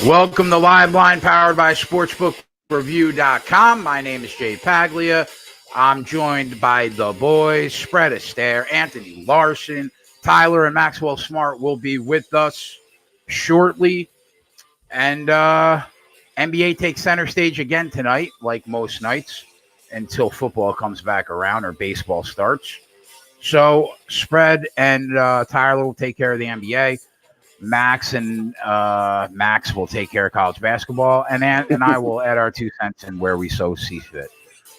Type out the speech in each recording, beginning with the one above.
Welcome to Live Line, powered by SportsbookReview.com. My name is Jay Paglia. I'm joined by the boys, Spread Astaire, Anthony Larson, Tyler, and Maxwell Smart will be with us shortly. And NBA takes center stage again tonight, like most nights, until football comes back around or baseball starts. So Spread and Tyler will take care of the NBA. Max will take care of college basketball, and I will add our 2 cents in where we so see fit.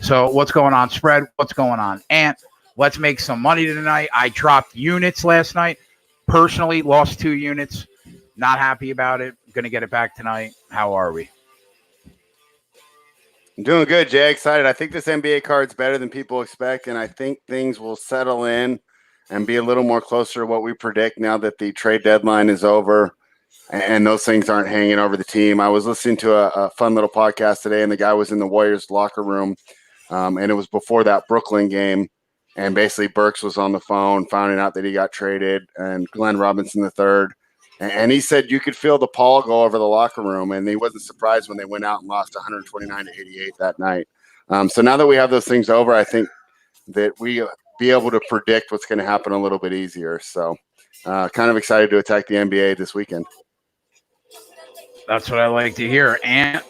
So what's going on, Spread? What's going on, Ant? Let's make some money tonight. I dropped units last night. Personally, lost 2 units. Not happy about it. Going to get it back tonight. How are we? I'm doing good, Jay. Excited. I think this NBA card's better than people expect, and I think things will settle in and be a little more closer to what we predict now that the trade deadline is over and those things aren't hanging over the team. I was listening to a fun little podcast today, and the guy was in the Warriors locker room, and it was before that Brooklyn game, and basically Burks was on the phone finding out that he got traded, and Glenn Robinson III, and he said you could feel the pall go over the locker room, and he wasn't surprised when they went out and lost 129-88 that night. So now that we have those things over, I think that we be able to predict what's going to happen a little bit easier. So kind of excited to attack the NBA this weekend. That's what I like to hear. And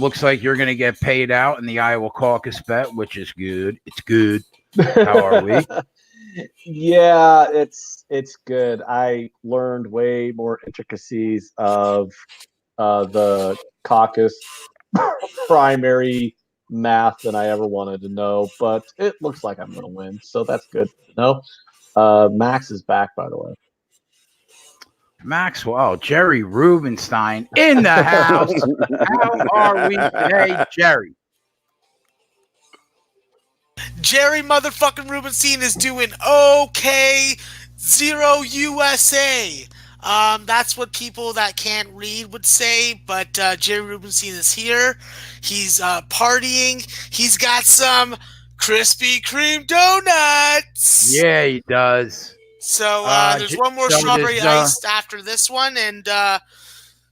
looks like you're going to get paid out in the Iowa caucus bet, which is good. It's good. How are we? Yeah, it's good. I learned way more intricacies of the caucus primary math than I ever wanted to know, but it looks like I'm going to win, so that's good to know. Max is back, by the way. Maxwell, Jerry Rubenstein in the house. How are we today, Jerry? Jerry motherfucking Rubenstein is doing okay. 0 USA. That's what people that can't read would say, but Jerry Rubenstein is here. He's partying. He's got some Krispy Kreme donuts. Yeah, he does. So there's one more strawberry iced after this one, and played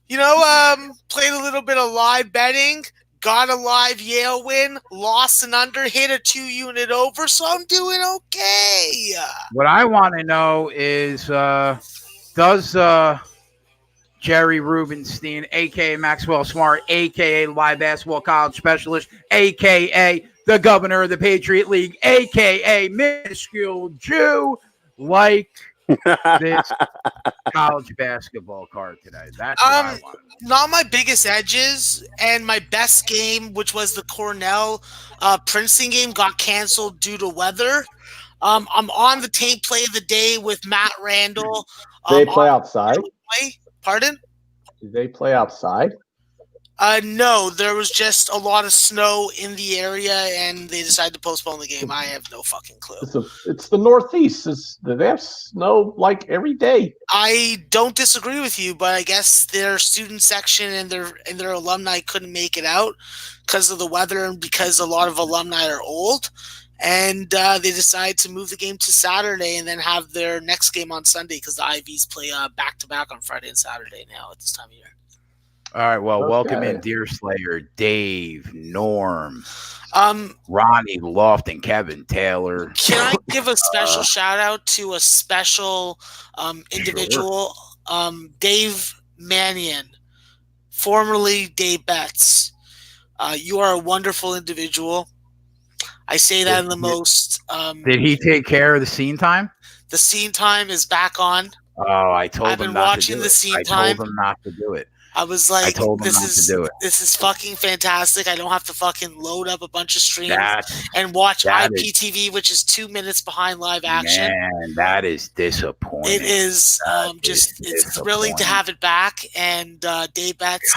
a little bit of live betting. Got a live Yale win, lost an under, hit a 2-unit over, so I'm doing okay. What I want to know is, does Jerry Rubenstein, a.k.a. Maxwell Smart, a.k.a. Live Basketball College Specialist, a.k.a. the Governor of the Patriot League, a.k.a. Minuscule Jew, like this college basketball card today? That's what I want. Not my biggest edges, and my best game, which was the Cornell Princeton game, got canceled due to weather. I'm on the tape play of the day with Matt Randall. They play outside? Pardon? Did they play outside? No, there was just a lot of snow in the area, and they decided to postpone the game. I have no fucking clue. It's the Northeast. They have snow like every day. I don't disagree with you, but I guess their student section and their alumni couldn't make it out because of the weather and because a lot of alumni are old. And they decided to move the game to Saturday and then have their next game on Sunday because the Ivies play back-to-back on Friday and Saturday now at this time of year. All right, well, welcome in Deer Slayer, Dave, Norm, Ronnie Loft, and Kevin Taylor. Can I give a special shout-out to a special individual? Sure. Dave Mannion, formerly Dave Betts. You are a wonderful individual. I say that in the most... did he take care of the scene time? The scene time is back on. Oh, I told him not to do it. I've been watching the scene time. I told him not to do it. I was like, this is fucking fantastic. I don't have to fucking load up a bunch of streams and watch IPTV, which is 2 minutes behind live action. Man, that is disappointing. It is it's thrilling to have it back. And Dave Betts,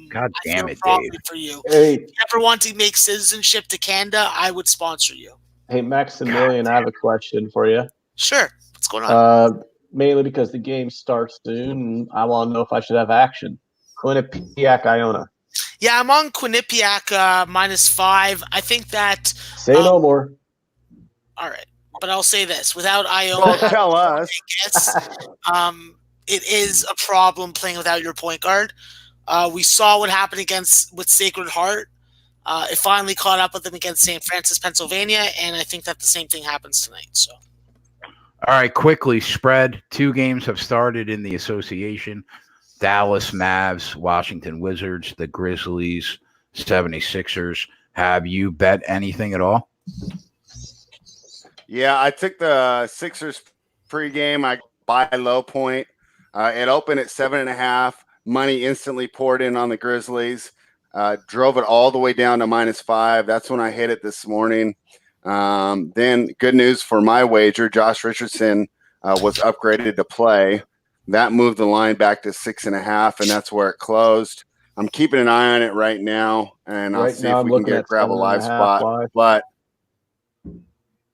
God damn it, Dave. For you. Hey. If you ever want to make citizenship to Canada, I would sponsor you. Hey, Maximilian, I have a question for you. Sure. What's going on? Mainly because the game starts soon, and I want to know if I should have action. Quinnipiac, Iona. Yeah, I'm on Quinnipiac -5. I think that. Say no more. All right, but I'll say this: without Iona, tell us. It is a problem playing without your point guard. We saw what happened with Sacred Heart. It finally caught up with them against St. Francis, Pennsylvania, and I think that the same thing happens tonight. So, All right, quickly, spread. 2 games have started in the association. Dallas Mavs, Washington Wizards, the Grizzlies, 76ers. Have you bet anything at all? Yeah, I took the Sixers pregame. I buy low point. It opened at 7.5. Money instantly poured in on the Grizzlies. Drove it all the way down to -5. That's when I hit it this morning. Then good news for my wager, Josh Richardson was upgraded to play. That moved the line back to 6.5, and that's where it closed. I'm keeping an eye on it right now, and I'll see if we can grab a live spot. But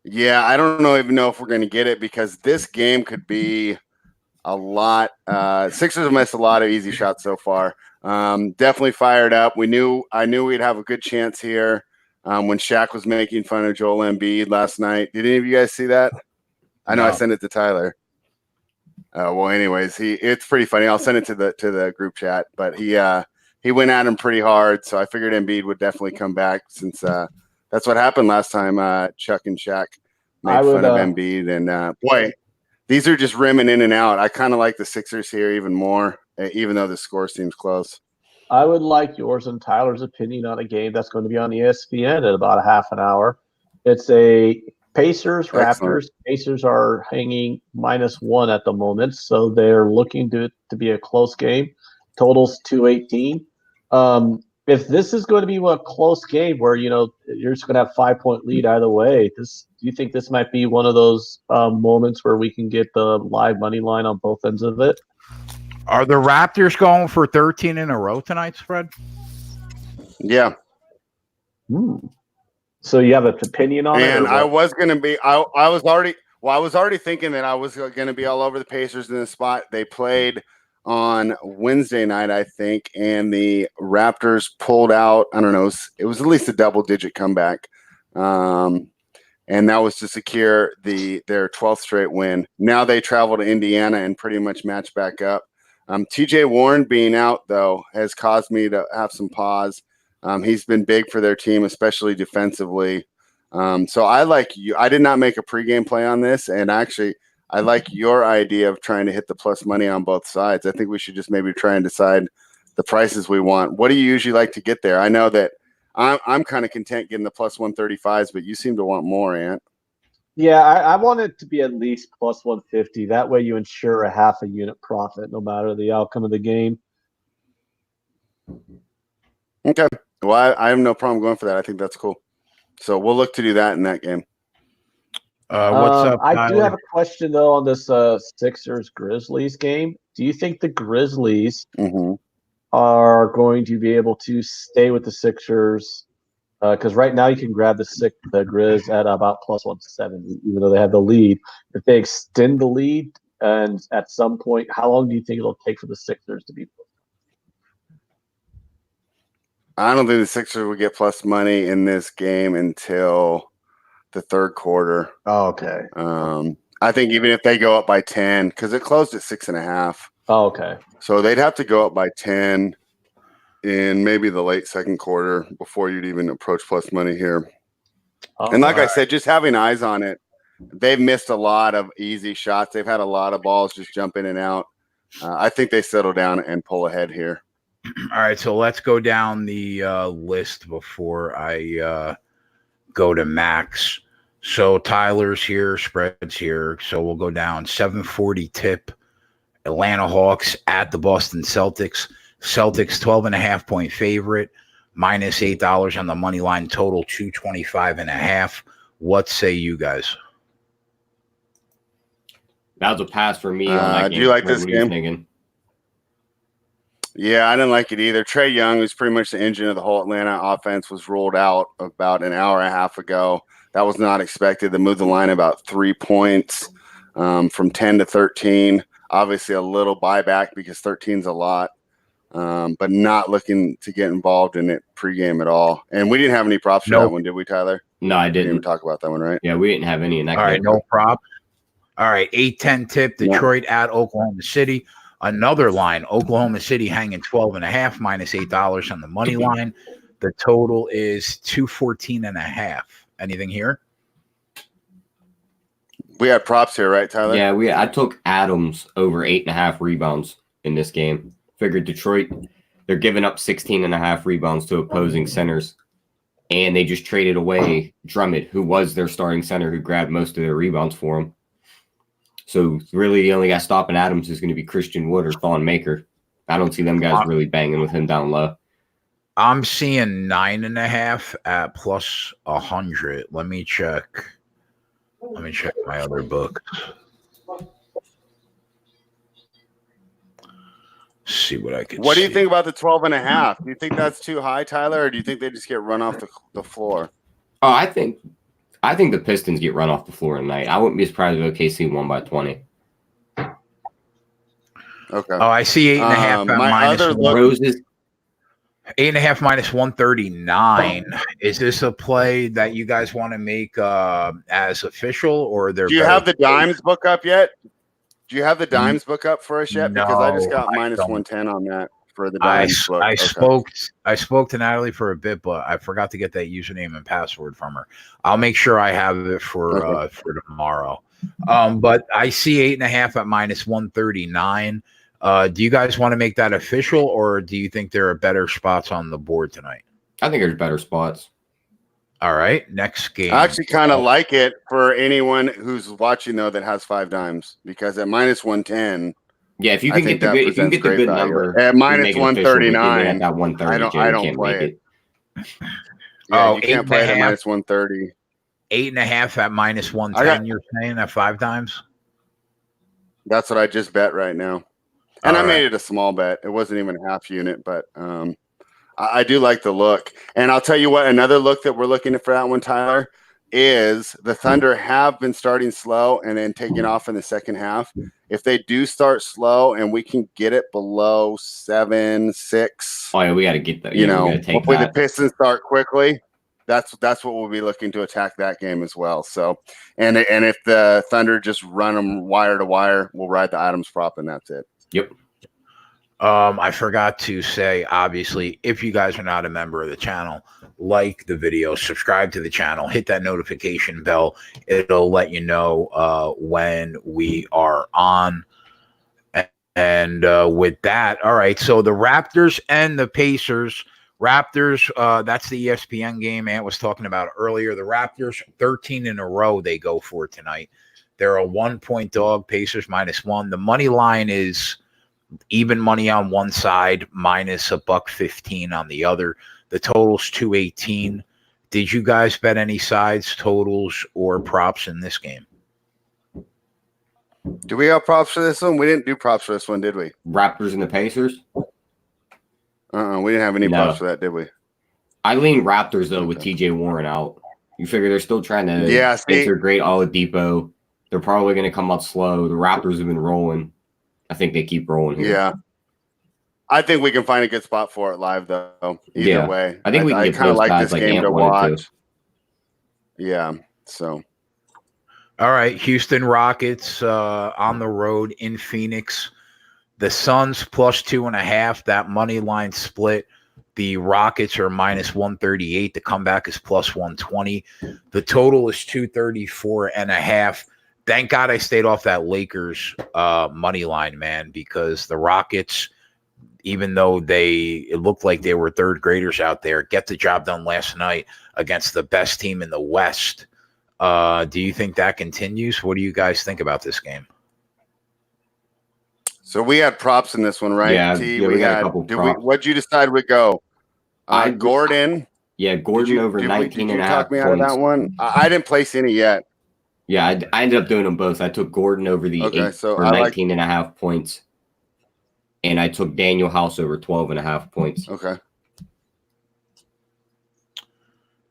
yeah, I don't even know if we're going to get it because this game could be a lot. Sixers have missed a lot of easy shots so far. Definitely fired up. I knew we'd have a good chance here when Shaq was making fun of Joel Embiid last night. Did any of you guys see that? I know. I sent it to Tyler. Well, anyways, it's pretty funny. I'll send it to the group chat. But he went at him pretty hard, so I figured Embiid would definitely come back since that's what happened last time. Chuck and Shaq made fun of Embiid, and boy, these are just rimming in and out. I kind of like the Sixers here even more, even though the score seems close. I would like yours and Tyler's opinion on a game that's going to be on ESPN in about a half an hour. It's a Pacers, Raptors. Excellent. Pacers are hanging -1 at the moment, so they're looking to be a close game. Totals 218. If this is going to be a close game where you're just going to have 5-point lead either way, do you think this might be one of those moments where we can get the live money line on both ends of it? Are the Raptors going for 13 in a row tonight, spread? Yeah. So you have an opinion on it? And I was going to be. I was already thinking that I was going to be all over the Pacers in the spot. They played on Wednesday night, I think, and the Raptors pulled out. I don't know. It was at least a double-digit comeback, and that was to secure their 12th straight win. Now they travel to Indiana and pretty much match back up. TJ Warren being out, though, has caused me to have some pause. He's been big for their team, especially defensively. So I like you. I did not make a pregame play on this, and actually – I like your idea of trying to hit the plus money on both sides. I think we should just maybe try and decide the prices we want. What do you usually like to get there? I know that I'm kind of content getting the plus 135s, but you seem to want more, Ant. Yeah, I want it to be at least plus 150. That way you ensure a half a unit profit no matter the outcome of the game. Okay. Well, I have no problem going for that. I think that's cool. So we'll look to do that in that game. What's up, I Tyler? do have a question, though, on this Sixers-Grizzlies game. Do you think the Grizzlies are going to be able to stay with the Sixers? Because right now you can grab the Grizz at about plus 170, even though they have the lead. If they extend the lead, and at some point, how long do you think it'll take for the Sixers to be? I don't think the Sixers will get plus money in this game until the third quarter. Oh, okay. I think even if they go up by 10, because it closed at 6.5. Oh, okay. So they'd have to go up by 10 in maybe the late second quarter before you'd even approach plus money here. And like I said, just having eyes on it, they've missed a lot of easy shots. They've had a lot of balls just jump in and out. I think they settle down and pull ahead here. All right, so let's go down the list before I go to Max. So Tyler's here, spreads here. So we'll go down 740 tip. Atlanta Hawks at the Boston Celtics. Celtics 12.5-point favorite, -$8 on the money line. Total 225.5. What say you guys? That was a pass for me on that game. Do you like What this were you game? thinking? Yeah, I didn't like it either. Trae Young, who's pretty much the engine of the whole Atlanta offense, was ruled out about an hour and a half ago. That was not expected. They moved the line about 3 points from 10 to 13. Obviously, a little buyback because 13 is a lot, but not looking to get involved in it pregame at all. And we didn't have any props for that one, did we, Tyler? No, I We didn't even didn't. talk about that one, right? Yeah, we didn't have any in that All game. right, no props. All right, 8-10 tip. Detroit at Oklahoma City. Another line, Oklahoma City hanging 12.5 minus $8 on the money line. The total is 214.5. Anything here? We had props here, right, Tyler? Yeah, I took Adams over 8.5 rebounds in this game. Figured Detroit, they're giving up 16.5 rebounds to opposing centers. And they just traded away Drummond, who was their starting center, who grabbed most of their rebounds for them. So really the only guy stopping Adams is going to be Christian Wood or Thon Maker. I don't see them guys really banging with him down low. I'm seeing 9.5 at plus 100. Let me check my other book. See what I can What do you see. think about the 12.5? Do you think that's too high, Tyler, or do you think they just get run off the floor? Oh, I think the Pistons get run off the floor tonight. I wouldn't be surprised if OKC won by 20. Okay. Oh, I see 8.5 at my minus other one. Roses. 8.5 minus 139. Is this a play that you guys want to make as official, or they're? Do you have the dimes book up yet? Do you have the dimes book up for us yet? Because I just No, got I minus don't. 110 on that for the dimes book. I Okay. spoke to Natalie for a bit, but I forgot to get that username and password from her. I'll make sure I have it for tomorrow. But I see 8.5 at minus 139. Do you guys want to make that official, or do you think there are better spots on the board tonight? I think there's better spots. All right, next game. I actually kind of like it for anyone who's watching though that has 5 dimes, because at minus 110, Yeah, if you can get the good number at minus you make it official, but give me 139, at that 130, I don't can't play make it. Yeah, you can't play it at 8.5. minus 130. 8.5 at minus 110. You're saying at 5 times? That's what I just bet right now, and All I right. made it a small bet. It wasn't even a half unit, but I do like the look. And I'll tell you what, another look that we're looking at for that one, Tyler, is the Thunder have been starting slow and then taking off in the second half. If they do start slow and we can get it below 7-6, Oh yeah, we got to get that. we got to take hopefully that. the Pistons start quickly. That's what we'll be looking to attack that game as well. So, and if the Thunder just run them wire to wire, we'll ride the Adams prop, and that's it. Yep. I forgot to say, obviously, if you guys are not a member of the channel, like the video, subscribe to the channel, hit that notification bell. It'll let you know when we are on. And with that, all right. So the Raptors and the Pacers. Raptors, that's the ESPN game Ant was talking about earlier. The Raptors, 13 in a row they go for tonight. They're a 1-point dog, Pacers -1. The money line is even money on one side, minus $1.15 on the other. The total's 218. Did you guys bet any sides, totals, or props in this game? Do we have props for this one? We didn't do props for this one, did we? Raptors and the Pacers. We didn't have any No. props for that, did we? I lean Raptors though with TJ Warren out. You figure they're still trying to enter great Oladipo. They're probably going to come out slow. The Raptors have been rolling. I think they keep rolling here. Yeah. I think we can find a good spot for it live, though. Either way. I think we can get kind of both like guys this like game Ant to wanted watch. Yeah. So. All right. Houston Rockets on the road in Phoenix. The Suns +2.5. That money line split. The Rockets are -138. The comeback is +120. The total is 234.5. Thank God I stayed off that Lakers money line, man, because the Rockets, even though it looked like they were third graders out there, get the job done last night against the best team in the West. Do you think that continues? What do you guys think about this game? So we had props in this one, right? Yeah, we got a couple props. What'd you decide would go? Gordon. Yeah, Gordon over 19 and a half points. Did you talk me out of that one? I didn't place any yet. Yeah, I ended up doing them both. I took Gordon over the 19 and a half points. And I took Daniel House over 12.5 points. Okay.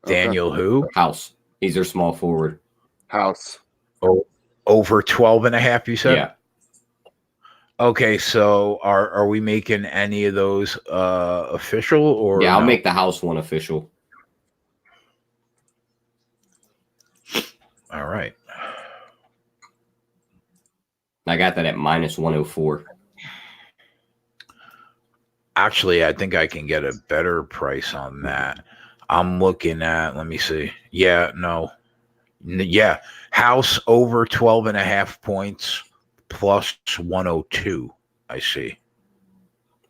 Daniel who? House. He's their small forward. House. Oh, over 12.5, you said? Yeah. Okay, so are we making any of those official or? Yeah, I'll make the House one official. All right. I got that at -104. Actually, I think I can get a better price on that. I'm looking at, let me see. Yeah, no. Yeah. House over 12.5 points plus 102. I see.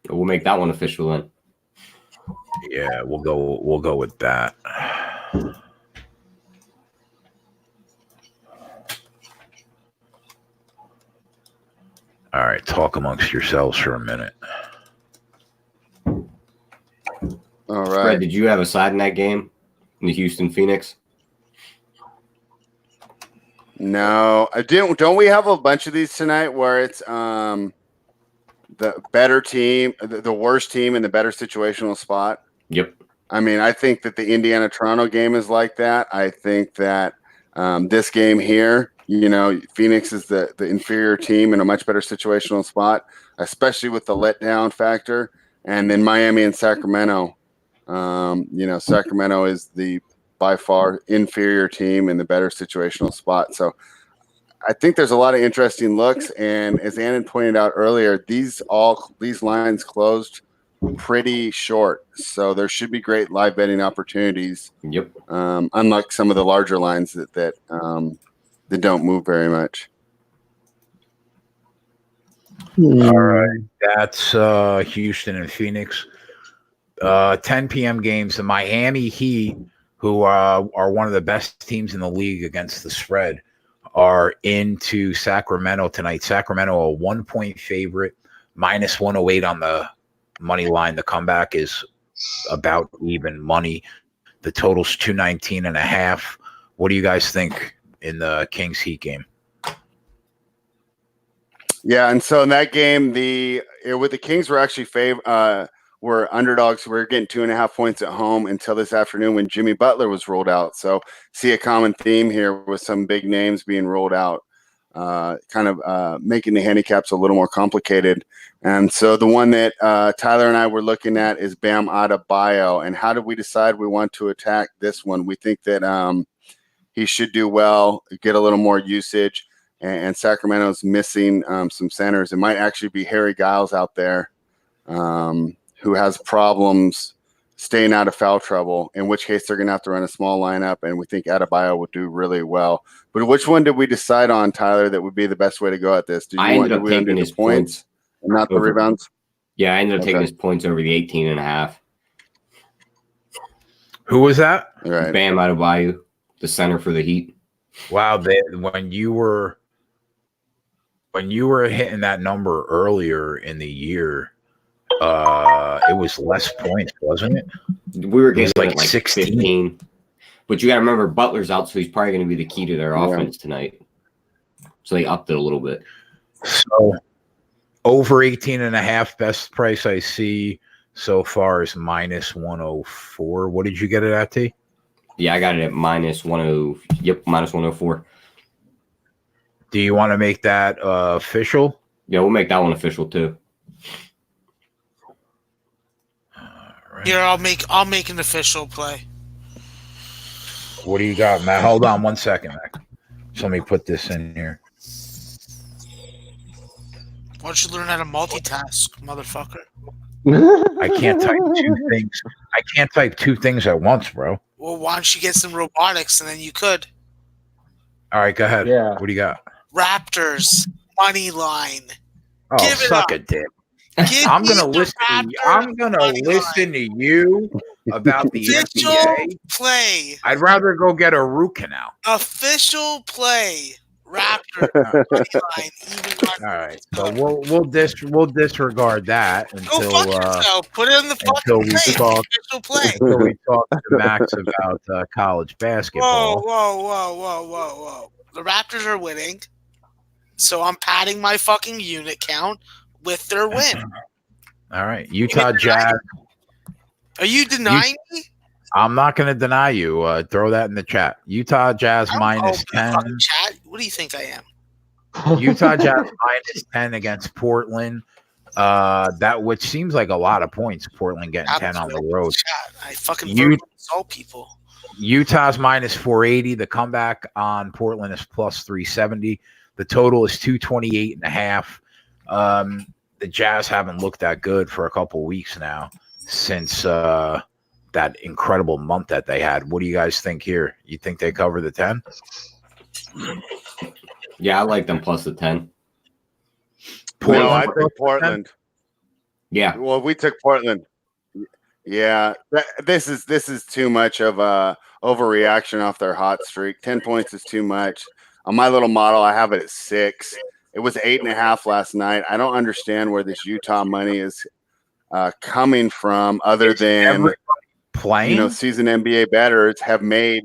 We'll make that one official then. Yeah, we'll go with that. All right, talk amongst yourselves for a minute. All Fred, right. did you have a side in that game? In the Houston Phoenix? No, I didn't. Don't we have a bunch of these tonight where it's the better team, the worst team in the better situational spot? Yep. I mean, I think that the Indiana Toronto game is like that. I think that this game here, Phoenix is the inferior team in a much better situational spot, especially with the letdown factor. And then Miami and Sacramento, Sacramento is the by far inferior team in the better situational spot. So I think there's a lot of interesting looks. And as Annan pointed out earlier, these lines closed pretty short. So there should be great live betting opportunities. Yep. Unlike some of the larger lines that don't move very much. All right. That's Houston and Phoenix. 10 p.m. games. The Miami Heat, who are one of the best teams in the league against the spread, are into Sacramento tonight. Sacramento, a 1-point favorite, minus 108 on the money line. The comeback is about even money. The total's 219.5. What do you guys think in the Kings Heat game? Yeah, and so in that game, with the Kings were actually were underdogs. We were getting 2.5 points at home until this afternoon when Jimmy Butler was rolled out. So see a common theme here with some big names being rolled out, making the handicaps a little more complicated. And so the one that Tyler and I were looking at is Bam Adebayo. And how did we decide we want to attack this one? We think that he should do well, get a little more usage. And Sacramento's missing some centers. It might actually be Harry Giles out there who has problems staying out of foul trouble, in which case they're going to have to run a small lineup, and we think Adebayo would do really well. But which one did we decide on, Tyler, that would be the best way to go at this? I ended up taking his points and not the rebounds? Yeah, I ended up taking his points over the 18.5. Who was that? Right. Bam Adebayo, the center for the Heat. Wow, when you were hitting that number earlier in the year, it was less points, wasn't it? We were getting like 16. 15. But you got to remember, Butler's out, so he's probably going to be the key to their offense tonight. So they upped it a little bit. So over 18.5, best price I see so far is minus 104. What did you get it at, T? Yeah, I got it at minus 104. Do you want to make that official? Yeah, we'll make that one official too. Right. Here, I'll make an official play. What do you got, Matt? Hold on 1 second, Matt. So let me put this in here. Why don't you learn how to multitask, motherfucker? I can't type two things. I can't type two things at once, bro. Well, why don't you get some robotics and then you could? All right, go ahead. Yeah. What do you got? Raptors money line. Oh, Give it suck up. a dick. Give I'm me gonna the listen. Raptors I'm gonna money listen line. to you about the Official NBA. play. I'd rather go get a root canal. Official play. Raptors money line. Even All right, so we'll disregard that Go until fuck yourself. Put it in the until fucking we play. talk Official play. until we talk to Max about college basketball. Whoa. The Raptors are winning. So I'm padding my fucking unit count with their win. All right, Utah Jazz. Are you denying me? I'm not going to deny you. Throw that in the chat. Utah Jazz I don't minus open the 10. fucking chat. What do you think I am? Utah Jazz minus 10 against Portland. That which seems like a lot of points. Portland getting 10 on the road. Chat. I fucking verbally insult people. Utah's minus 480. The comeback on Portland is plus 370. The total is 228.5. the Jazz haven't looked that good for a couple weeks now since that incredible month that they had. What do you guys think here? You think they cover the 10? Yeah, I like them plus the 10. No, I Portland? took Portland. Yeah. Well, we took Portland. Yeah, this is too much of a overreaction off their hot streak. 10 points is too much. On my little model, I have it at 6. It was 8.5 last night. I don't understand where this Utah money is coming from, other than Everybody playing. seasoned NBA bettors have made.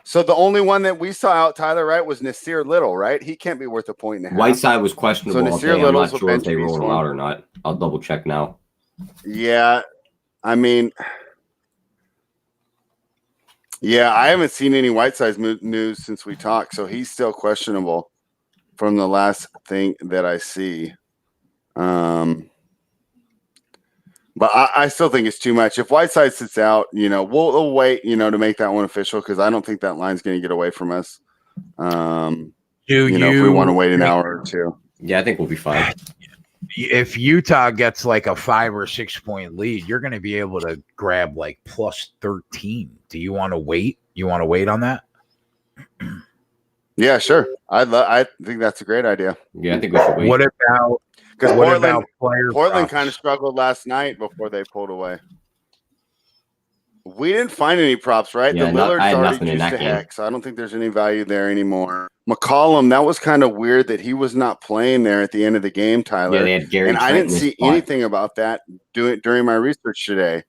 So the only one that we saw out, Tyler, right, was Nasir Little, right? He can't be worth a point and a half. Whiteside was questionable. So all Nasir day. I'm Little's not a sure if bench they rolled piece him one. out or not. I'll double check now. Yeah, I mean, yeah, I haven't seen any Whiteside news since we talked, so he's still questionable from the last thing that I see. But I still think it's too much. If Whiteside sits out, we'll wait, to make that one official, because I don't think that line's going to get away from us. If we want to wait an hour or two. Yeah, I think we'll be fine. If Utah gets like a 5 or 6 point lead, you're going to be able to grab like plus 13. Do you want to wait? You want to wait on that? Yeah, sure. I think that's a great idea. Yeah, I think we should wait. Because What about player Portland props? kind of struggled last night before they pulled away. We didn't find any props, right? Yeah, the Lillard's I had already nothing in juiced that to game. heck, so I don't think there's any value there anymore. McCollum, that was kind of weird that he was not playing there at the end of the game, Tyler. Yeah, they had Gary and I Trent didn't in his see spot. anything about that during my research today.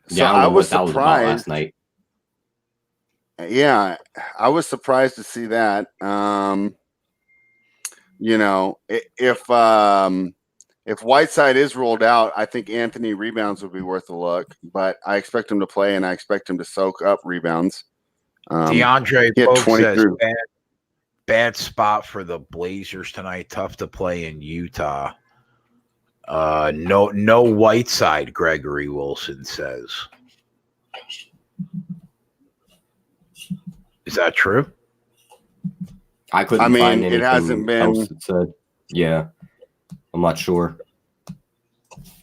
So Yeah, I I don't know was what that was about last surprised. night. Yeah, I was surprised to see that. If Whiteside is ruled out, I think Anthony rebounds would be worth a look. But I expect him to play, and I expect him to soak up rebounds. DeAndre he had Pope 20 says through. bad spot for the Blazers tonight. Tough to play in Utah. No Whiteside, Gregory Wilson says. Is that true? I couldn't I mean, find it anything hasn't been- else that said. Yeah, I'm not sure.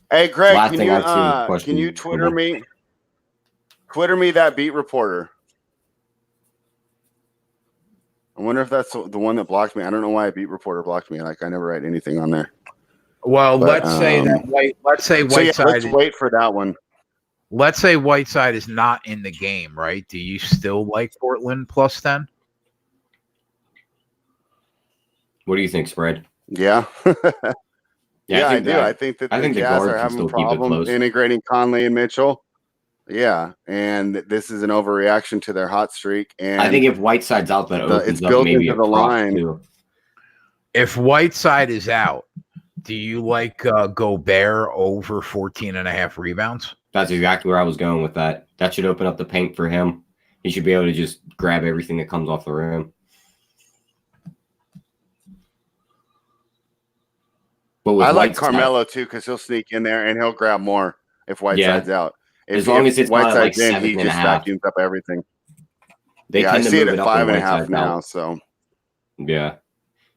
Hey, Greg, Last can thing you I've seen, can you Twitter questionable. me that beat reporter? I wonder if that's the one that blocked me. I don't know why a beat reporter blocked me. Like, I never write anything on there. Well, But, let's say So yeah, Whiteside. let's wait for that one. Let's say Whiteside is not in the game, right? Do you still like Portland plus 10? What do you think, spread? Yeah. Yeah, I do. I think that the the Jazz guards are can having still keep it problems close. integrating Conley and Mitchell. Yeah, and this is an overreaction to their hot streak. And I think if Whiteside's out, that it's opens up built maybe into a the prop line. too. If Whiteside is out, do you like Gobert over 14.5 rebounds? That's exactly where I was going with that. That should open up the paint for him. He should be able to just grab everything that comes off the rim. But with I like Whiteside- Carmelo too, because he'll sneak in there and he'll grab more if Whiteside's out. As long as it's not at, like, Whiteside's in, he 7.5. just vacuums up everything. They I tend to see it move at it up when 5.5 Whiteside's now. out. So, Yeah,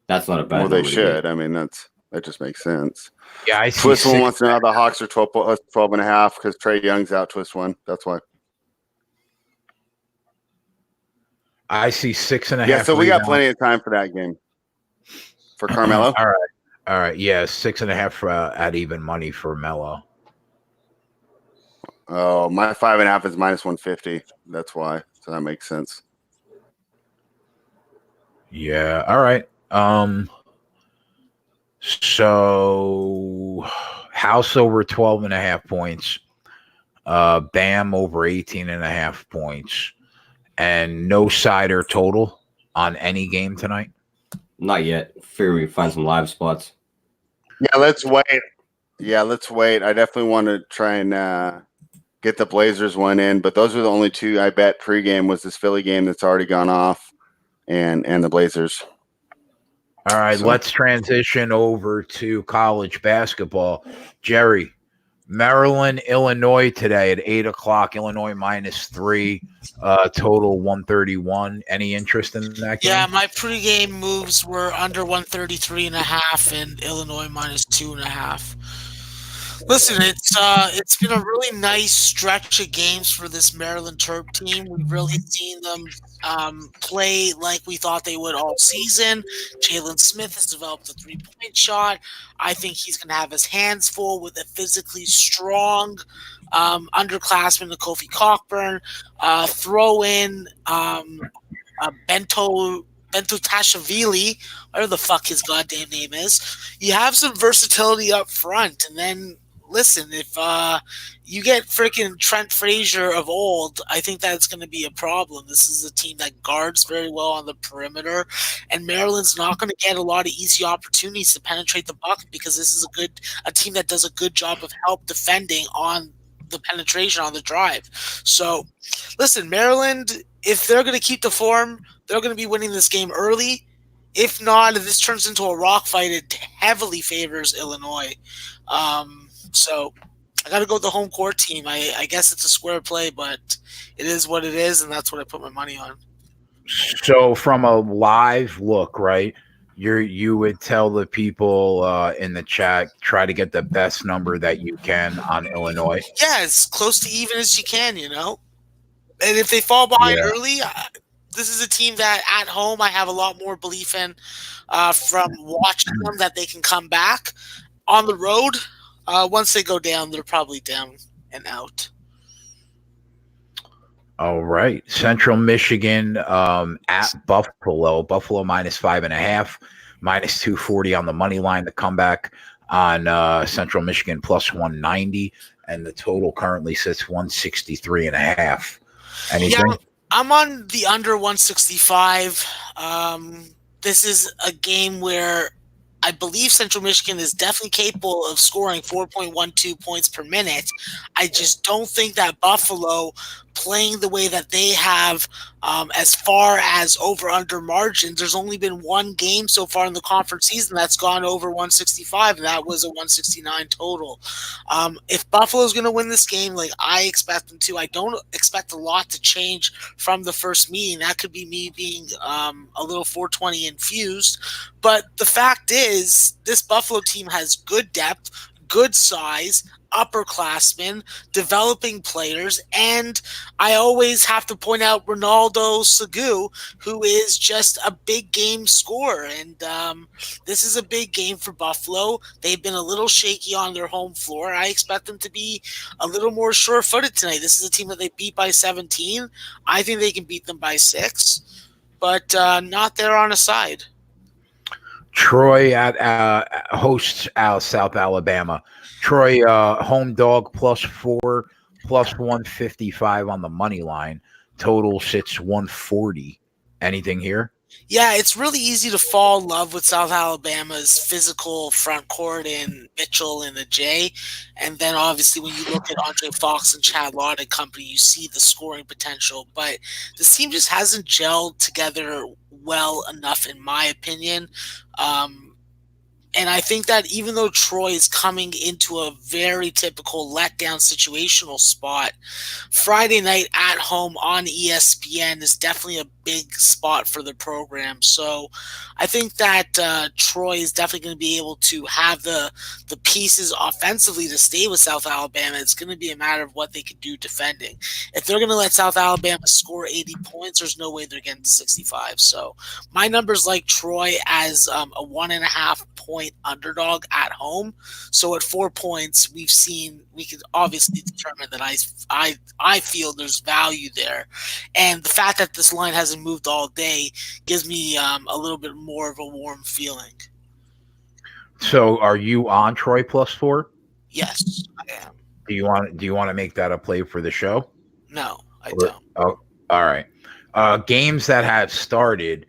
that's not a bad. well, they number to should. get. I mean, that just makes sense. Yeah, I see. Twist one wants to know how the Hawks are 12.5 because Trae Young's out. Twist one. That's why. I see 6.5. Yeah, so we got rebounds. plenty of time for that game. For Carmelo? All right. Yeah, 6.5 at even money for Melo. Oh, my 5.5 is minus 150. That's why. So that makes sense. Yeah. All right. So House over 12.5 points. Bam over 18.5 points. And no sider total on any game tonight. Not yet. Figure we can find some live spots. Yeah, let's wait. I definitely want to try and get the Blazers one in, but those are the only two I bet pregame was this Philly game that's already gone off and the Blazers. All right, So- let's transition over to college basketball. Jerry, Maryland, Illinois today at 8 o'clock. Illinois -3, total 131. Any interest in that game? Yeah, my pregame moves were under 133.5 and Illinois -2.5. Listen, it's been a really nice stretch of games for this Maryland Terp team. We've really seen them play like we thought they would all season. Jalen Smith has developed a 3-point shot. I think he's going to have his hands full with a physically strong underclassman, Kofi Cockburn. Throw in Bento Tashvili, whatever the fuck his goddamn name is. You have some versatility up front, and then listen, if you get freaking Trent Frazier of old, I think that's going to be a problem. This is a team that guards very well on the perimeter, and Maryland's not going to get a lot of easy opportunities to penetrate the bucket because this is a team that does a good job of help defending on the penetration on the drive. So, listen, Maryland, if they're going to keep the form, they're going to be winning this game early. If not, if this turns into a rock fight, it heavily favors Illinois. So I got to go with the home court team. I guess it's a square play, but it is what it is, and that's what I put my money on. So from a live look, right, you would tell the people in the chat, try to get the best number that you can on Illinois. Yeah, as close to even as you can, you know. And if they fall behind early, this is a team that at home I have a lot more belief in from watching them that they can come back. On the road, once they go down, they're probably down and out. All right. Central Michigan at Buffalo. Buffalo -5.5, -240 on the money line. The comeback on Central Michigan +190, and the total currently sits 163.5. Anything? Yeah, I'm on the under 165. This is a game where I believe Central Michigan is definitely capable of scoring 4.12 points per minute. I just don't think that Buffalo, playing the way that they have, as far as over-under margins, there's only been one game so far in the conference season that's gone over 165, and that was a 169 total. If Buffalo's going to win this game, like I expect them to, I don't expect a lot to change from the first meeting. That could be me being a little 420 infused. But the fact is, this Buffalo team has good depth, good size, upperclassmen, developing players, and I always have to point out Ronaldo Segu, who is just a big game scorer. And this is a big game for Buffalo. They've been a little shaky on their home floor. I expect them to be a little more sure-footed tonight. This is a team that they beat by 17. I think they can beat them by 6, but not there on a side. Troy at hosts out South Alabama. Troy home dog +4, +155 on the money line. Total sits 140. Anything here? Yeah, it's really easy to fall in love with South Alabama's physical front court and Mitchell and the J. And then obviously when you look at Andre Fox and Chad Lott and company, you see the scoring potential. But this team just hasn't gelled together well enough, in my opinion. And I think that even though Troy is coming into a very typical letdown situational spot, Friday night at home on ESPN is definitely a big spot for the program. So I think that Troy is definitely going to be able to have the pieces offensively to stay with South Alabama. It's going to be a matter of what they can do defending. If they're going to let South Alabama score 80 points, there's no way they're getting to 65. So my numbers like Troy as a 1.5 point underdog at home. So at 4 points, we can obviously determine that I feel there's value there. And the fact that this line hasn't moved all day gives me a little bit more of a warm feeling. So are you on Troy +4? Yes, I am. Do you want to make that a play for the show? No, I don't. Oh, all right. Games that have started.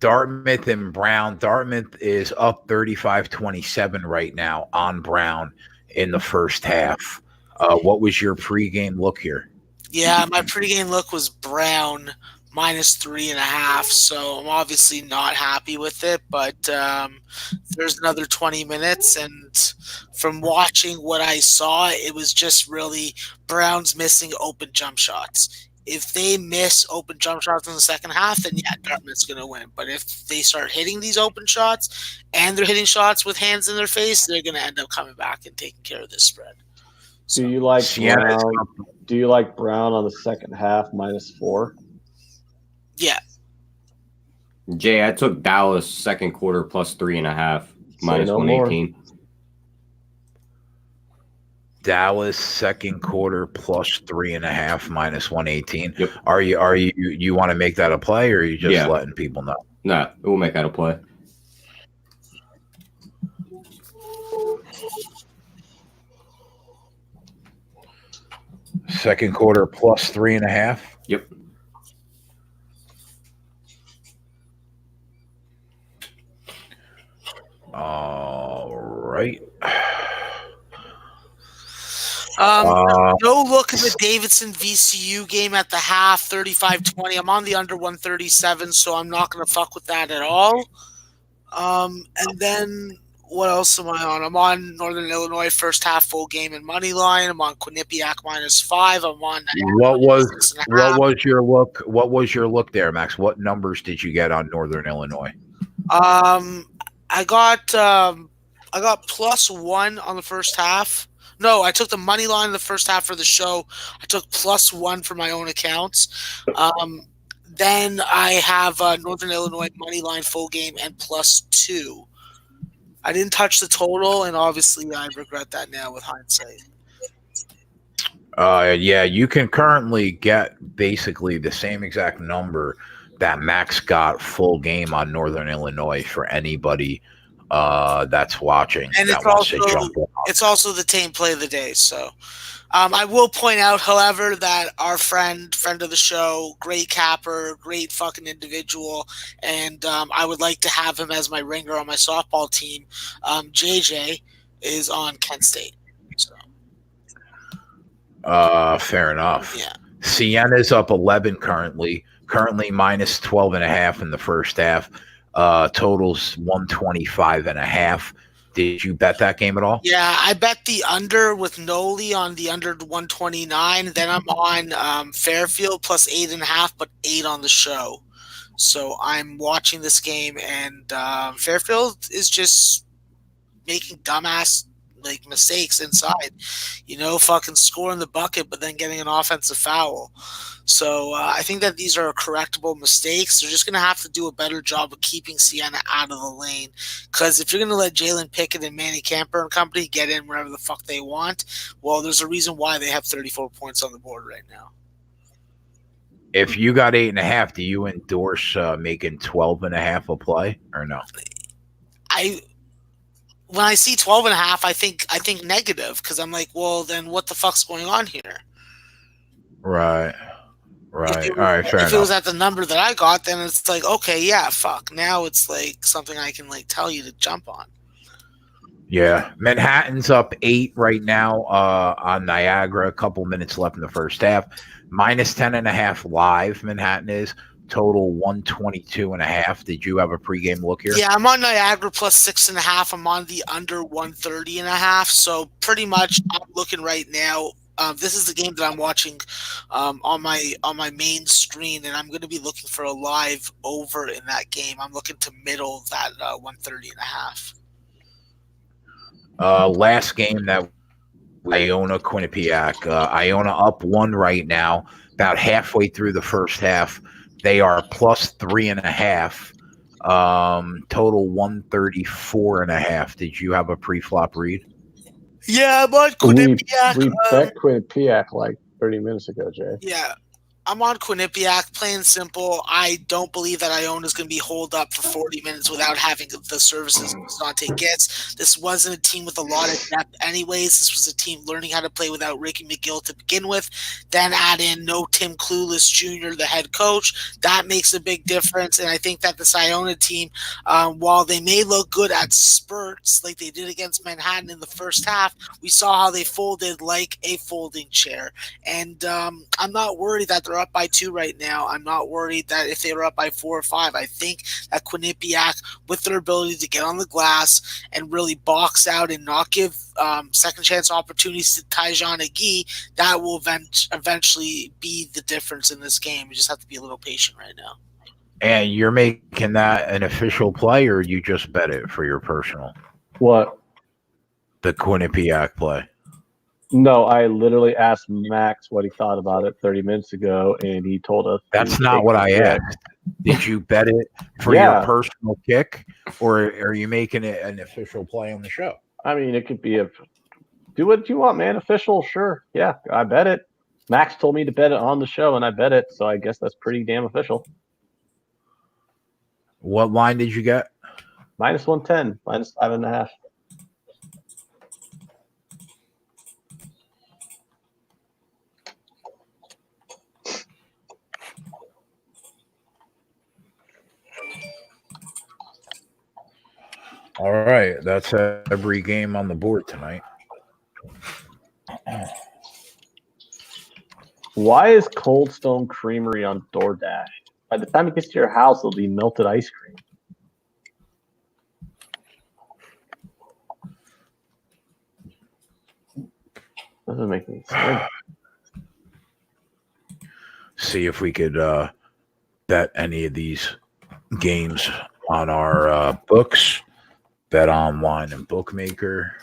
Dartmouth and Brown. Dartmouth is up 35-27 right now on Brown in the first half. What was your pregame look here? Yeah, my pregame look was Brown minus 3.5. So I'm obviously not happy with it, but there's another 20 minutes. And from watching what I saw, it was just really Browns missing open jump shots. If they miss open jump shots in the second half, then yeah, Dartmouth's going to win. But if they start hitting these open shots and they're hitting shots with hands in their face, they're going to end up coming back and taking care of this spread. Do you like Sienna's Brown? Do you like Brown on the second half -4? Yeah. Jay, I took Dallas second quarter plus 3.5 minus no 118. Dallas second quarter plus 3.5 minus 118. Yep. Are you want to make that a play, or are you just Yeah. letting people know? Nah, we'll make that a play. Second quarter plus 3.5. Yep. All right. No look at the Davidson VCU game at the half, 35-20. I'm on the under 137, so I'm not going to fuck with that at all. And then what else am I on? I'm on Northern Illinois first half full game and money line. I'm on Quinnipiac -5. I'm on. What was 6.5. I got +1 on the first half. No, I took the money line in the first half for the show. I took +1 for my own accounts. Then I have Northern Illinois money line full game and +2. I didn't touch the total, and obviously I regret that now with hindsight. Yeah, you can currently get basically the same exact number that Max got full game on Northern Illinois for anybody that's watching. And that wants to jump in. it's also the team play of the day. So I will point out, however, that our friend of the show, great capper, great fucking individual, and I would like to have him as my ringer on my softball team. JJ is on Kent State. So. Fair enough. Yeah. Sienna's up 11 currently minus 12.5 in the first half. Totals 125.5. Did you bet that game at all? Yeah, I bet the under with Noli on the under 129. Then I'm on Fairfield plus 8.5, but 8 on the show. So I'm watching this game, and Fairfield is just making dumbass mistakes inside. Fucking scoring the bucket, but then getting an offensive foul. So I think that these are correctable mistakes. They're just going to have to do a better job of keeping Sienna out of the lane. Because if you're going to let Jalen Pickett and Manny Camper and company get in wherever the fuck they want, well, there's a reason why they have 34 points on the board right now. If you got 8.5, do you endorse making 12.5 a play or no? When I see 12.5, I think negative, because I'm like, well, then what the fuck's going on here? Right. All right, fair enough. If it was at the number that I got, then it's like, okay, yeah, fuck. Now it's like something I can tell you to jump on. Yeah, Manhattan's up 8 right now on Niagara. A couple minutes left in the first half. Minus 10.5 live. Manhattan is total 122.5. Did you have a pregame look here? Yeah, I'm on Niagara plus 6.5. I'm on the under 130.5. So pretty much, I'm looking right now. This is the game that I'm watching on my main screen, and I'm going to be looking for a live over in that game. I'm looking to middle that 130.5. Last game that Iona Quinnipiac. Iona up 1 right now, about halfway through the first half. They are plus 3.5. Total 134.5. Did you have a pre-flop read? Yeah, I'm on Quinnipiac. We bet Quinnipiac like 30 minutes ago, Jay. Yeah, I'm on Quinnipiac, plain and simple. I don't believe that Iona is going to be holed up for 40 minutes without having the services Dante gets. This wasn't a team with a lot of depth anyways. This was a team learning how to play without Ricky McGill to begin with. Then add in no Tim Clueless Jr., the head coach. That makes a big difference. And I think that this Iona team, while they may look good at spurts like they did against Manhattan in the first half, we saw how they folded like a folding chair. And I'm not worried that they're are up by 2 right now, I'm not worried that if they were up by 4 or 5. I think that Quinnipiac, with their ability to get on the glass and really box out and not give second chance opportunities to Tyjon Agee, that will eventually be the difference in this game. We just have to be a little patient right now. And you're making that an official play, or you just bet it for your personal? What? The Quinnipiac play. No, I literally asked Max what he thought about it 30 minutes ago, and he told us. That's not what I asked. Did you bet it for your personal kick, or are you making it an official play on the show? I mean, it could be do what you want, man. Official, sure. Yeah, I bet it. Max told me to bet it on the show, and I bet it, so I guess that's pretty damn official. What line did you get? -110, -5.5. All right, that's every game on the board tonight. Why is Cold Stone Creamery on DoorDash? By the time it gets to your house, it'll be melted ice cream. Doesn't make any sense. See if we could bet any of these games on our books. Bet online and bookmaker.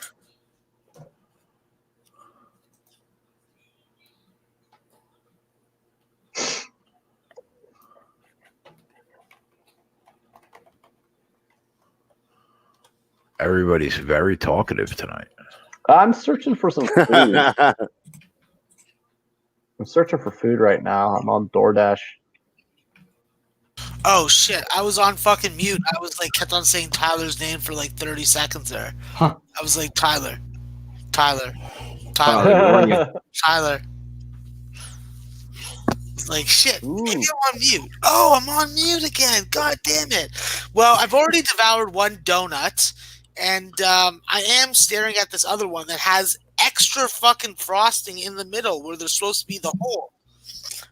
Everybody's very talkative tonight. I'm searching for some food. I'm searching for food right now. I'm on DoorDash. Oh shit! I was on fucking mute. I was like kept on saying Tyler's name for like 30 seconds there. Huh. I was like Tyler. It's like shit. Ooh. Maybe I'm on mute. Oh, I'm on mute again. God damn it. Well, I've already devoured one donut, and I am staring at this other one that has extra fucking frosting in the middle where there's supposed to be the hole.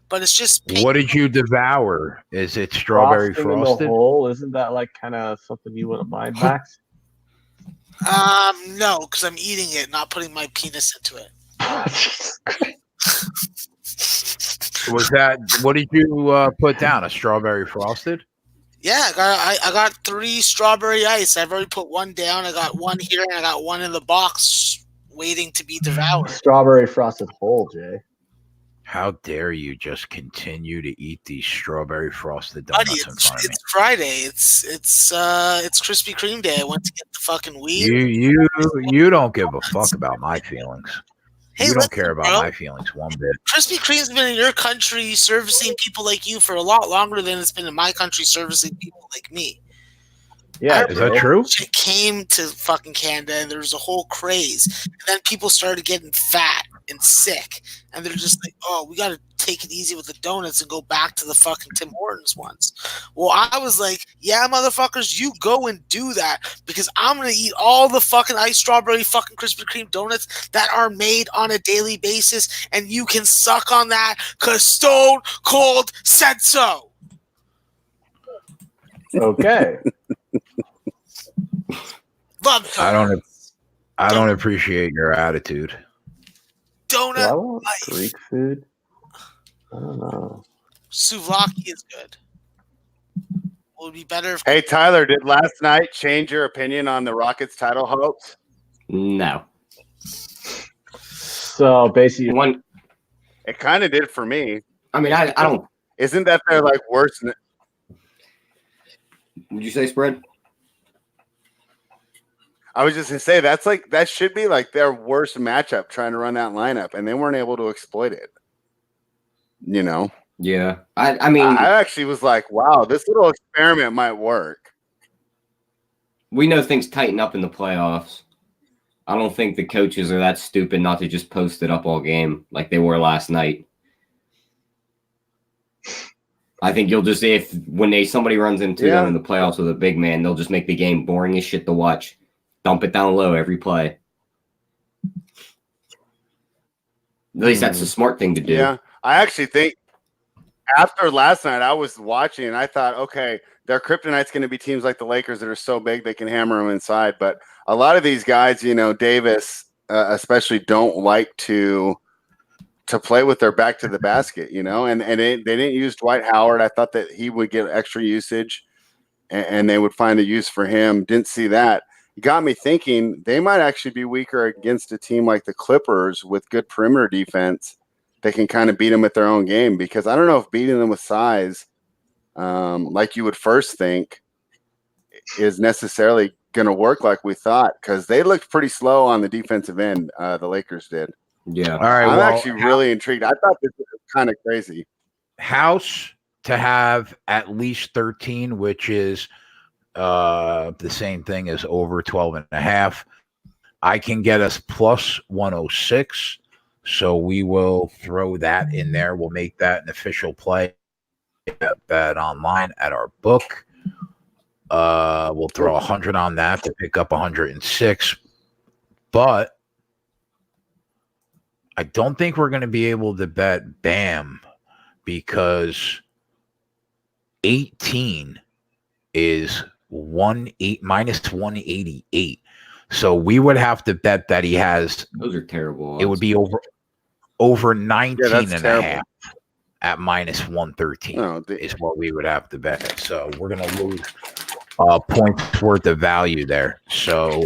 But it's just pink. What did you devour? Is it strawberry Frosting in frosted? the hole? Isn't that like kind of something you wouldn't mind, Max? No, because I'm eating it, not putting my penis into it. Was that what did you put down? A strawberry frosted? Yeah, I got 3 strawberry ice. I've already put one down. I got one here, and I got one in the box waiting to be devoured. Strawberry frosted hole, Jay. How dare you just continue to eat these strawberry frosted donuts Buddy, in front of me? it's Friday. It's Krispy Kreme day. I went to get the fucking weed. You don't give a fuck about my feelings. Hey, you don't listen, care about bro. my feelings one bit. Krispy Kreme's been in your country servicing people like you for a lot longer than it's been in my country servicing people like me. Yeah, Is that true? It came to fucking Canada and there was a whole craze. And then people started getting fat and sick. And they're just like, oh, we got to take it easy with the donuts and go back to the fucking Tim Hortons ones. Well, I was like, yeah, motherfuckers, you go and do that because I'm going to eat all the fucking iced strawberry fucking Krispy Kreme donuts that are made on a daily basis. And you can suck on that because Stone Cold said so. Okay. Love donuts. I don't appreciate your attitude. Do I Donut want life. Greek food? I don't know. Souvlaki is good. Will it be better if Hey, Tyler, did last night change your opinion on the Rockets title hopes? No. So basically, One. It kind of did for me. I mean, I don't. Isn't that their like worst? Would you say spread? I was just gonna say that should be like their worst matchup trying to run that lineup, and they weren't able to exploit it. You know? Yeah. I mean, I actually was like, wow, this little experiment might work. we know things tighten up in the playoffs. I don't think the coaches are that stupid not to just post it up all game like they were last night. I think you'll just when somebody runs into them in the playoffs with a big man, they'll just make the game boring as shit to watch. Dump it down low every play. At least that's the smart thing to do. Yeah, I actually think after last night, I was watching and I thought, okay, their kryptonite's going to be teams like the Lakers that are so big they can hammer them inside. But a lot of these guys, Davis especially, don't like to play with their back to the basket, and they didn't use Dwight Howard. I thought that he would get extra usage and they would find a use for him. Didn't see that. It got me thinking they might actually be weaker against a team like the Clippers with good perimeter defense. They can kind of beat them at their own game, because I don't know if beating them with size, like you would first think, is necessarily going to work like we thought, because they looked pretty slow on the defensive end. The Lakers did. Yeah. All right. I'm actually really intrigued. I thought this was kind of crazy. House to have at least 13, which is the same thing as over 12.5. I can get us plus 106. So we will throw that in there. We'll make that an official play at Bet Online at our book. We'll throw 100 on that to pick up 106. But I don't think we're going to be able to bet Bam, because 18 is minus 188. So we would have to bet that he has. Those are terrible odds. It would be over 19 and terrible. a half at minus 113 is what we would have to bet. So we're going to lose points worth of value there. So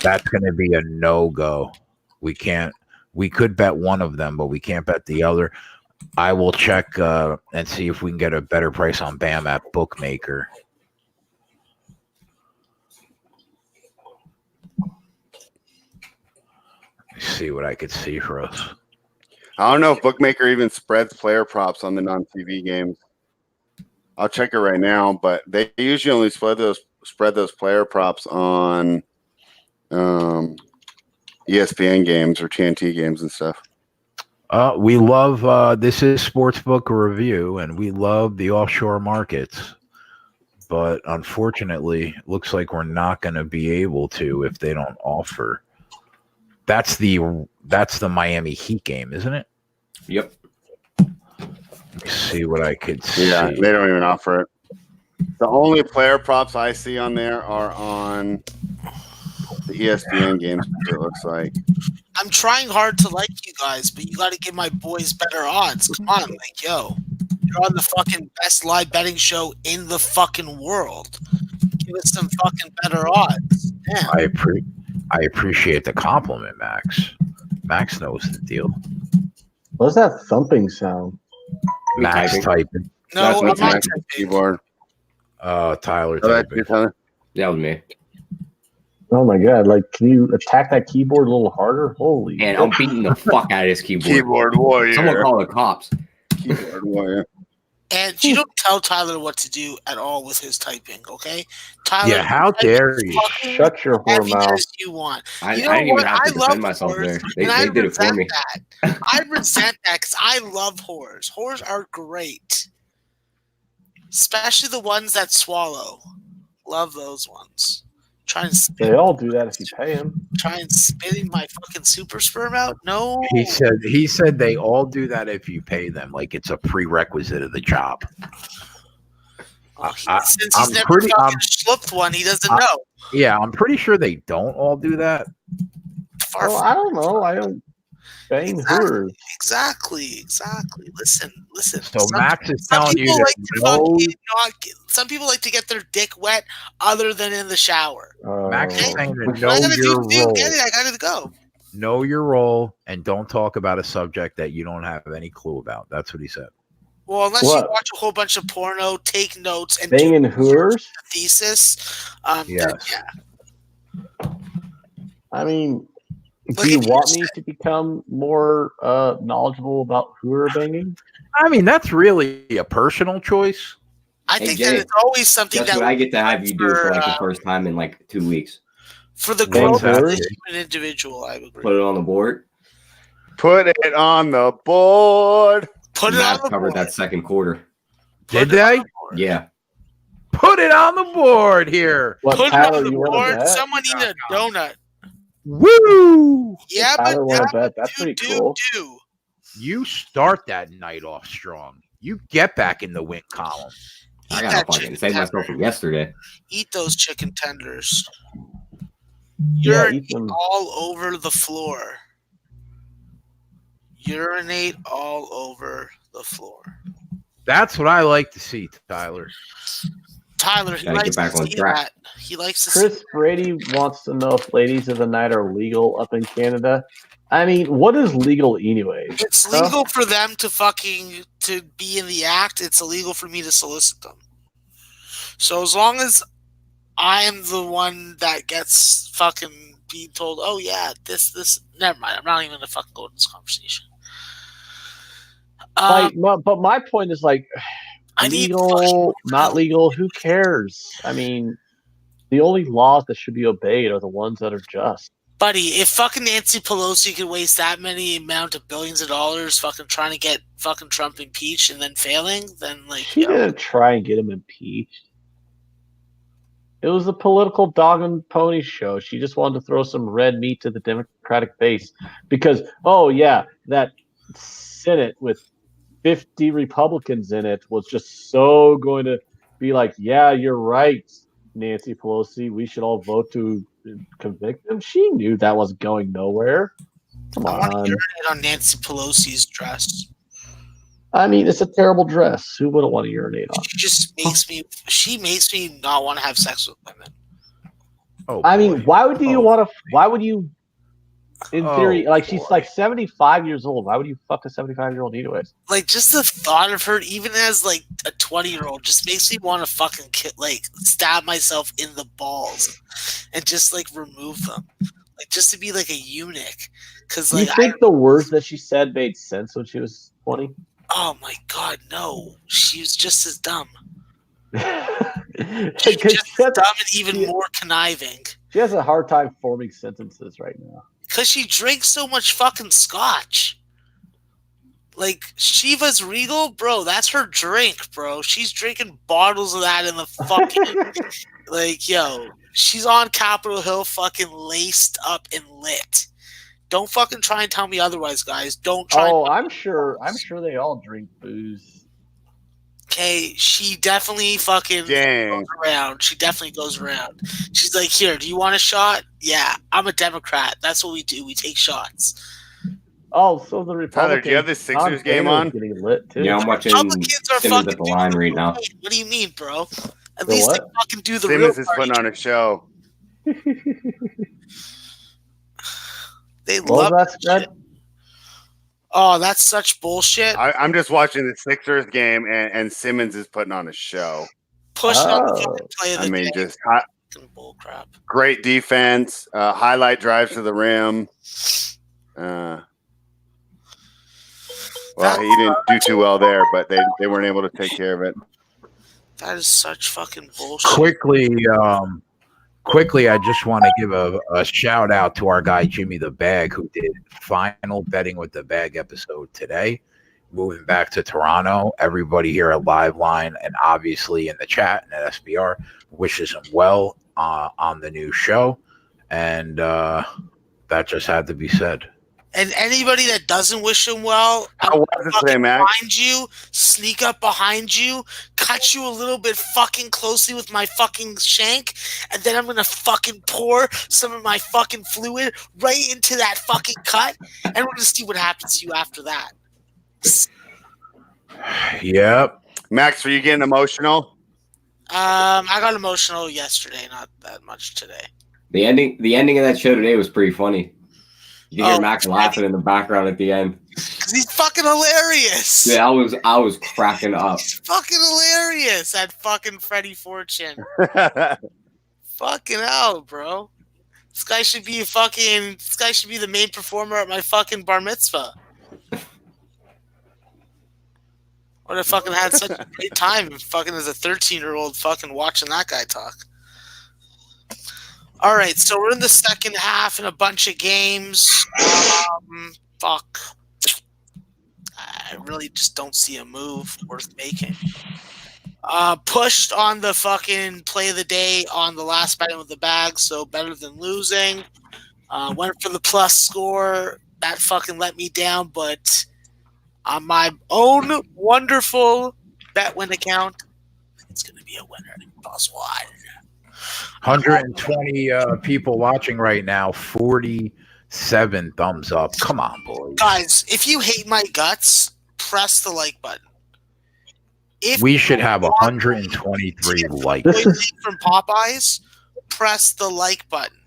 that's going to be a no-go. We could bet one of them, but we can't bet the other. I will check and see if we can get a better price on Bam at Bookmaker. See what I could see for us. I don't know if Bookmaker even spreads player props on the non-TV games. I'll check it right now, but they usually only spread those player props on ESPN games or TNT games and stuff. We love this is Sportsbook Review, and we love the offshore markets. But unfortunately, it looks like we're not going to be able to if they don't offer. That's the Miami Heat game, isn't it? Yep. Let me see what I could see. Yeah, they don't even offer it. The only player props I see on there are on the ESPN games, it looks like. I'm trying hard to like you guys, but you got to give my boys better odds. Come on, like, yo. You're on the fucking best live betting show in the fucking world. Give us some fucking better odds. Damn. I appreciate the compliment, Max. Max knows the deal. What's that thumping sound? Max typing. No, I'm not Max's typing. keyboard. Tyler Oh, that's typing. you, Tyler? That was me. Oh my god! Like, can you attack that keyboard a little harder? Holy! And I'm beating the fuck out of this keyboard. Keyboard warrior. Someone call the cops. Keyboard warrior. And you don't tell Tyler what to do at all with his typing, okay? Tyler, Yeah, how dare you? Shut your whore heavy mouth. as you want. I You know didn't even what? have to I love defend myself horrors, there. and They did it for resent me. that. I resent that because I love horrors. Horrors are great, especially the ones that swallow. Love those ones. Try and spit. They all do that if you pay them. Try and spitting my fucking super sperm out. No, He said they all do that if you pay them, like it's a prerequisite of the job. Since I'm he's never pretty- fucking schlupped one, he doesn't know. Yeah, I'm pretty sure they don't all do that. Far Well, from I don't know. I don't bang her. Exactly. Listen. So Some- Max is Some telling you people that like to fucking not get, some people like to get their dick wet other than in the shower. Max is saying to What I know gotta your do, role. get it. I gotta go. Know your role and don't talk about a subject that you don't have any clue about. That's what he said. Well, unless What? you watch a whole bunch of porno, take notes, and Banging do hoors? the thesis. Then, Yes. yeah. I mean, Look, do you if you want just- me to become more knowledgeable about hooer banging? I mean, that's really a personal choice. I Hey, think Jay, that it's always something That's that what I get to have you do for like the for, first time in like 2 weeks. for the Bang growth of hoors? the human individual. I agree. Put it on the board. Put it on the board. Put it Matt on the covered board. that second quarter. Did Put it on they? the board. Yeah. Put it on the board here. What, Put it Tyler, on the you want to board. bet? Someone eat a donut. Woo! Yeah, Tyler but want yeah, to bet? That's do, pretty do, cool. do. You start that night off strong. You get back in the win column. I Eat gotta that fucking chicken save tender. myself from yesterday. Eat those chicken tenders. Yeah, Urinate eat them. all over the floor. Urinate all over the floor. That's what I like to see, Tyler. Tyler, he Gotta likes get back to on see track. that. He likes to see. Chris Brady wants to know if ladies of the night are legal up in Canada. I mean, what is legal anyways? It's Huh? legal for them to be in the act. It's illegal for me to solicit them. So as long as I am the one that gets fucking being told, oh yeah, this. Never mind. I'm not even gonna fucking go into this conversation. But my point is like, I need legal, fucking not legal, who cares? I mean, the only laws that should be obeyed are the ones that are just. buddy. If fucking Nancy Pelosi could waste that many amount of billions of dollars fucking trying to get fucking Trump impeached and then failing, then like She didn't try and get him impeached. It was a political dog and pony show. She just wanted to throw some red meat to the Democratic base because, oh yeah, that Senate with 50 Republicans in it was just so going to be like, yeah, you're right, Nancy Pelosi. We should all vote to convict him. She knew that was going nowhere. Come I want to on. urinate on Nancy Pelosi's dress. I mean, it's a terrible dress. Who wouldn't want to urinate on? She just makes me. She makes me not want to have sex with women. Oh, I boy. mean, why would you want to? Why would you? In theory, Oh, like she's boy. like 75 years old. Why would you fuck a 75-year-old anyways? Like just the thought of her, even as like a 20-year-old, just makes me want to fucking stab myself in the balls and just like remove them, like just to be like a eunuch. Because Do you like think the words that she said made sense when she was 20? oh my god, no, she was just as dumb. Because She's just she, as dumb and even more conniving. she has a hard time forming sentences right now. Because she drinks so much fucking scotch. Like, Shiva's Regal, bro, that's her drink, bro. She's drinking bottles of that in the fucking... like, yo, she's on Capitol Hill fucking laced up and lit. Don't fucking try and tell me otherwise, guys. Don't try. Oh, I'm sure they all drink booze. Okay, she definitely fucking goes around. She definitely goes around. She's like, here, do you want a shot? Yeah, I'm a Democrat. That's what we do. We take shots. Oh, so the Republicans. Tyler, do you have the Sixers game on? Getting lit too. Yeah, I'm watching Republicans are Simmons fucking at the line doing right now. cocaine. What do you mean, bro? At The least what? they fucking do the Simmons real is putting party. on a show. They What was love that, Scott? Oh, that's such bullshit. I'm just watching the Sixers game, and Simmons is putting on a show. Pushing on the Oh. fucking play of the I mean, day. just Fucking bull crap. great defense, highlight drives to the rim. Well, he didn't do too well there, but they weren't able to take care of it. That is such fucking bullshit. Quickly, I just want to give a shout out to our guy Jimmy the Bag, who did final betting with the Bag episode today. Moving back to Toronto, everybody here at Liveline and obviously in the chat and at SBR wishes him well on the new show, and that just had to be said. And anybody that doesn't wish him well, How was it today, Max? behind you, sneak up behind you, cut you a little bit fucking closely with my fucking shank, and then I'm gonna fucking pour some of my fucking fluid right into that fucking cut, and we're gonna see what happens to you after that. Yep. Max, were you getting emotional? I got emotional yesterday, not that much today. The ending of that show today was pretty funny. You can hear Oh, Max laughing in the background at the end. Cause he's fucking hilarious. Yeah, I was cracking up. He's fucking hilarious. That fucking Freddie Fortune. Fucking hell, bro. This guy should be the main performer at my fucking bar mitzvah. Would have fucking had such a great time fucking as a 13-year-old fucking watching that guy talk. All right, so we're in the second half in a bunch of games. Fuck. I really just don't see a move worth making. Pushed on the fucking play of the day on the last betting with the bag, so better than losing. Went for the plus score. That fucking let me down, but on my own wonderful BetWin account. It's going to be a winner. +1. 120 people watching right now. 47 thumbs up. Come on, boys. Guys, if you hate my guts, press the like button. If We you should have want 123 to likes. This is- from Popeyes, press the like button.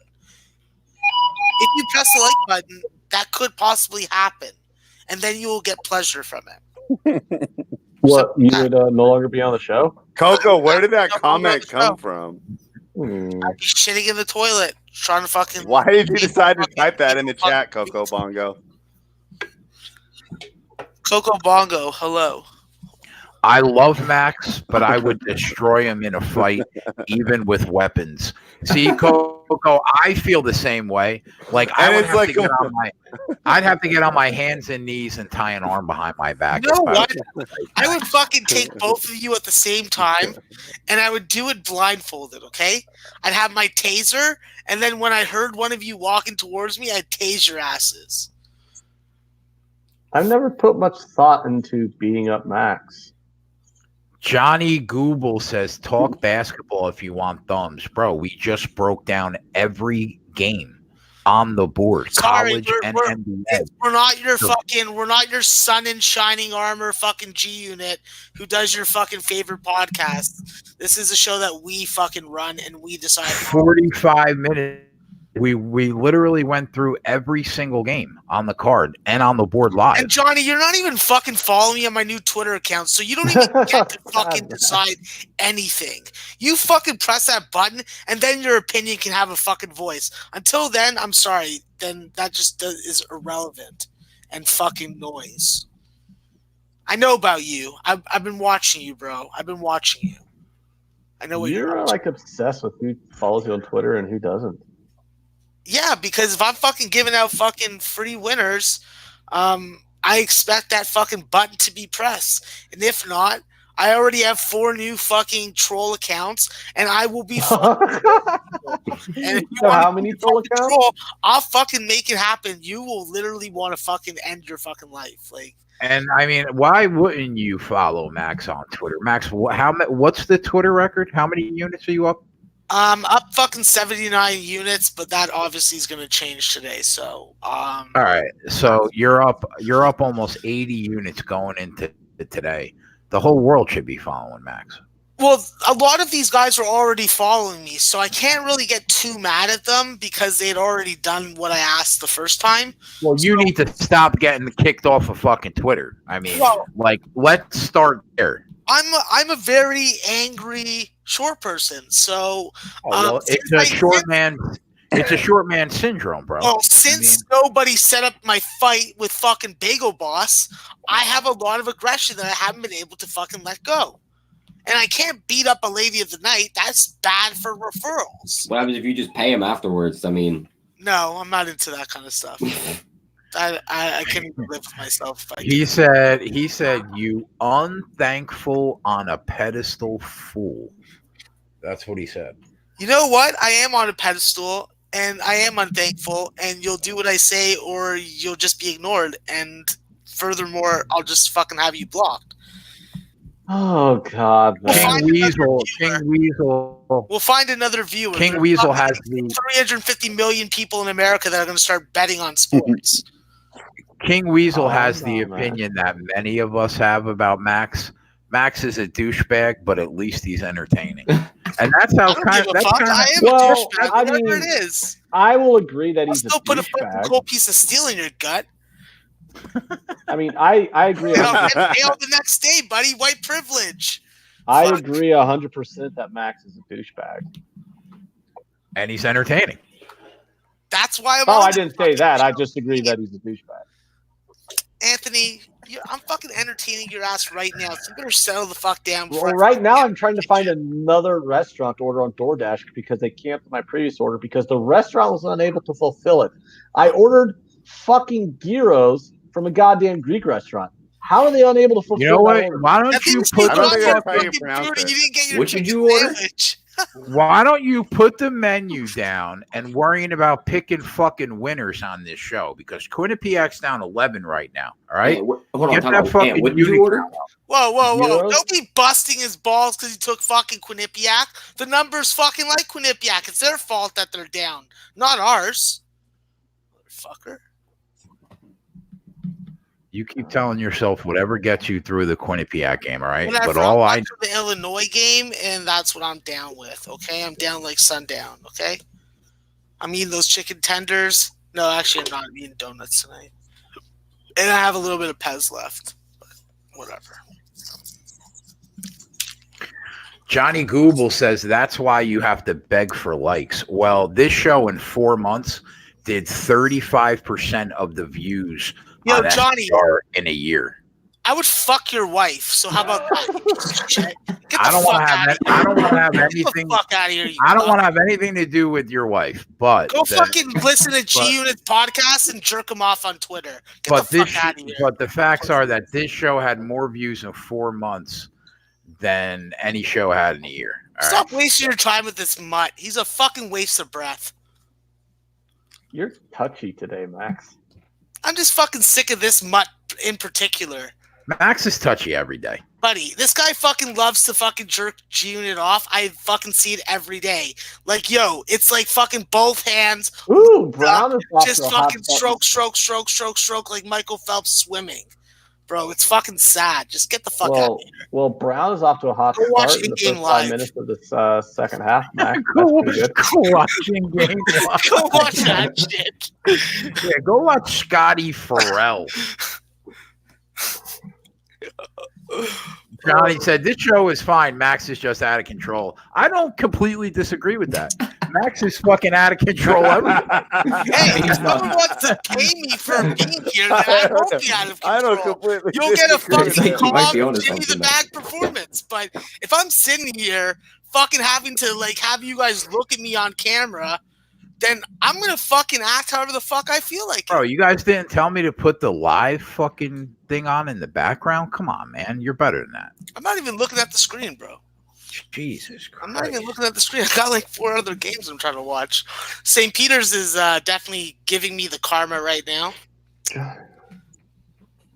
If you press the like button, that could possibly happen, and then you will get pleasure from it. What, you would no longer be on the show? Coco, where did that No, comment no, come from? Shitting in the toilet, trying to fucking. Why did you decide to type that in the chat, Coco Bongo? Coco Bongo, hello. I love Max, but I would destroy him in a fight, even with weapons. See, Coco, I feel the same way. Like I And would it's have like to get on my, I'd have to get on my hands and knees and tie an arm behind my back. You know if I what? was- I would fucking take both of you at the same time, and I would do it blindfolded, okay? I'd have my taser, and then when I heard one of you walking towards me, I'd tase your asses. I've never put much thought into beating up Max. Johnny Google says, "Talk basketball if you want thumbs, bro." We just broke down every game on the board, Sorry, college and we're- NBA. We're not your sun in shining armor fucking G unit who does your fucking favorite podcast. This is a show that we fucking run and we decide. 45 minutes. We literally went through every single game on the card and on the board live. And Johnny, you're not even fucking following me on my new Twitter account, so you don't even get to fucking decide anything. You fucking press that button, and then your opinion can have a fucking voice. Until then, I'm sorry, then that just is irrelevant and fucking noise. I know about you. I've been watching you, bro. I've been watching you. I know what you're You're like obsessed with who follows you on Twitter and who doesn't. Yeah, because if I'm fucking giving out fucking free winners, I expect that fucking button to be pressed. And if not, I already have 4 new fucking troll accounts, and I will be fucking. And if you So want how to many be troll fucking accounts? troll, I'll fucking make it happen. You will literally want to fucking end your fucking life. Like, And I mean, why wouldn't you follow Max on Twitter? Max, what's the Twitter record? How many units are you up? up fucking 79 units, but that obviously is going to change today. So, All right, so you're up almost 80 units going into today. The whole world should be following Max. well, a lot of these guys were already following me, so I can't really get too mad at them because they'd already done what I asked the first time. Well, you need to stop getting kicked off of fucking Twitter. I mean, Well- like, let's start there. I'm a very angry short person, so Well, it's a short man. It's a short man syndrome, bro. well, since nobody set up my fight with fucking Bagel Boss, I have a lot of aggression that I haven't been able to fucking let go. And I can't beat up a lady of the night. That's bad for referrals. What happens if you just pay him afterwards? I mean, No, I'm not into that kind of stuff. I can't even live with myself. If I He said, "You unthankful on a pedestal fool." That's what he said. You know what? I am on a pedestal, and I am unthankful, and you'll do what I say, or you'll just be ignored. And furthermore, I'll just fucking have you blocked. Oh God, We'll man. find another King viewer. Weasel. We'll find another viewer. King There's Weasel fucking has the 350 million people in America that are going to start betting on sports. King Weasel has the no, man. opinion that many of us have about Max. Max is a douchebag, but at least he's entertaining, and that's how I don't kind. give a That's fuck. kind I am Well, a douchebag, I whatever mean, it is. I will agree that I'll he's a still put a fucking douchebag. cold piece of steel in your gut. I mean, I agree. You know, get nailed the next day, buddy. White privilege. I fuck. agree 100% that Max is a douchebag. and he's entertaining. That's why I'm. Oh, on I this didn't say fucking that. I show. just agree that he's a douchebag. Anthony, I'm fucking entertaining your ass right now. So you better settle the fuck down. Well, before I right fucking now get I'm trying to find another restaurant to order on DoorDash because they canceled my previous order because the restaurant was unable to fulfill it. I ordered fucking gyros from a goddamn Greek restaurant. How are they unable to fulfill You know that what? order? Why don't At you least put I don't got think your that's how you fucking pronounce food and it. You didn't get your What did chicken you order? sandwich. Why don't you put the menu down and worrying about picking fucking winners on this show? Because Quinnipiac's down 11 right now. All right, Hold on, get time that out. fucking Ant, what did you unit order? count up. Whoa. Euros? Don't be busting his balls because he took fucking Quinnipiac. The numbers fucking like Quinnipiac. It's their fault that they're down, not ours. Motherfucker. You keep telling yourself whatever gets you through the Quinnipiac game, all right? Whatever. But all I'm watching the Illinois game, and that's what I'm down with. Okay, I'm down like sundown. Okay, I'm eating those chicken tenders. No, actually, I'm not I'm eating donuts tonight, and I have a little bit of Pez left. But whatever. Johnny Google says that's why you have to beg for likes. Well, this show in 4 months did 35% of the views Yo, on Johnny, SDR in a year. I would fuck your wife. So how about that? You piece of shit? Get the I don't fuck want to have. out of I here. don't want to have Get anything. the fuck out of here. I don't want to have anything to do with your wife. But Go fucking listen to G Unit podcast and jerk him off on Twitter. Get But the this. fuck out of here. But the facts are that this show had more views in 4 months than any show had in a year. All Stop right? wasting your time with this mutt. He's a fucking waste of breath. You're touchy today, Max. I'm just fucking sick of this mutt in particular. Max is touchy every day. Buddy, this guy fucking loves to fucking jerk G-Unit off. I fucking see it every day. Like, yo, it's like fucking both hands. Ooh, Brown is off Just to a hot fucking start. stroke like Michael Phelps swimming. Bro, it's fucking sad. Just get the fuck out of here. Well, Brown is off to a hot Go watch start the in the game first live. 5 minutes of this second half, Max. Go, That's pretty good. go watching game. Go watch that shit. Yeah, go watch Scotty Farrell. Johnny said, this show is fine. Max is just out of control. I don't completely disagree with that. Max is fucking out of control. Hey, if someone wants to pay me for being here, then I won't be out of control. I don't completely. You'll get a disagree with fucking that. You might calm be onto Jimmy the something Bag performance. But if I'm sitting here fucking having to like have you guys look at me on camera, then I'm gonna fucking act however the fuck I feel like. Bro, you guys didn't tell me to put the live fucking thing on in the background? Come on, man. You're better than that. I'm not even looking at the screen, bro. Jesus Christ. I'm not even looking at the screen. I got like 4 other games I'm trying to watch. St. Peter's is definitely giving me the karma right now.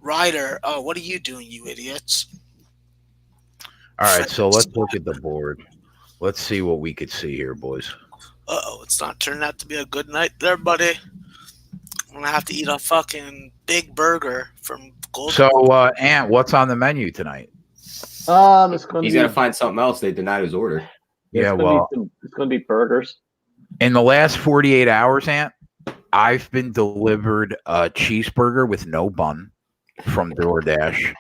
Ryder, oh, what are you doing, you idiots? All right, so let's look at the board. Let's see what we could see here, boys. Uh-oh, it's not turning out to be a good night there, buddy. I'm going to have to eat a fucking big burger from Golden. So, Ant, what's on the menu tonight? It's going to He's be. got to find something else. They denied his order. Yeah, it's going to be burgers. In the last 48 hours, Ant, I've been delivered a cheeseburger with no bun from DoorDash.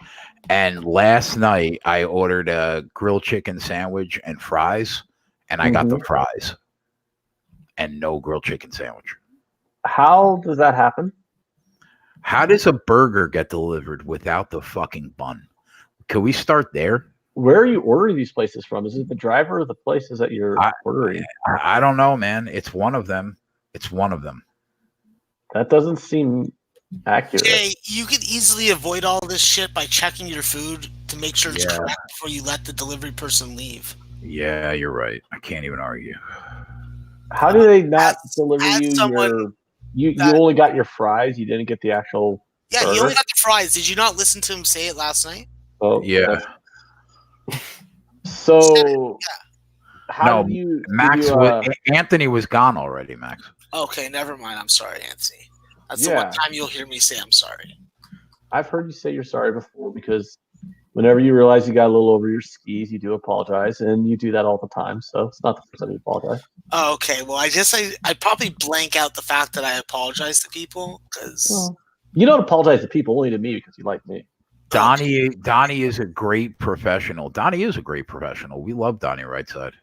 And last night, I ordered a grilled chicken sandwich and fries, and I got the fries and no grilled chicken sandwich. How does that happen? How does a burger get delivered without the fucking bun? Can we start there? Where are you ordering these places from? Is it the driver or the places that you're ordering? I don't know, man. It's one of them. It's one of them. That doesn't seem accurate. Jay, you could easily avoid all this shit by checking your food to make sure it's correct before you let the delivery person leave. Yeah, you're right. I can't even argue. How do they not deliver as you someone you only got your fries? You didn't get the actual Yeah, he burger? only got the fries. Did you not listen to him say it last night? Oh, Yeah. So how No, do you Max, do you, Anthony was gone already, Max. Okay, never mind. I'm sorry, Anthony. That's the Yeah. one time you'll hear me say I'm sorry. I've heard you say you're sorry before because whenever you realize you got a little over your skis, you do apologize, and you do that all the time. So it's not the first time you apologize. Oh, okay. Well, I probably blank out the fact that I apologize to people because Well, you don't apologize to people, only to me because you like me. Donnie is a great professional. Donnie is a great professional. We love Donnie Rightside.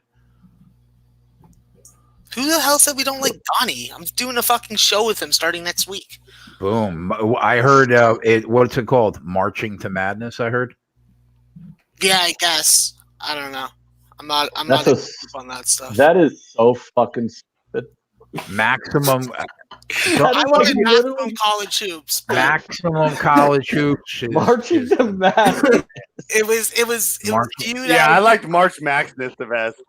who the hell said we don't like Donnie? I'm doing a fucking show with him starting next week. Boom. I heard what's it called? Marching to Madness, I heard. Yeah, I guess. I don't know. I'm not That's up on that stuff. That is so fucking stupid. Maximum So That's I like wanted literally maximum college hoops, but maximum college hoops is, marching is to Madness. it was Marching- viewed Yeah, I as liked March Madness the best.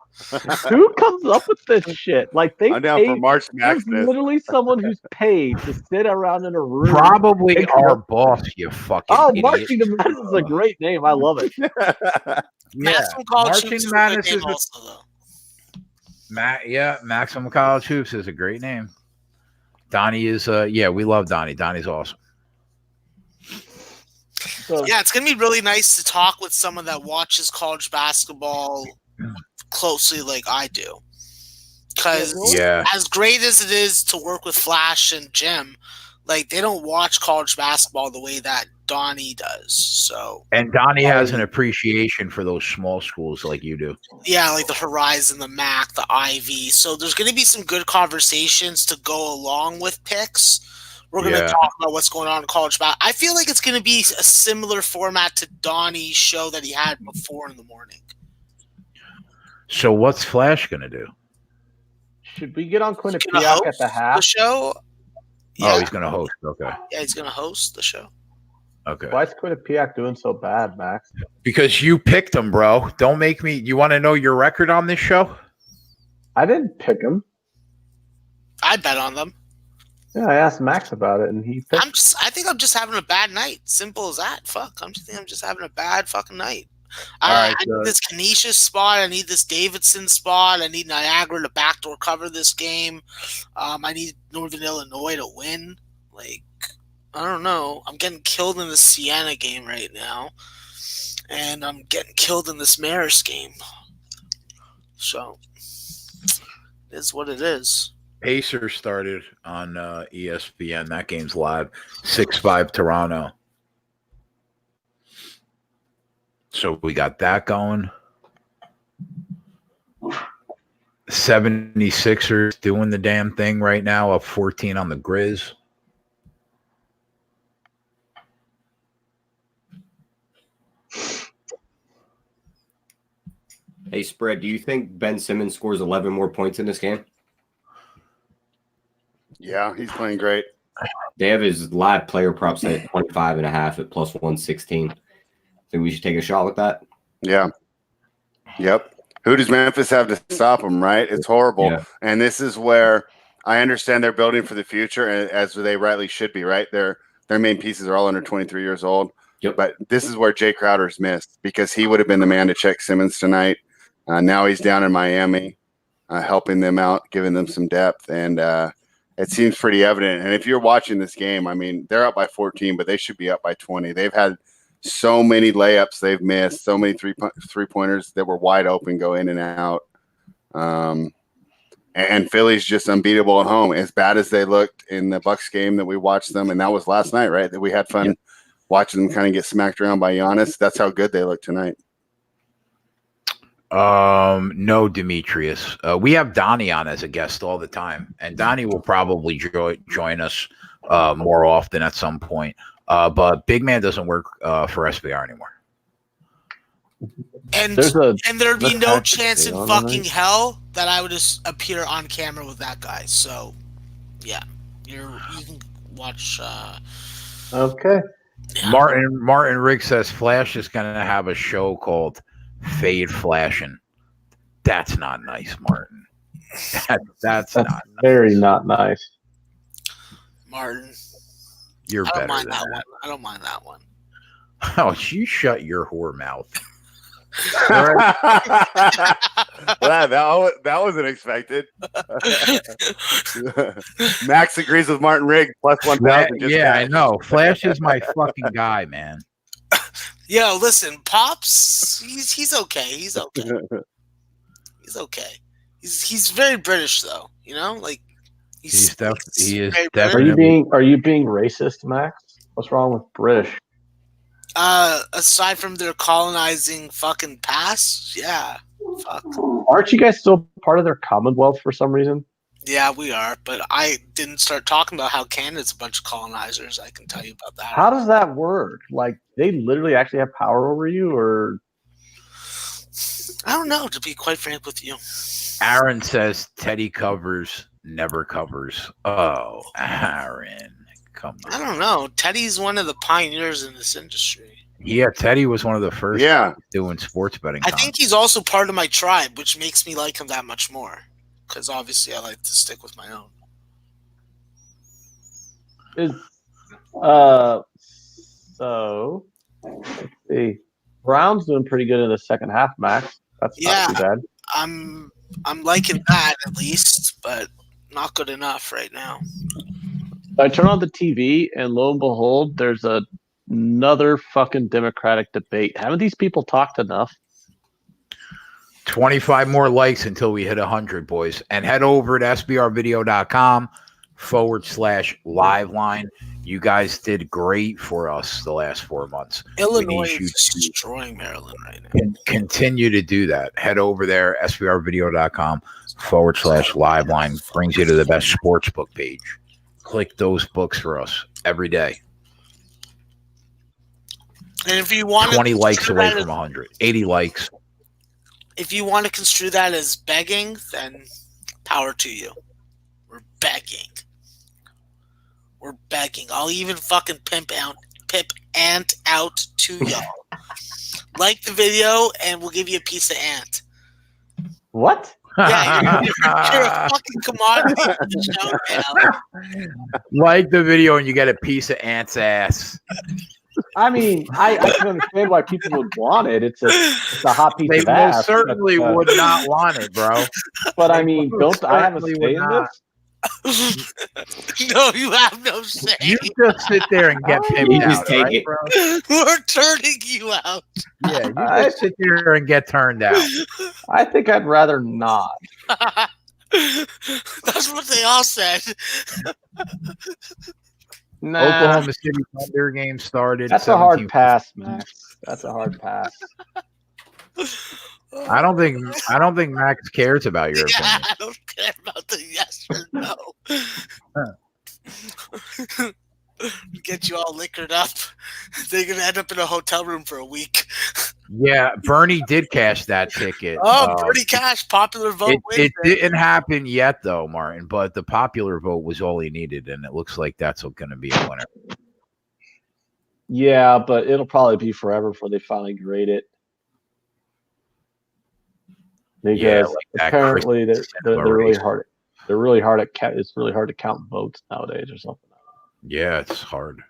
Who comes up with this shit? Like they I'm down for pay. March There's Madness. literally someone who's paid to sit around in a room. probably and come our up- boss, you fucking Oh, idiot. marching to Madness is a great name. I love it. Yeah, maximum college Marching hoops is a Madness good name is a- also though. Maximum College Hoops is a great name. Donnie is we love Donnie. Donnie's awesome. So Yeah, it's gonna be really nice to talk with someone that watches college basketball closely, like I do. Because Yeah. as great as it is to work with Flash and Jim, like they don't watch college basketball the way that Donnie does. So And Donnie has an appreciation for those small schools like you do. yeah, like the Horizon, the MAC, the Ivy. So there's gonna be some good conversations to go along with picks. We're going to Yeah. talk about what's going on in college basketball. I feel like it's going to be a similar format to Donnie's show that he had before in the morning. So what's Flash going to do? should we get on He's gonna Quinnipiac host at the the half? show. Oh, Yeah, he's going to host. Okay. yeah, he's going to host the show. Okay. Why is Quinnipiac doing so bad, Max? Because you picked him, bro. Don't make me. You want to know your record on this show? I didn't pick him. I bet on them. Yeah, I asked Max about it, and he picked. I think I'm just having a bad night. Simple as that. Fuck. I'm just having a bad fucking night. All I right, need this Canisius spot. I need this Davidson spot. I need Niagara to backdoor cover this game. I need Northern Illinois to win. Like, I don't know. I'm getting killed in the Siena game right now. And I'm getting killed in this Marist game. So, it is what it is. Pacers started on ESPN. That game's live. 6-5 Toronto. So we got that going. 76ers doing the damn thing right now, up 14 on the Grizz. Hey, Spread, do you think Ben Simmons scores 11 more points in this game? Yeah, he's playing great. They have his live player props at 25.5 at plus 116. Think we should take a shot with that? Yeah. Yep. Who does Memphis have to stop him, right? It's horrible. Yeah. And this is where I understand they're building for the future, as they rightly should be, right? Their main pieces are all under 23 years old. Yep. But this is where Jay Crowder's missed, because he would have been the man to check Simmons tonight. Now he's down in Miami, helping them out, giving them some depth. And it seems pretty evident. And if you're watching this game, I mean, they're up by 14, but they should be up by 20. They've had so many layups they've missed, so many three-pointers that were wide open go in and out. And Philly's just unbeatable at home. As bad as they looked in the Bucks game that we watched them, and that was last night, right? That we had fun watching them kind of get smacked around by Giannis. That's how good they look tonight. No, Demetrius. We have Donnie on as a guest all the time, and Donnie will probably join us more often at some point. But Big Man doesn't work for SBR anymore. And there'd be no chance in fucking hell that I would just appear on camera with that guy. So, yeah, you can watch. Okay. Yeah. Martin Riggs says Flash is going to have a show called Fade Flashing. That's not nice, Martin. That's not nice. Very not nice. Martin. You're I don't better mind than that that. one. I don't mind that one. Oh, you shut your whore mouth. Wow, that wasn't expected. Max agrees with Martin Riggs plus 1,000. Yeah, I know. Flash is my fucking guy, man. Yo, listen, Pops. He's okay. He's okay. He's okay. He's very British though. You know, like He is very definitely. Are you being racist, Max? What's wrong with British? Aside from their colonizing fucking past, yeah. Fuck. Aren't you guys still part of their Commonwealth for some reason? Yeah, we are. But I didn't start talking about how Canada's a bunch of colonizers. I can tell you about that. How does that work? Like, they literally actually have power over you, or I don't know, to be quite frank with you. Aaron says Teddy covers never covers. Oh, Aaron, come I on. don't know. Teddy's one of the pioneers in this industry. Yeah, Teddy was one of the first Yeah. doing sports betting. I think he's also part of my tribe, which makes me like him that much more. Because obviously I like to stick with my own. So let's see. Brown's doing pretty good in the second half, Max. That's not too bad. I'm liking that at least, but not good enough right now. I turn on the TV and lo and behold, there's another fucking Democratic debate. Haven't these people talked enough? 25 more likes until we hit 100, boys. And head over to sbrvideo.com/liveline. You guys did great for us the last 4 months. Illinois is destroying Maryland right now. Continue to do that. Head over there, sbrvideo.com/liveline. Brings you to the best sportsbook page. Click those books for us every day. And if you want 20 likes away from 100. 80 likes. If you want to construe that as begging, then power to you. We're begging. We're begging. I'll even fucking pimp ant out to y'all. Like the video, and we'll give you a piece of ant. What? Yeah, you're a fucking commodity for the show now. Like the video, and you get a piece of ant's ass. I mean, I can understand why people would want it. It's a hot piece They of ass. most certainly would not want it, bro. But I mean, don't I have a Certainly say would in not. this? No, you have no say. You just sit there and get pimped You just out, take right, it. bro? We're turning you out. Yeah, you just sit there and get turned out. I think I'd rather not. That's what they all said. Nah, Oklahoma City Thunder game started. that's a hard 17 pass, Max. That's a hard pass. I don't think Max cares about your Yeah, opinion. I don't care about the yes or no. Get you all liquored up. They're gonna end up in a hotel room for a week. Yeah, Bernie did cash that ticket. Oh, Bernie Cash, popular vote. It didn't happen yet, though, Martin. But the popular vote was all he needed, and it looks like that's going to be a winner. Yeah, but it'll probably be forever before they finally grade it. Because Yeah, like that apparently they're really race. hard. They're really hard at it's really hard to count votes nowadays or something. Yeah, it's hard.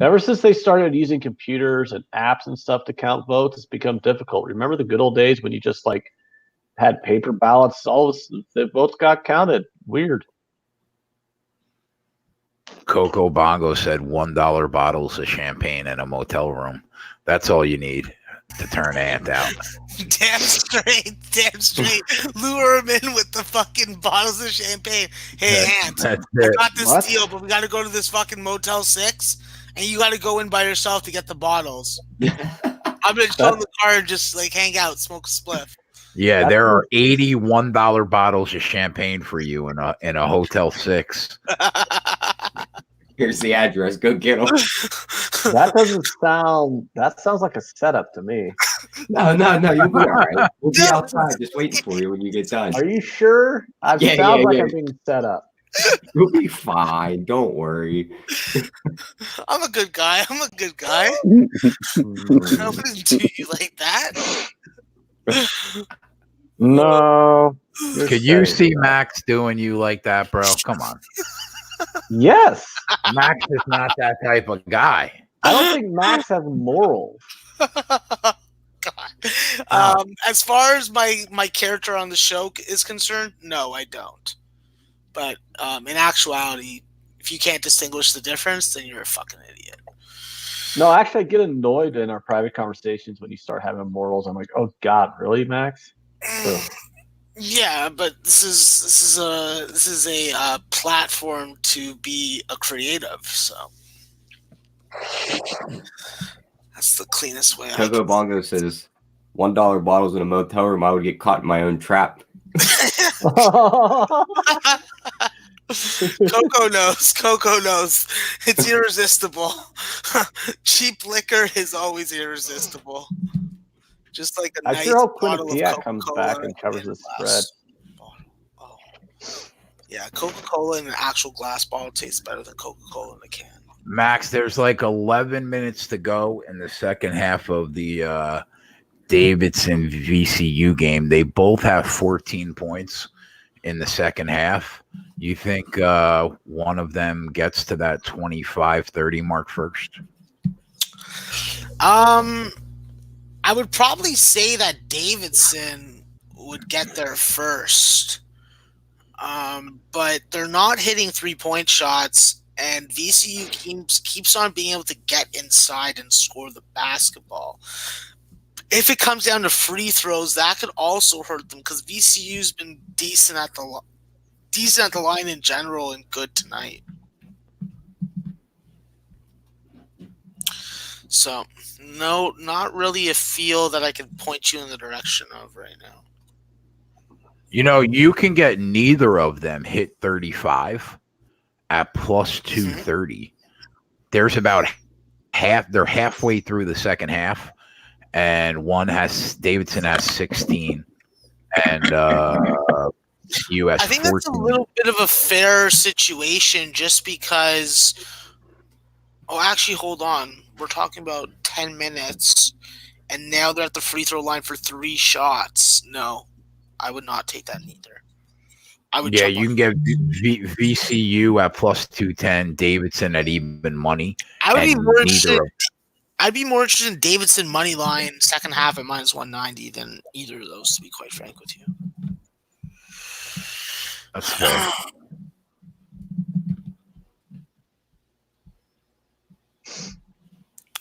Ever since they started using computers and apps and stuff to count votes, it's become difficult. Remember the good old days when you just like had paper ballots? All of the votes got counted. Weird. Coco Bongo said $1 bottles of champagne in a motel room. That's all you need to turn Ant out. Damn straight. Lure him in with the fucking bottles of champagne. Hey, Ant, That's I it. got this What? deal, but we got to go to this fucking Motel 6, and you got to go in by yourself to get the bottles. I'm going to show him the car and just, like, hang out, smoke a spliff. Yeah, there are $81 bottles of champagne for you in a Hotel 6. Here's the address. Go get them. That sounds like a setup to me. No, you'll be all right. We'll be outside just waiting for you when you get done. Are you sure? Yeah, sounds like yeah. I'm being set up. You'll be fine. Don't worry. I'm a good guy. I wouldn't do you like that. No. Could you see Max doing you like that, bro? Come on. Yes. Max is not that type of guy. I don't think Max has morals. God. As far as my character on the show is concerned, no, I don't. But in actuality, if you can't distinguish the difference, then you're a fucking idiot. No, actually, I get annoyed in our private conversations when you start having morals. I'm like, oh God, really, Max? Ugh. Yeah, but this is a platform to be a creative, so that's the cleanest way. Coco Bongo says $1 bottles in a motel room. I would get caught in my own trap. Coco knows. It's irresistible. Cheap liquor is always irresistible. Just like a I nice sure hope bottle of Quinnipiac Coca-Cola comes back and covers the glass. spread. Oh, Yeah, Coca-Cola in an actual glass bottle tastes better than Coca-Cola in a can. Max, there's like 11 minutes to go in the second half of the Davidson VCU game. They both have 14 points in the second half. You think one of them gets to that 25-30 mark first? I would probably say that Davidson would get there first. But they're not hitting 3-point shots, and VCU keeps on being able to get inside and score the basketball. If it comes down to free throws, that could also hurt them because VCU's been decent at the line in general and good tonight. So, no, not really a feel that I can point you in the direction of right now. You know, you can get neither of them hit 35 at plus 230. There's about half. They're halfway through the second half, and Davidson has 16, and you has 14. I think that's a little bit of a fair situation just because. Oh, actually, hold on. We're talking about 10 minutes, and now they're at the free throw line for 3 shots. No, I would not take that neither. Yeah, you can get VCU at plus 210, Davidson at even money. I'd be more interested in Davidson money line second half at minus 190 than either of those, to be quite frank with you. That's fair.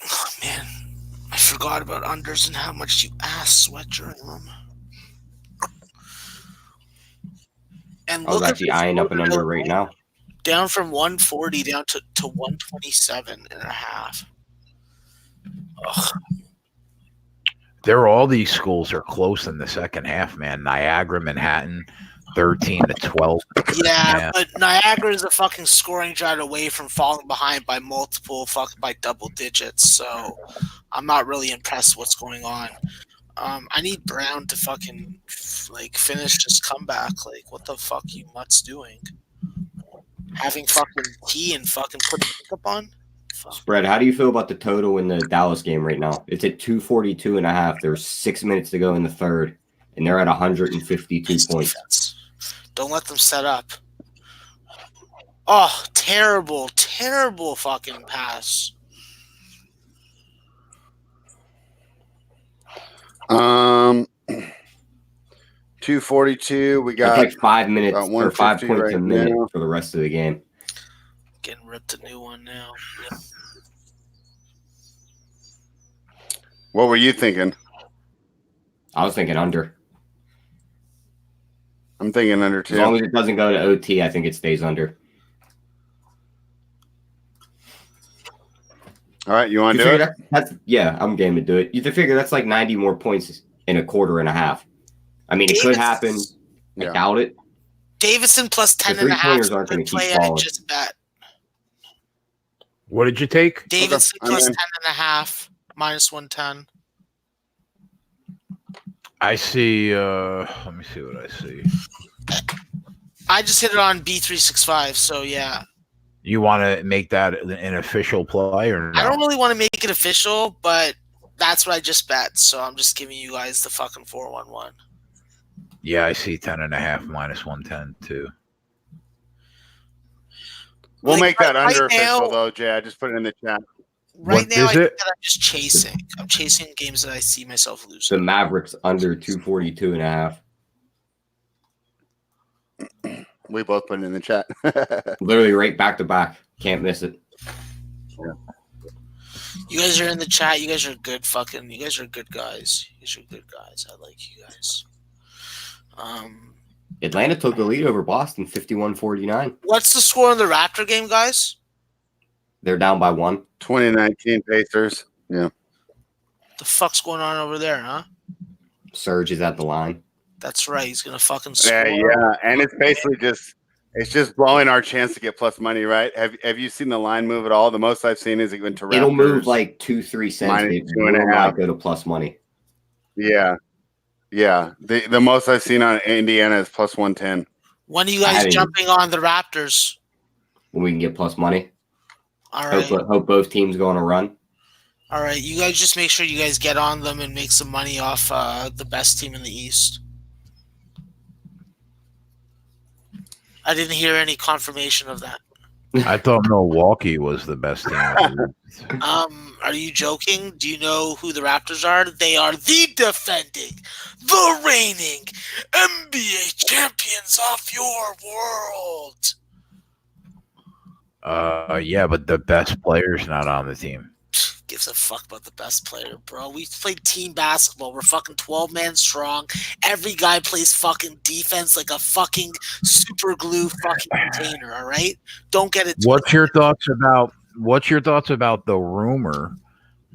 Oh, man, I forgot about unders and how much you ass sweat during them. And I was actually eyeing up an under right now. Down from 140 down to 127 and a half. Ugh. All these schools are close in the second half, man. Niagara, Manhattan, 13-12. Yeah, but Niagara is a fucking scoring drought away from falling behind by by double digits. So I'm not really impressed with what's going on. I need Brown to fucking finish this comeback. Like, what the fuck you mutts doing? Having fucking tea and fucking putting makeup on? Fuck. Spread, how do you feel about the total in the Dallas game right now? It's at 242.5. There's 6 minutes to go in the third, and they're at 152 points. Defense. Don't let them set up. Oh, terrible, terrible fucking pass. 242. We got like 5 minutes or 5 points right a minute now for the rest of the game. Getting ripped a new one now. Yeah. What were you thinking? I was thinking under. I'm thinking under too. As long as it doesn't go to OT, I think it stays under. All right, you want to do it? Yeah, I'm game to do it. You can figure that's like 90 more points in a quarter and a half. I mean, it could happen. I doubt it. Davidson plus 10.5. Aren't going to play keep falling. Just bet. What did you take? Davidson plus 10.5, minus 110. I see. Let me see what I see. I just hit it on B365, so yeah. You want to make that an official play or no? I don't really want to make it official, but that's what I just bet. So I'm just giving you guys the fucking 411. Yeah, I see 10.5 minus 110 too. We'll make that under official though, Jay. I just put it in the chat. Right now, I think that I'm just chasing. I'm chasing games that I see myself losing. The Mavericks under 242.5. We both put it in the chat. Literally right back to back. Can't miss it. Yeah. You guys are in the chat. You guys are good you guys are good guys. You guys are good guys. I like you guys. Atlanta took the lead over Boston, 51-49. What's the score in the Raptor game, guys? They're down by 1. 2019 Pacers. Yeah. The fuck's going on over there, huh? Serge is at the line. That's right. He's gonna fucking score. Yeah. And it's basically just blowing our chance to get plus money, right? Have you seen the line move at all? The most I've seen is it went to Raptors. It'll move like 2-3 cents. Minus 2.5. Go to plus money. Yeah. Yeah. The most I've seen on Indiana is plus 110. When are you guys jumping on the Raptors? When we can get plus money. All right. Hope both teams go on a run. All right. You guys just make sure you guys get on them and make some money off the best team in the East. I didn't hear any confirmation of that. I thought Milwaukee was the best team. Are you joking? Do you know who the Raptors are? They are the defending, the reigning NBA champions of your world. Yeah, but the best player's not on the team. Gives a fuck about the best player, bro. We play team basketball. We're fucking 12-man strong. Every guy plays fucking defense like a fucking super glue fucking container, all right? Don't get it. What's your thoughts about the rumor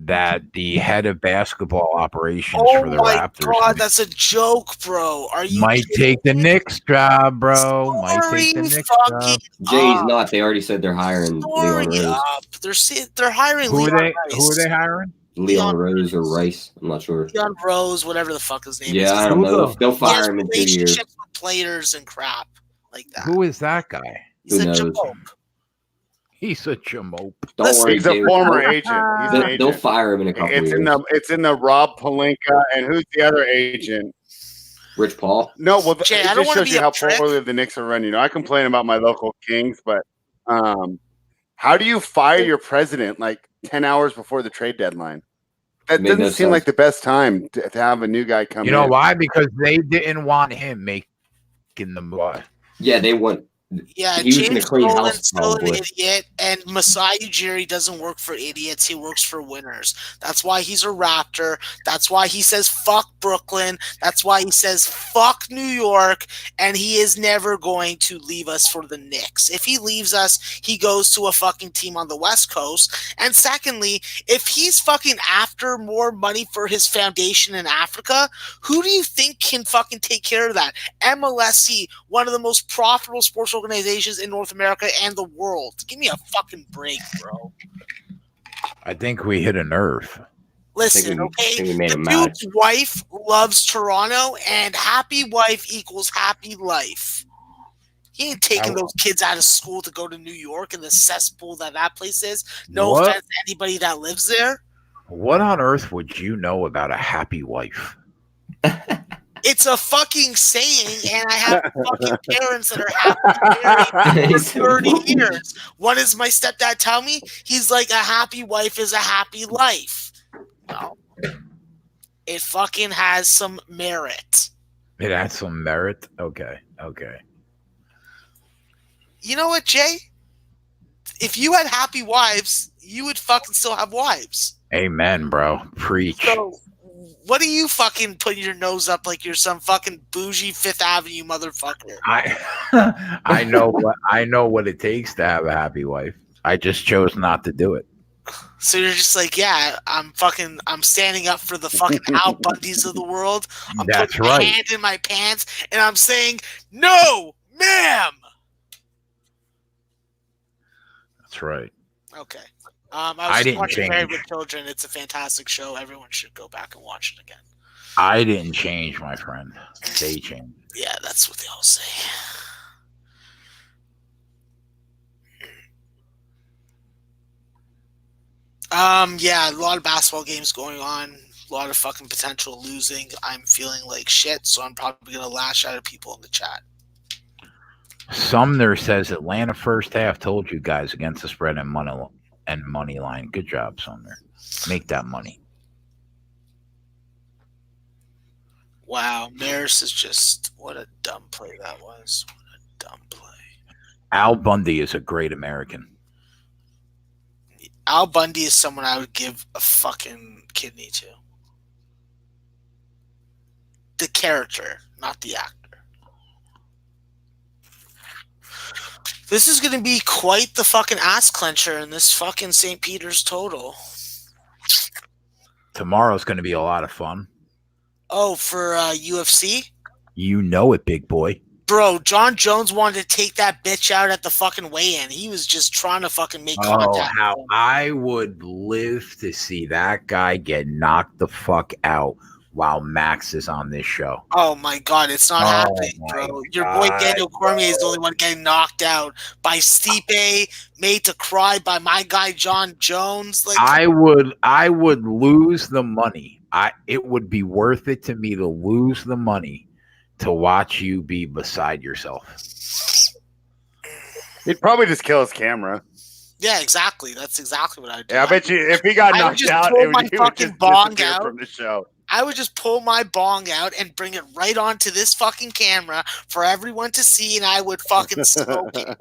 that the head of basketball operations for the Raptors God, that's a joke, bro. Are you might take the Knicks job, bro? Might take the Knicks job. Jay's not. They already said they're hiring Leon Rose. They're hiring Who Leon are Rice. Who are they hiring? Leon Rose or Rice. I'm not sure. Leon Rose, whatever the fuck his name is. Yeah, I don't know. They'll fire him in 2 years. Relationships with players and crap like that. Who is that guy? He's Who a knows? jamoke. He's a jamoke. Don't worry, He's a Jay. former agent. He's an agent. They'll fire him in a couple It's years. it's in the Rob Pelinka, and who's the other agent? Rich Paul. No, well, Jay, it I don't just wanna shows be you a how prick. poorly the Knicks are run. You know, I complain about my local Kings, but how do you fire your president like 10 hours before the trade deadline? That Made no doesn't seem sense. like the best time to have a new guy come in. You know why? Because they didn't want him making the what? Yeah, they want. Yeah, He was gonna James clean Dolan's house, still an probably. idiot, and Masai Ujiri doesn't work for idiots. He works for winners. That's why he's a Raptor. That's why he says fuck Brooklyn. That's why he says fuck New York, and he is never going to leave us for the Knicks. If he leaves us, he goes to a fucking team on the West Coast. And secondly, if he's fucking after more money for his foundation in Africa, who do you think can fucking take care of that? MLSC, one of the most profitable sports organizations in North America and the world. Give me a fucking break, bro. I think we hit a nerve. Listen, I think we okay? made The him mad. dude's wife loves Toronto, and happy wife equals happy life. He ain't taking those kids out of school to go to New York and the cesspool that place is. No What? offense to anybody that lives there. What on earth would you know about a happy wife? It's a fucking saying, and I have fucking parents that are happily married for 30 years. What does my stepdad tell me? He's like, a happy wife is a happy life. No. It fucking has some merit. It has some merit. Okay. You know what, Jay? If you had happy wives, you would fucking still have wives. Amen, bro. Preach. So, what are you fucking putting your nose up like you're some fucking bougie Fifth Avenue motherfucker? I know what it takes to have a happy wife. I just chose not to do it. So you're just like, yeah, I'm standing up for the fucking Al Bundys of the world. I'm That's putting my right. hand in my pants, and I'm saying, no, ma'am. That's right. Okay. I I was didn't watching Married change. with Children. It's a fantastic show. Everyone should go back and watch it again. I didn't change, my friend. They changed. Yeah, that's what they all say. Yeah, a lot of basketball games going on. A lot of fucking potential losing. I'm feeling like shit, so I'm probably gonna lash out at people in the chat. Sumner says Atlanta first half told you guys against the spread and money line. Good job, Sumner. Make that money. Wow, Maris is just what a dumb play that was. What a dumb play. Al Bundy is a great American. Al Bundy is someone I would give a fucking kidney to. The character, not the actor. This is going to be quite the fucking ass clencher in this fucking St. Peter's total. Tomorrow's going to be a lot of fun. Oh, for UFC? You know it, big boy. Bro, John Jones wanted to take that bitch out at the fucking weigh-in. He was just trying to fucking make contact. Oh, how I would live to see that guy get knocked the fuck out while Max is on this show. Oh my God, it's not happening, my bro. Your boy Daniel Cormier is the only one getting knocked out by Stipe, made to cry by my guy John Jones. Like, I would lose the money. It would be worth it to me to lose the money to watch you be beside yourself. He'd probably just kill his camera. yeah, exactly. That's exactly what I'd do. Yeah, I bet you if he got I would knocked just out, pull it would, my he would fucking just bong disappear out. from the show. I would just pull my bong out and bring it right onto this fucking camera for everyone to see, and I would fucking smoke it.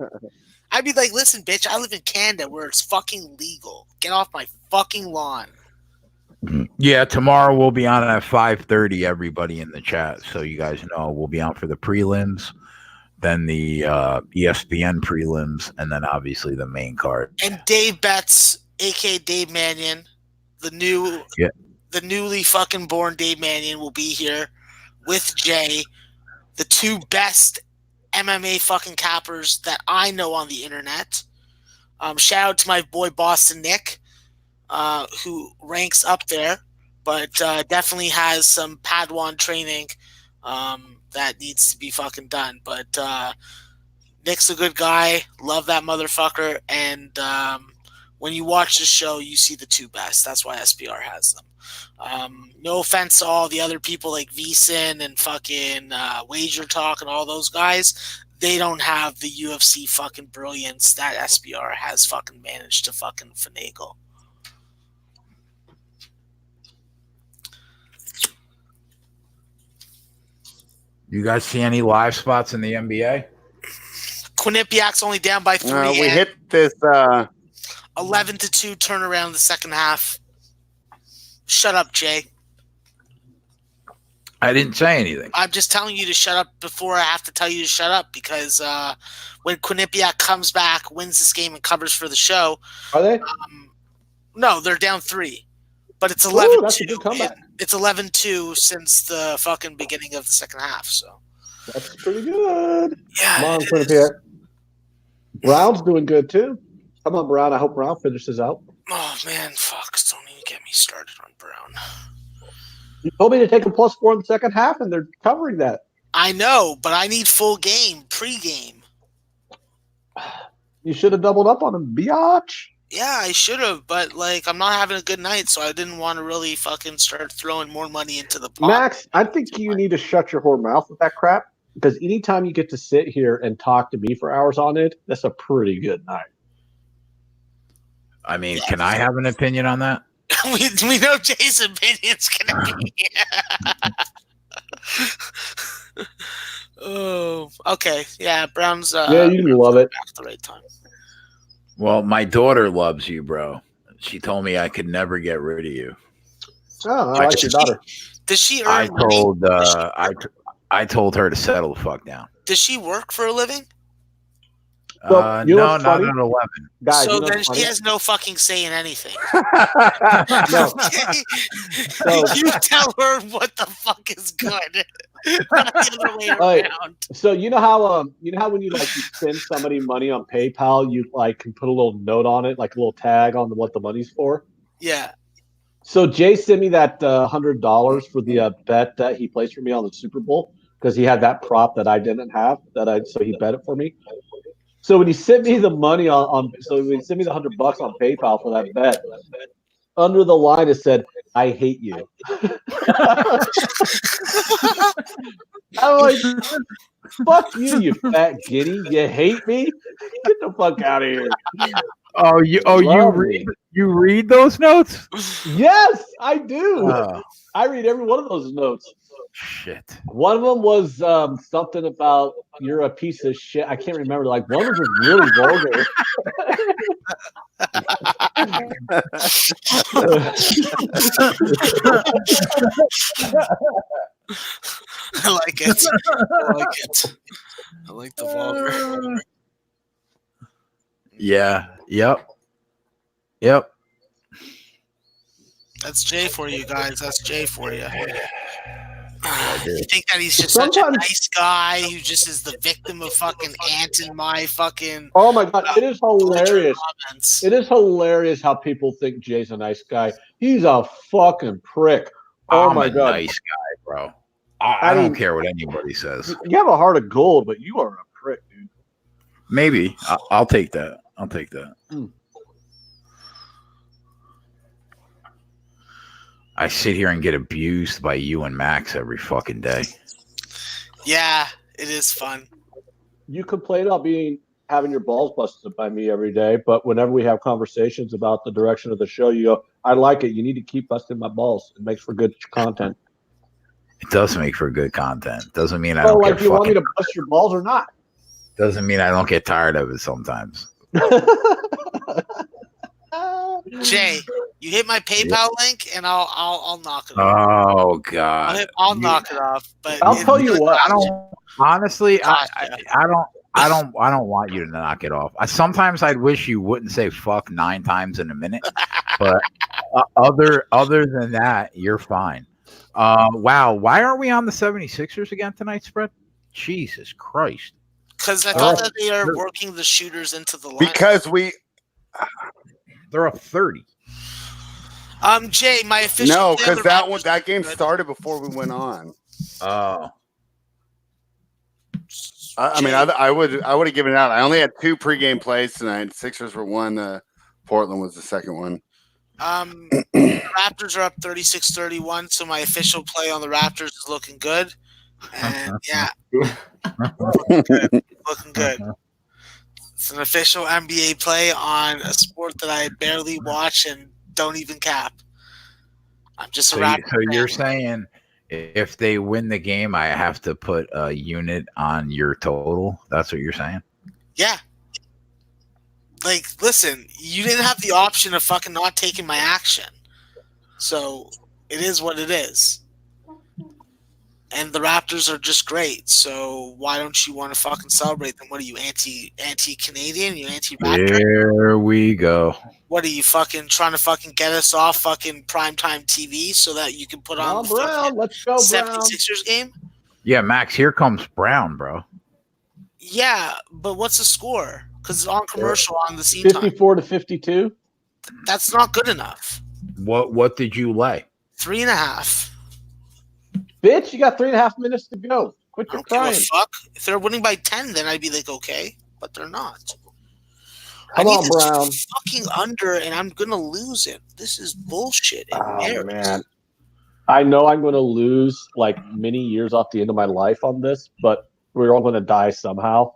I'd be like, listen, bitch, I live in Canada where it's fucking legal. Get off my fucking lawn. Yeah, tomorrow we'll be on at 5:30. Everybody in the chat, so you guys know we'll be on for the prelims, then the ESPN prelims, and then obviously the main card. And Dave Betts, aka Dave Mannion, the newly fucking born Dave Mannion, will be here with Jay, the two best MMA fucking cappers that I know on the internet. Shout out to my boy Boston Nick, who ranks up there, but definitely has some Padawan training that needs to be fucking done. But Nick's a good guy. Love that motherfucker. And when you watch the show, you see the two best. That's why SPR has them. No offense to all the other people like VSiN and fucking Wager Talk and all those guys. They don't have the UFC fucking brilliance that SPR has fucking managed to fucking finagle. You guys see any live spots in the NBA? Quinnipiac's only down by 3. We hit this 11-2 turnaround in the second half. Shut up, Jay. I didn't say anything. I'm just telling you to shut up before I have to tell you to shut up, because when Quinnipiac comes back, wins this game, and covers for the show. Are they? No, they're down 3. But it's 11-2. Ooh, that's a good comeback. It's 11-2 since the fucking beginning of the second half. So That's pretty good. yeah, Come on, Quinnipiac. Brown's doing good too. Come on, Brown. I hope Brown finishes out. oh man, fuck! Don't even get me started on Brown. You told me to take a +4 in the second half, and they're covering that. I know, but I need full game, pre-game. You should have doubled up on him, biatch. Yeah, I should have, but like I'm not having a good night, so I didn't want to really fucking start throwing more money into the pot. Max, I think you need to shut your whore mouth with that crap, because anytime you get to sit here and talk to me for hours on it, that's a pretty good night. I mean, can I have an opinion on that? we know Jay's opinion's gonna be. Oh, okay, yeah, Brown's. Yeah, you love it. Back at the right time. Well, my daughter loves you, bro. She told me I could never get rid of you. Oh, I like your daughter. Does she earn I money? told I told her to settle the fuck down. Does she work for a living? Well, you know No, what's not funny? at 11. Guys, So you know then what's she funny? has no fucking say in anything. No. You tell her what the fuck is good. Not the other way Hey. around. So you know how when you like you send somebody money on PayPal, you like can put a little note on it, like a little tag on what the money's for. Yeah. So Jay sent me that $100 for the bet that he placed for me on the Super Bowl, because he had that prop that I didn't have, so he bet it for me. So when he sent me the money so when he sent me the $100 on PayPal for that bet, under the line it said, "I hate you." I'm like, fuck you, you fat giddy. You hate me? Get the fuck out of here. You read those notes? Yes, I do. Oh, I read every one of those notes. shit. One of them was something about you're a piece of shit. I can't remember. Like one was just really vulgar. I like it. I like it. I like the vulgar. Yeah. Yep. That's Jay for you guys. That's Jay for you. You think that he's just such a Sometimes- nice guy who just is the victim of fucking Ant and my fucking Oh my god, it is hilarious. comments. It is hilarious how people think Jay's a nice guy. He's a fucking prick. Oh I'm my a God. nice guy, bro. I don't care what anybody says. You have a heart of gold, but you are a prick, dude. Maybe I'll take that. I'll take that. I sit here and get abused by you and Max every fucking day. Yeah, it is fun. You complain about having your balls busted by me every day, but whenever we have conversations about the direction of the show, you go, I like it. You need to keep busting my balls. It makes for good content. It does make for good content. Doesn't mean I So, don't like, get do you want me fucking. to bust your balls or not? Doesn't mean I don't get tired of it sometimes. Jay, you hit my PayPal link, and I'll knock it off. Oh God! I'll knock it off. But I'll tell you what. I don't. Honestly, Gotcha. I don't want you to knock it off. Sometimes I'd wish you wouldn't say fuck 9 times in a minute, but other than that, you're fine. Wow, why are we on the 76ers again tonight, Spread? Jesus Christ! Because I thought that they are working the shooters into the line. Because they're up 30. Jay, my official. No, because that game started before we went on. Oh. I mean, I would have given it out. I only had 2 pregame plays tonight. Sixers were 1. Portland was the second one. The Raptors are up 36-31, so my official play on the Raptors is looking good. And yeah, looking good. It's an official NBA play on a sport that I barely watch and don't even cap. I'm just a Raptors So you're saying if they win the game, I have to put a unit on your total? That's what you're saying? Yeah. Like, listen, you didn't have the option of fucking not taking my action. So it is what it is. And the Raptors are just great. So why don't you want to fucking celebrate them? What are you, anti-Canadian? You anti-Raptor? Here we go. What are you fucking trying to fucking get us off fucking primetime TV so that you can put on the Brown, let's go, 76ers game? Yeah, Max, here comes Brown, bro. Yeah, but what's the score? Because it's on commercial on the scene 54-52. That's not good enough. What did you lay? 3.5. Bitch, you got 3.5 minutes to go. Quit your I don't give crying. a fuck. If they're winning by 10, then I'd be like, okay, but they're not. Come I need on, this Brown. fucking under, and I'm gonna lose it. This is bullshit. Oh, man. I know I'm going to lose like many years off the end of my life on this, but we're all going to die somehow.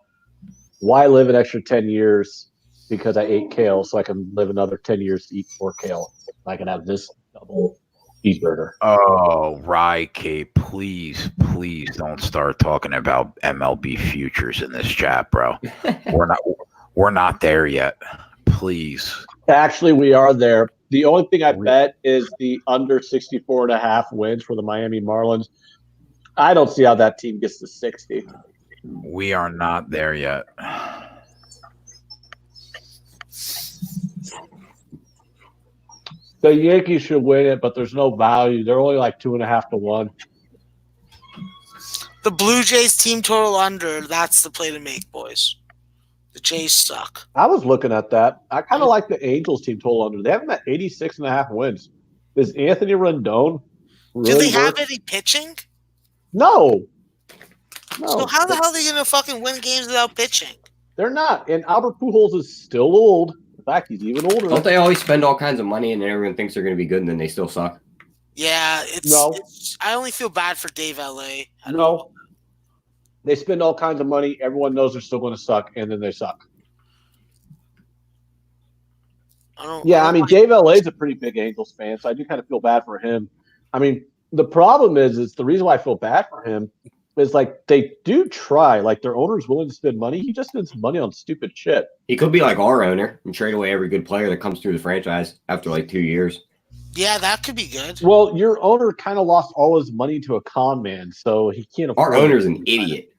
Why live an extra 10 years because I ate kale so I can live another 10 years to eat more kale? I can have this double cheeseburger. Oh, right, Kate. Please don't start talking about MLB futures in this chat, bro. We're not there yet. Please. Actually, we are there. The only thing I bet is the under 64.5 wins for the Miami Marlins. I don't see how that team gets to 60. We are not there yet. The Yankees should win it, but there's no value. They're only like 2.5 to 1. The Blue Jays team total under, that's the play to make, boys. The Jays suck. I was looking at that. I kind of like the Angels team total under. They have them at 86.5 wins. Is Anthony Rendon really Do they have worth? any pitching? No. So how the hell are they going to fucking win games without pitching? They're not. And Albert Pujols is still old. In fact, he's even older. Don't they always spend all kinds of money and then everyone thinks they're going to be good and then they still suck? Yeah, I only feel bad for Dave LA. No. They spend all kinds of money. Everyone knows they're still going to suck, and then they suck. I mean, Dave LA is a pretty big Angels fan, so I do kind of feel bad for him. I mean, the problem is the reason why I feel bad for him is like they do try. Like their owner's willing to spend money. He just spends money on stupid shit. He could be like our owner and trade away every good player that comes through the franchise after like 2 years. Yeah, that could be good. Well, your owner kind of lost all his money to a con man, so he can't afford. Our owner's an idiot.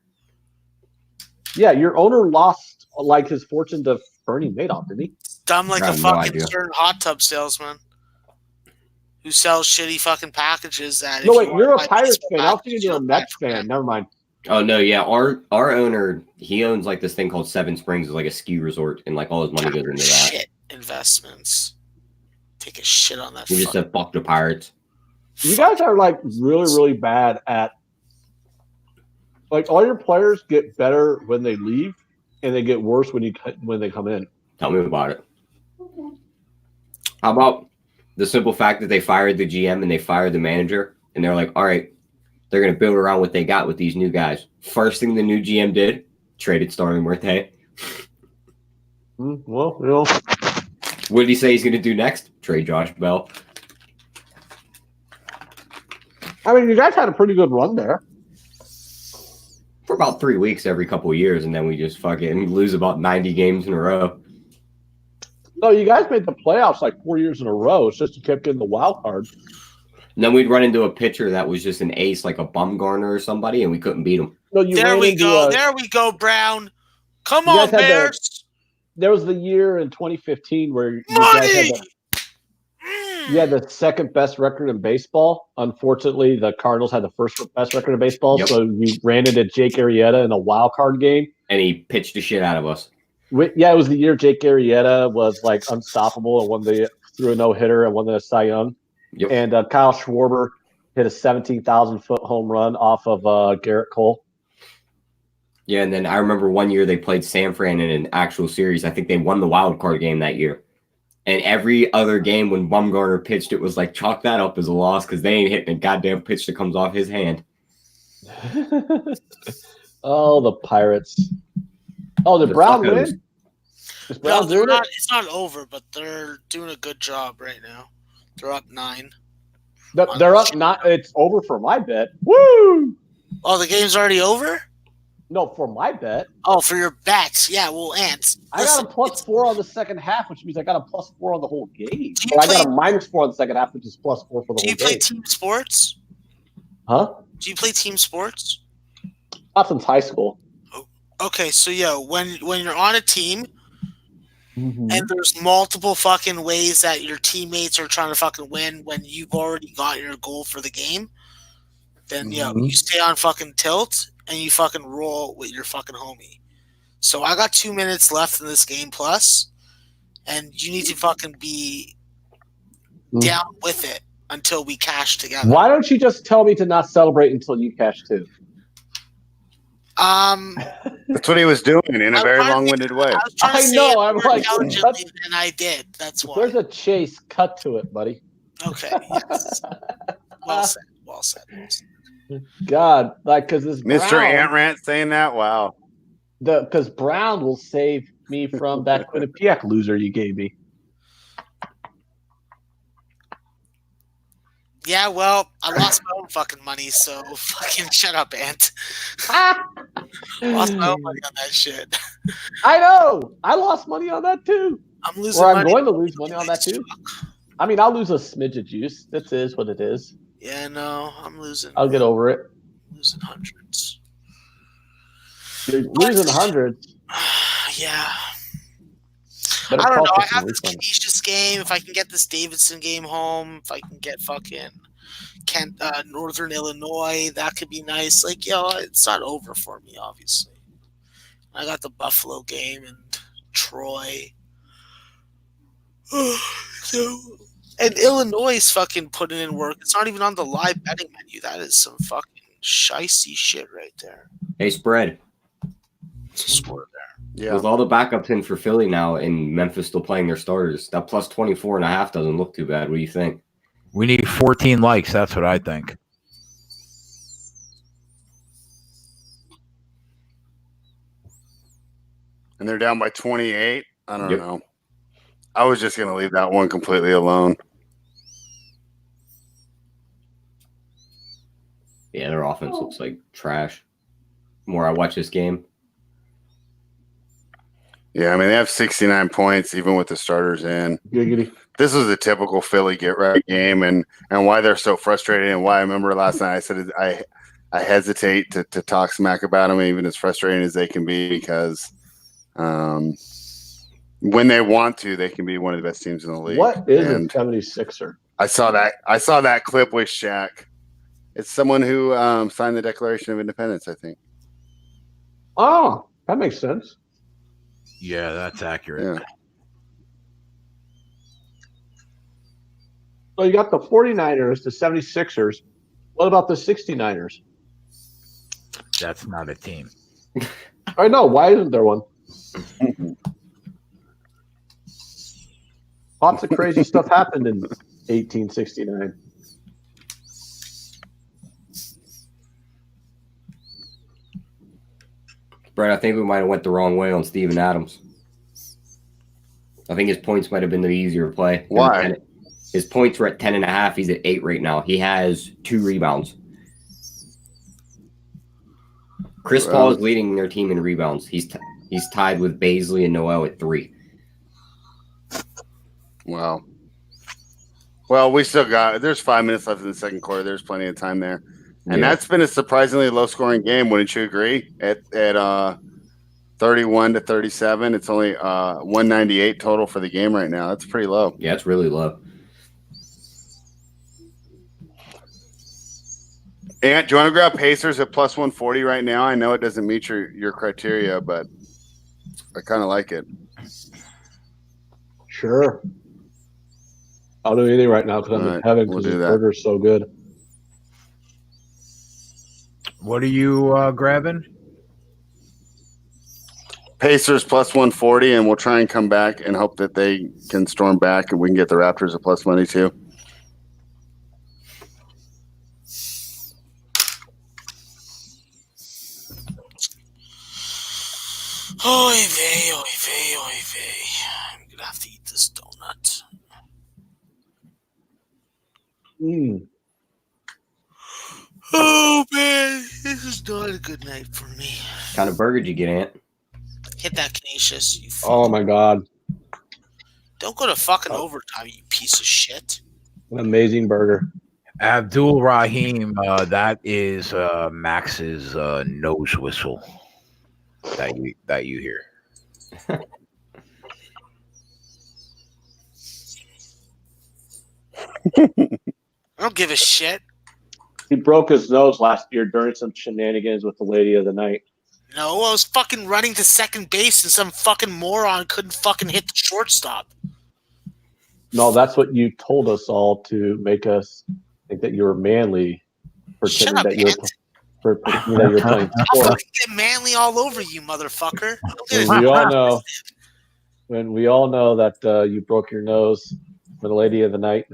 Yeah, your owner lost like his fortune to Bernie Madoff, didn't he? Dumb like a fucking certain hot tub salesman who sells shitty fucking packages. No, wait, you're a Pirates fan. I was thinking you're a Mets fan. Never mind. Oh no, yeah, our owner, he owns like this thing called Seven Springs, it's like a ski resort, and like all his money goes into that. Shit investments. Take a shit on that. He just said fuck the Pirates. You guys are like really, really bad at like all your players get better when they leave, and they get worse when they come in. Tell me about it. How about the simple fact that they fired the GM and they fired the manager, and they're like, all right, they're going to build around what they got with these new guys. First thing the new GM did, traded Starling Marte. Well, you know. What did he say he's going to do next? Trade Josh Bell. I mean, you guys had a pretty good run there. For about 3 weeks every couple of years, and then we just fucking lose about 90 games in a row. No, you guys made the playoffs like 4 years in a row. It's just you kept getting the wild card. And then we'd run into a pitcher that was just an ace, like a Bumgarner or somebody, and we couldn't beat him. No, you There ran we into go. There we go, Brown. Come You on, guys had Bears. there was the year in 2015 where you Money! guys had the second best record in baseball. Unfortunately, the Cardinals had the first best record in baseball, Yep. so you ran into Jake Arrieta in a wild card game. And he pitched the shit out of us. Yeah, it was the year Jake Arrieta was like unstoppable and threw a no-hitter and won the Cy Young. Yep. And Kyle Schwarber hit a 17,000-foot home run off of Garrett Cole. Yeah, and then I remember one year they played San Fran in an actual series. I think they won the wild card game that year. And every other game when Bumgarner pitched, it was like, chalk that up as a loss because they ain't hitting a goddamn pitch that comes off his hand. Oh, the Pirates. Oh, did The Brown Fuckos. win? Is Brown No, doing it? it's not over, but they're doing a good job right now. They're up 9. They're up. It's over for my bet. Woo! Oh, the game's already over? No, for my bet. Oh, for your bets. Yeah, well, Ant. I got a plus 4 on the second half, which means I got a plus 4 on the whole game. Or I got a minus 4 on the second half, which is plus 4 for the Do whole you play game. team sports? Huh? Do you play team sports? Not since high school. Okay, so when you're on a team Mm-hmm. and there's multiple fucking ways that your teammates are trying to fucking win when you've already got your goal for the game, then you stay on fucking tilt and you fucking roll with your fucking homie. So I got 2 minutes left in this game plus, and you need to fucking be down with it until we cash together. Why don't you just tell me to not celebrate until you cash too? That's what he was doing in a very long-winded way. I know. I'm like, intelligently than I did. That's why. There's a chase. Cut to it, buddy. Okay. Yes. Well said. Well said. God, like because this Mr. Brown, Ant Rant saying that? Wow. because Brown will save me from that Quinnipiac loser you gave me. Yeah, well, I lost my own fucking money, so fucking shut up, Ant. Lost my own money on that shit. I know. I lost money on that too. I'm losing Or I'm money. going to lose money on that too. I mean, I'll lose a smidge of juice. That is what it is. Yeah, no, I'm losing. I'll get over it. Losing hundreds. You're losing hundreds. Yeah. But I don't know. I have this this Canisius game. If I can get this Davidson game home, if I can get fucking Northern Illinois, that could be nice. Like, it's not over for me, obviously. I got the Buffalo game and Troy. And Illinois is fucking putting in work. It's not even on the live betting menu. That is some fucking shicey shit right there. Hey, spread. It's a score there. Yeah. With all the backups in for Philly now and Memphis still playing their starters, that plus 24.5 doesn't look too bad. What do you think? We need 14 likes. That's what I think. And they're down by 28. I don't Yep. know. I was just going to leave that one completely alone. Yeah, their offense looks like trash. The more I watch this game. Yeah, I mean, they have 69 points even with the starters in. Giggity. This was a typical Philly get-right game, and why they're so frustrated and why I remember last night I said I hesitate to talk smack about them, even as frustrating as they can be, because when they want to, they can be one of the best teams in the league. What is And a 76er? I saw that clip with Shaq. It's someone who signed the Declaration of Independence, I think. Oh, that makes sense. Yeah, that's accurate. Yeah. So you got the 49ers, the 76ers. What about the 69ers? That's not a team. I know. Why isn't there one? Lots of crazy stuff happened in 1869. Brett, I think we might have went the wrong way on Steven Adams. I think his points might have been the easier play. Why? His points were at 10.5. He's at 8 right now. He has 2 rebounds. Chris Paul is leading their team in rebounds. He's tied with Baisley and Noel at 3. Wow. Well, we still got. There's 5 minutes left in the second quarter. There's plenty of time there, and that's been a surprisingly low-scoring game. Wouldn't you agree? At 31-37, it's only 198 total for the game right now. That's pretty low. Yeah, it's really low. Ant, do you want to grab Pacers at plus 140 right now? I know it doesn't meet your criteria, but I kind of like it. Sure. I'll do anything right now because I'm in heaven because the burger's so good. What are you grabbing? Pacers plus 140, and we'll try and come back and hope that they can storm back and we can get the Raptors at plus money too. Oy vey, oy vey, oy vey. I'm gonna have to eat this donut. Oh man, this is not a good night for me. What kind of burger did you get, Ant? Hit that Canisius, you Oh my God. Don't go to fucking overtime, you piece of shit. An amazing burger. Abdul Rahim, that is Max's nose whistle that you hear. I don't give a shit. He broke his nose last year during some shenanigans with the lady of the night. No, I was fucking running to second base and some fucking moron couldn't fucking hit the shortstop. No, that's what you told us all to make us think that you were manly, Shut up, pretending that you're playing I'll sports. fucking get manly all over you, motherfucker. When we all know that you broke your nose for the lady of the night.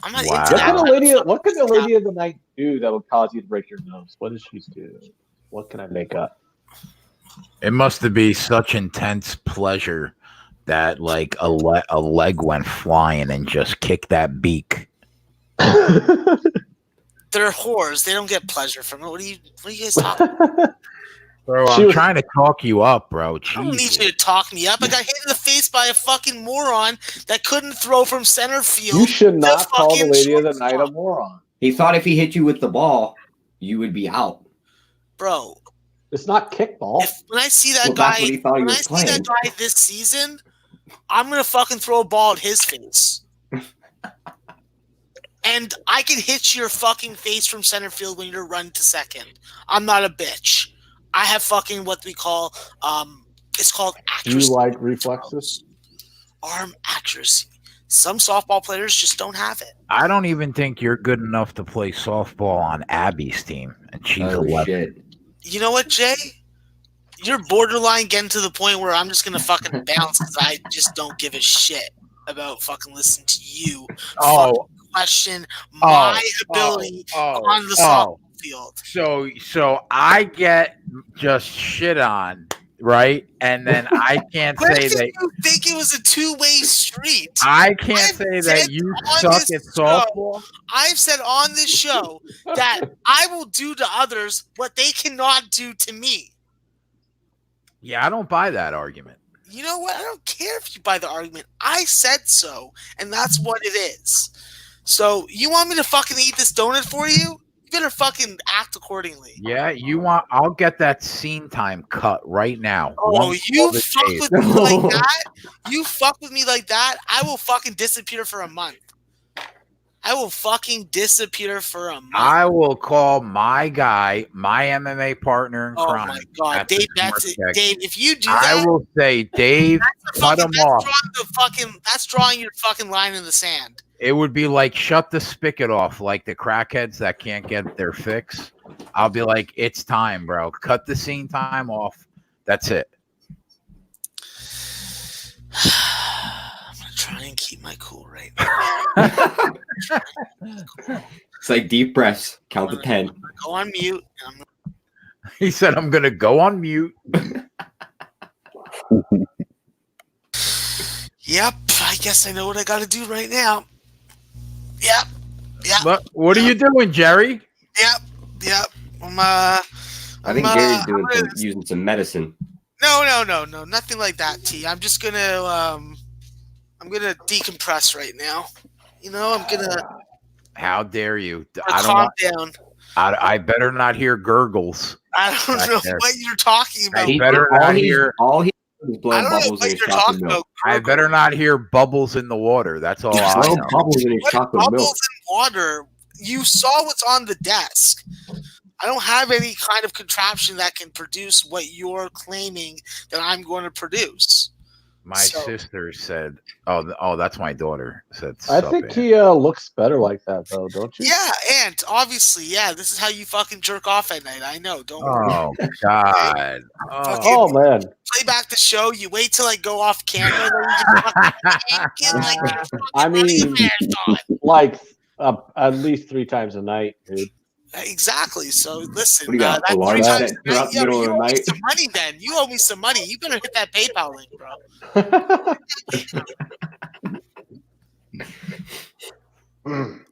I'm not Wow. into that. What could the lady of the night do that would cause you to break your nose? What does she do? What can I make up? It must be such intense pleasure that like a leg went flying and just kicked that beak. They're whores. They don't get pleasure from it. What are you guys talking about? Bro, I'm trying to talk you up, bro. I don't need you to talk me up. I got hit in the face by a fucking moron that couldn't throw from center field. You should not call the fucking lady of the shortstop. night a moron. He thought if he hit you with the ball, you would be out. Bro, It's not kickball. when I see that Well, guy, that's what he thought he when I was see playing. that guy this season, I'm gonna fucking throw a ball at his face. And I can hit your fucking face from center field when you're running to second. I'm not a bitch. I have fucking what we call it's called Do you accuracy. like reflexes? Arm accuracy. Some softball players just don't have it. I don't even think you're good enough to play softball on Abby's team, and she's Oh, 11. shit. You know what, Jay? You're borderline getting to the point where I'm just gonna fucking bounce because I just don't give a shit about fucking listening to you. Oh, Question my ability on the softball field. So I get just shit on, right? And then I can't Where say did that you think it was a two-way street? I can't I've say said that you on suck this at softball. I've said on this show that I will do to others what they cannot do to me. Yeah, I don't buy that argument. You know what? I don't care if you buy the argument. I said so, and that's what it is. So you want me to fucking eat this donut for you? You better fucking act accordingly. Yeah, you want? I'll get that scene time cut right now. Oh, One you of the fuck days. with me like that? You fuck with me like that? I will fucking disappear for a month. I will fucking disappear for a month. I will call my guy, my MMA partner in Oh crime. my god, at the Dave! That's it, North Tech. Dave. If you do that, I will say, Dave, cut him off. That's drawing your fucking line in the sand. It would be like shut the spigot off, like the crackheads that can't get their fix. I'll be like, it's time, bro. Cut the scene time off. That's it. I'm gonna try and keep my cool right now. It's like deep breaths. Count to 10. I'm gonna go on mute. And He said, I'm going to go on mute. Yep, I guess I know what I got to do right now. Yep. What are you doing, Jerry? Yep. I think Gary's doing using some medicine. No, nothing like that, T. I'm just gonna decompress right now. I'm gonna. How dare you? Calm down. I better not hear gurgles. I don't know what you're talking about. I better not hear. All he is blowing I don't know bubbles what in his you're chocolate talking milk. about. I better not hear bubbles in the water. That's all I Blow know. bubbles in his chocolate milk. Bubbles in water. You saw what's on the desk. I don't have any kind of contraption that can produce what you're claiming that I'm going to produce. My sister said, "Oh, that's my daughter." Said, I think he looks better like that, though, don't you? Yeah, and obviously, this is how you fucking jerk off at night. I know. Don't worry. Oh God! Oh man! Play back the show. You wait till I go off camera. Then you just I mean, like at least 3 times a night, dude. Exactly. So listen, What do you got? that's Alarm 3 set times. throughout the middle of the night? Some money, then you owe me some money. You better hit that PayPal link, bro.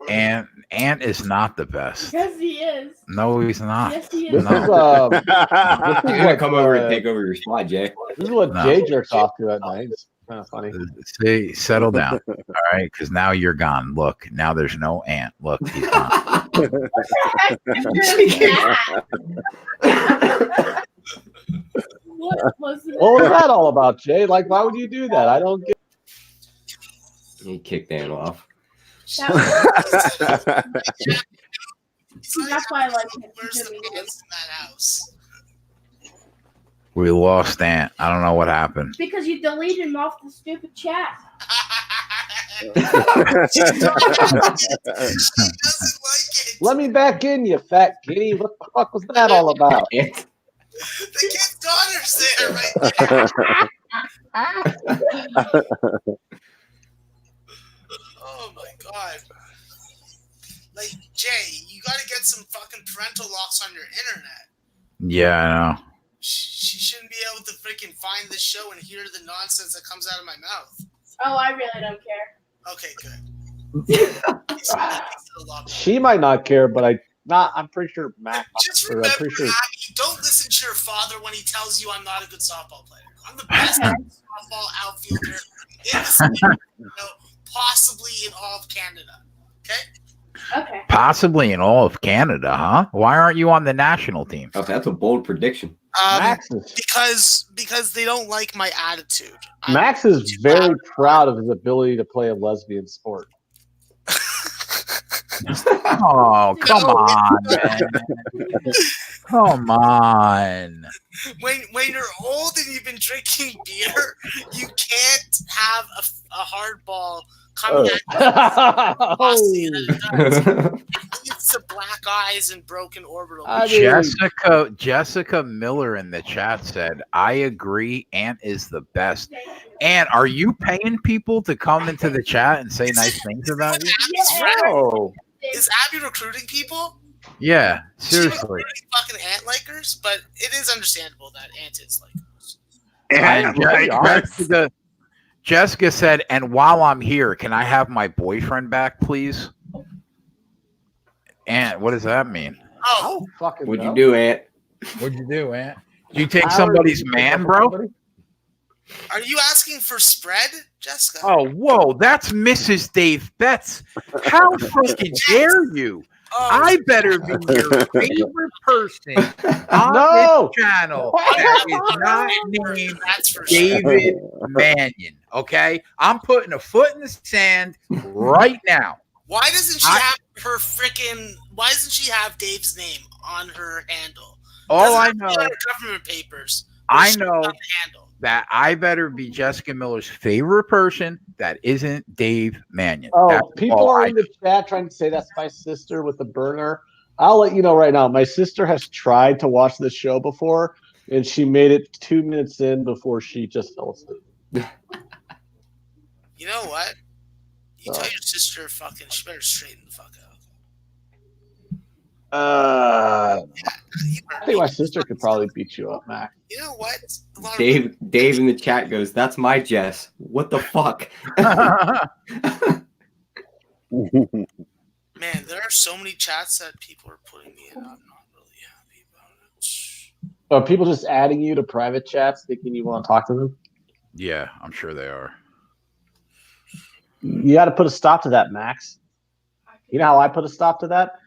Ant is not the best. Yes, he is. No, he's not. Yes, he This is. is You're gonna come over and take over your spot, Jay. This is what No. Jay jerks off to at night. It's kind of funny. See, settle down. All right, because now you're gone. Look, now there's no Ant. Look, he's gone. What was that? What was that all about, Jay? Like, why would you do that? I don't get. He kicked Ant off. That's why I like it. Where's the pants in that house? We lost Ant. I don't know what happened. Because you deleted him off the stupid chat. She doesn't like it. Let me back in, you fat kitty. What the fuck was that all about? Ant. The kid's daughter's there right there. Oh my god. Like, Jay, you gotta get some fucking parental locks on your internet. Yeah, I know. She shouldn't be able to freaking find this show and hear the nonsense that comes out of my mouth. Oh, I really don't care. Okay, good. She might not care, but I'm pretty sure Matt. Just or remember, I'm pretty sure. Abby, don't listen to your father when he tells you I'm not a good softball player. I'm the best softball outfielder in the state, possibly in all of Canada. Okay? Okay. Possibly in all of Canada, huh? Why aren't you on the national team? Oh, that's a bold prediction. Max is Because they don't like my attitude. Max is very proud of his ability to play a lesbian sport. Oh, come on, man. Come on. When you're old and you've been drinking beer, you can't have a hard ball coming at you. Oh. It's the black eyes and broken orbital. I mean- Jessica Miller in the chat said, I agree, Ant is the best. Ant, are you paying people to come into the chat and say nice things about you? Oh. Is Abby recruiting people? Yeah, She's seriously. recruiting fucking Ant likers, but it is understandable that Ant is likers. And Jessica said, and while I'm here, can I have my boyfriend back, please? Ant, what does that mean? Oh, Fucking What'd no. you do, Ant? What'd you do, Ant? Did you take somebody's man, bro? are you asking for spread, Jessica? Oh, whoa, that's Mrs. Dave Betts. How fucking dare you? Oh, I better be your favorite person on No. this channel that is not named that's for sure. David Mannion. Okay, I'm putting a foot in the sand right now. Why doesn't she have her freaking? Why doesn't she have Dave's name on her handle? All Doesn't I have to be know, on her government papers. I She's know. on the handle. that I better be Jessica Miller's favorite person that isn't Dave Mannion. Oh, That's people all are I in the chat trying to say that's my sister with the burner. I'll let you know right now. My sister has tried to watch this show before, and she made it 2 minutes in before she just fell asleep. You know what? You So. tell your sister fucking she better straighten the fuck out. I think my sister could probably beat you up, Mac. You know what? Dave in the chat goes, "That's my Jess. What the fuck?" Man, there are so many chats that people are putting me in. I'm not really happy about it. Are people just adding you to private chats thinking you want to talk to them? Yeah, I'm sure they are. You got to put a stop to that, Max. You know how I put a stop to that?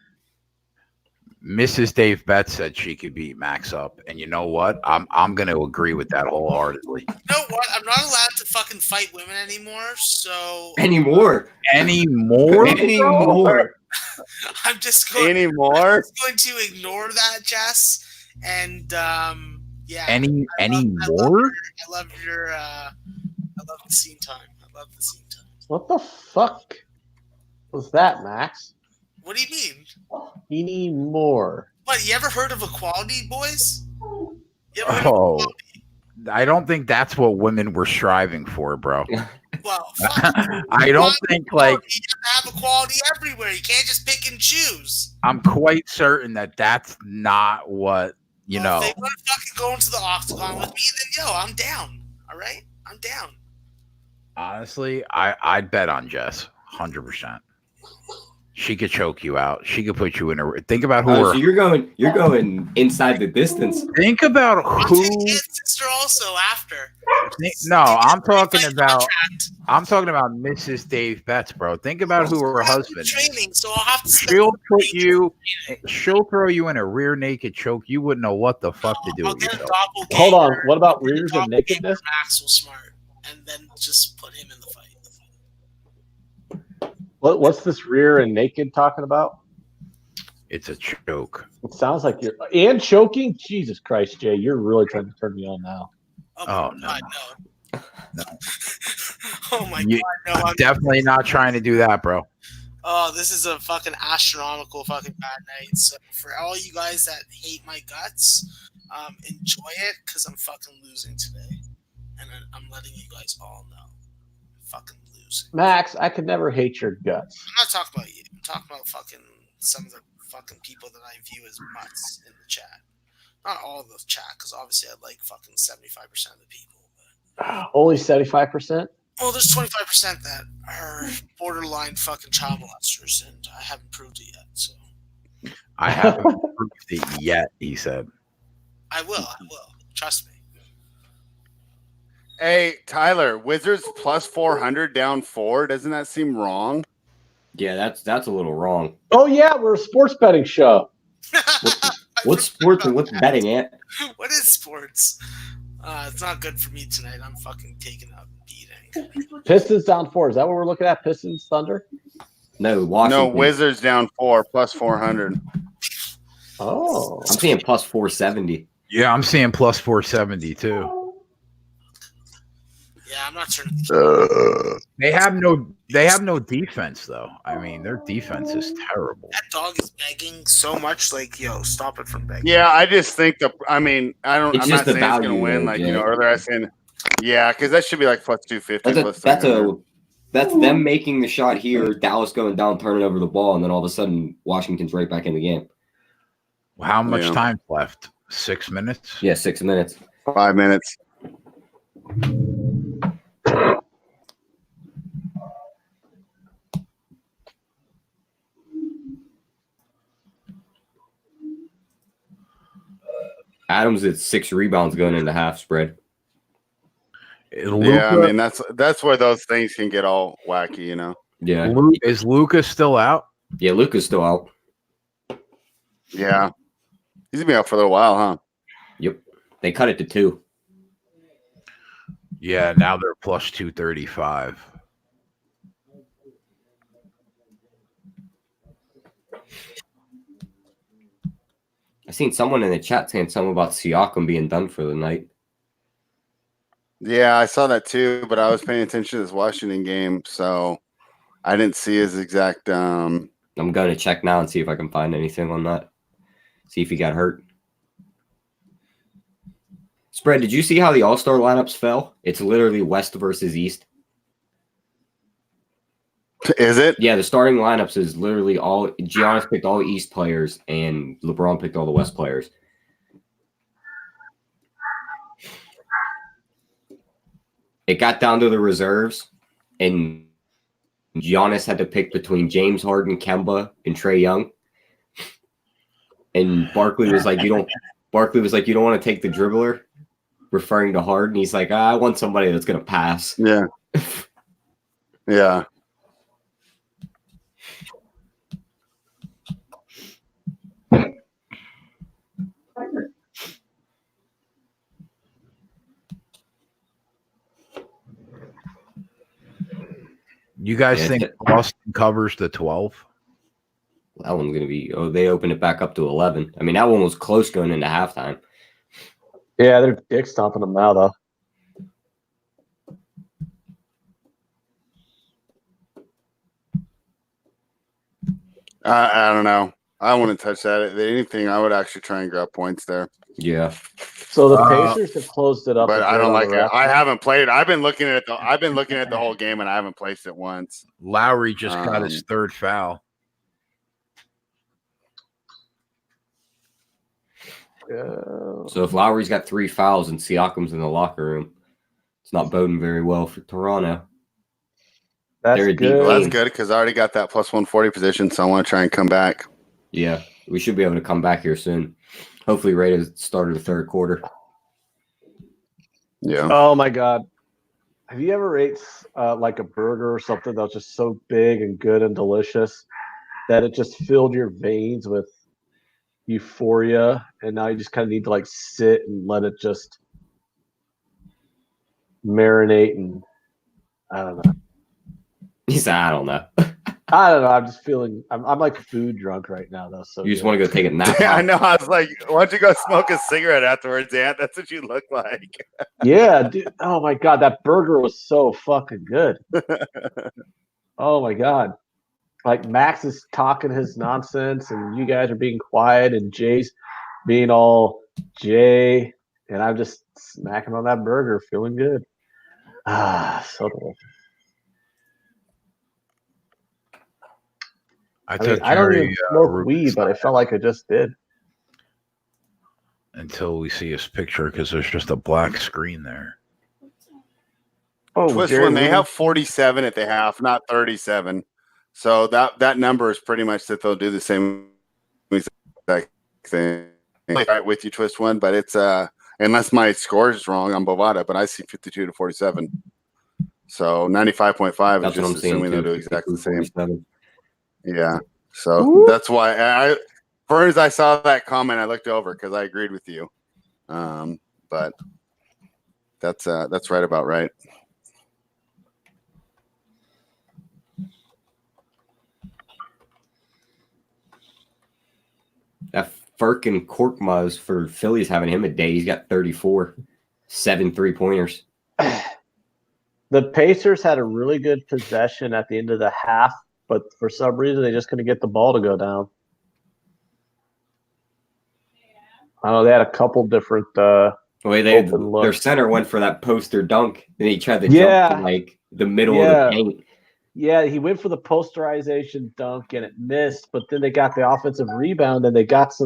Mrs. Dave Betts said she could beat Max up, and you know what? I'm going to agree with that wholeheartedly. You know what? I'm not allowed to fucking fight women anymore, so Anymore. I'm just going to ignore that, Jess. And yeah. Any more? I love the scene time. I love the scene time. What the fuck was that, Max? What do you mean? Any more? What, you ever heard of equality, boys? You ever heard of Oh, equality? I don't think that's what women were striving for, bro. Well, fuck. I don't think You have to have equality everywhere. You can't just pick and choose. I'm quite certain that that's not what you know. If they want to fucking go into the octagon with me, then I'm down. All right, I'm down. Honestly, I'd bet on Jess 100%. She could choke you out. She could put you in a. Think about who. So you're going inside the distance. Think about who. Sister also after. No, I'm talking about Mrs. Dave Betts, bro. Think about who her husband is. Training, so I'll have to. She'll throw you in a rear naked choke. You wouldn't know what the fuck to do with yourself. Hold on. What about rears and nakedness? Maxwell Smart, and then just put him in the fight. What's this rear and naked talking about? It's a choke. It sounds like you're and choking. Jesus Christ, Jay, you're really trying to turn me on now. Oh no. No. Oh my God, no! I'm definitely not trying to do that, bro. Oh, this is a fucking astronomical fucking bad night. So for all you guys that hate my guts, enjoy it because I'm fucking losing today, and I'm letting you guys all know, I'm fucking losing. Max, I could never hate your guts. I'm not talking about you. I'm talking about fucking some of the fucking people that I view as mutts in the chat. Not all of the chat, because obviously I like fucking 75% of the people. But... Only 75%? Well, there's 25% that are borderline fucking child molesters, and I haven't proved it yet. So I haven't proved it yet, he said. I will. Trust me. Hey, Tyler, Wizards plus 400 down 4. Doesn't that seem wrong? Yeah, that's a little wrong. Oh, yeah, we're a sports betting show. What's sports and what's betting, Ant? What is sports? It's not good for me tonight. I'm fucking taking a beating. Pistons down 4. Is that what we're looking at? Pistons, Thunder? No, Washington. No, Wizards down 4 plus 400. Oh. I'm seeing plus 470. Yeah, I'm seeing plus 470 too. Yeah, I'm not turning. They have no defense though. I mean, their defense is terrible. That dog is begging so much. Like, yo, stop it from begging. Yeah, I just think I'm not saying it's gonna win. Like, earlier I was saying, yeah, because that should be like plus 250. That's them making the shot here. Dallas going down, turning over the ball, and then all of a sudden Washington's right back in the game. How much time left? 6 minutes? Yeah, 6 minutes. 5 minutes. Adams at 6 rebounds going into half spread. Yeah, I mean that's where those things can get all wacky, Yeah. Is Lucas still out? Yeah, Luka's still out. Yeah. He's gonna be out for a little while, huh? Yep. They cut it to 2. Yeah, now they're plus 235. I seen someone in the chat saying something about Siakam being done for the night. Yeah, I saw that too, but I was paying attention to this Washington game, so I didn't see his exact. I'm going to check now and see if I can find anything on that. See if he got hurt. Spread, did you see how the All-Star lineups fell? It's literally West versus East. Is it? Yeah, the starting lineups is literally all Giannis picked all East players and LeBron picked all the West players. It got down to the reserves, and Giannis had to pick between James Harden, Kemba, and Trae Young. And Barkley was like, you don't want to take the dribbler, referring to Harden. He's like, I want somebody that's gonna pass. Yeah. Yeah. You guys think Boston covers the 12? That one's going to be, they opened it back up to 11. I mean, that one was close going into halftime. Yeah, they're dick stomping them now, though. I don't know. I wouldn't touch that. If anything, I would actually try and grab points there. Yeah. So the Pacers have closed it up. But a I bit don't on like the it. I Raptors. haven't played. I've been looking at the whole game and I haven't placed it once. Lowry just got his third foul. So if Lowry's got 3 fouls and Siakam's in the locker room, it's not boding very well for Toronto. That's They're a deep good. Well, that's team. good because I already got that plus 140 position, so I want to try and come back. Yeah, we should be able to come back here soon. Hopefully right at the start of the third quarter. Yeah. Oh my God! Have you ever ate like a burger or something that was just so big and good and delicious that it just filled your veins with euphoria, and now you just kind of need to like sit and let it just marinate? And I don't know. He said, I don't know. I don't know. I'm just feeling. I'm like food drunk right now, though. So You just want to go take a nap. Yeah, I know. I was like, why don't you go smoke a cigarette afterwards, Ant? That's what you look like. Yeah, dude. Oh my God, that burger was so fucking good. Oh my God. Like Max is talking his nonsense and you guys are being quiet and Jay's being all Jay, and I'm just smacking on that burger, feeling good. So delicious. I I mean, took I don't Jerry even smoke Rubin's weed, but I felt like I just did. until we see his picture because there's just a black screen there. Oh, Twist Jerry one, they Rubin. have 47 at the half, not 37. So that number is pretty much that they'll do the same exact thing. Right with you, Twist one, but it's unless my score is wrong on Bovada, but I see 52 to 47. So 95.5 is That's what I'm just saying. assuming they'll do Too. exactly the same. 47. Yeah. So Woo. that's why as soon as I saw that comment, I looked over because I agreed with you. But that's right about right. That Firkin Korkmaz for Philly's having him a day. He's got 34, 7 3-pointers. The Pacers had a really good possession at the end of the half, but for some reason they just couldn't get the ball to go down. I know they had a couple different open looks. Their center went for that poster dunk, and he tried to Yeah. jump to like the middle Yeah. of the paint. Yeah, he went for the posterization dunk and it missed, but then they got the offensive rebound and they got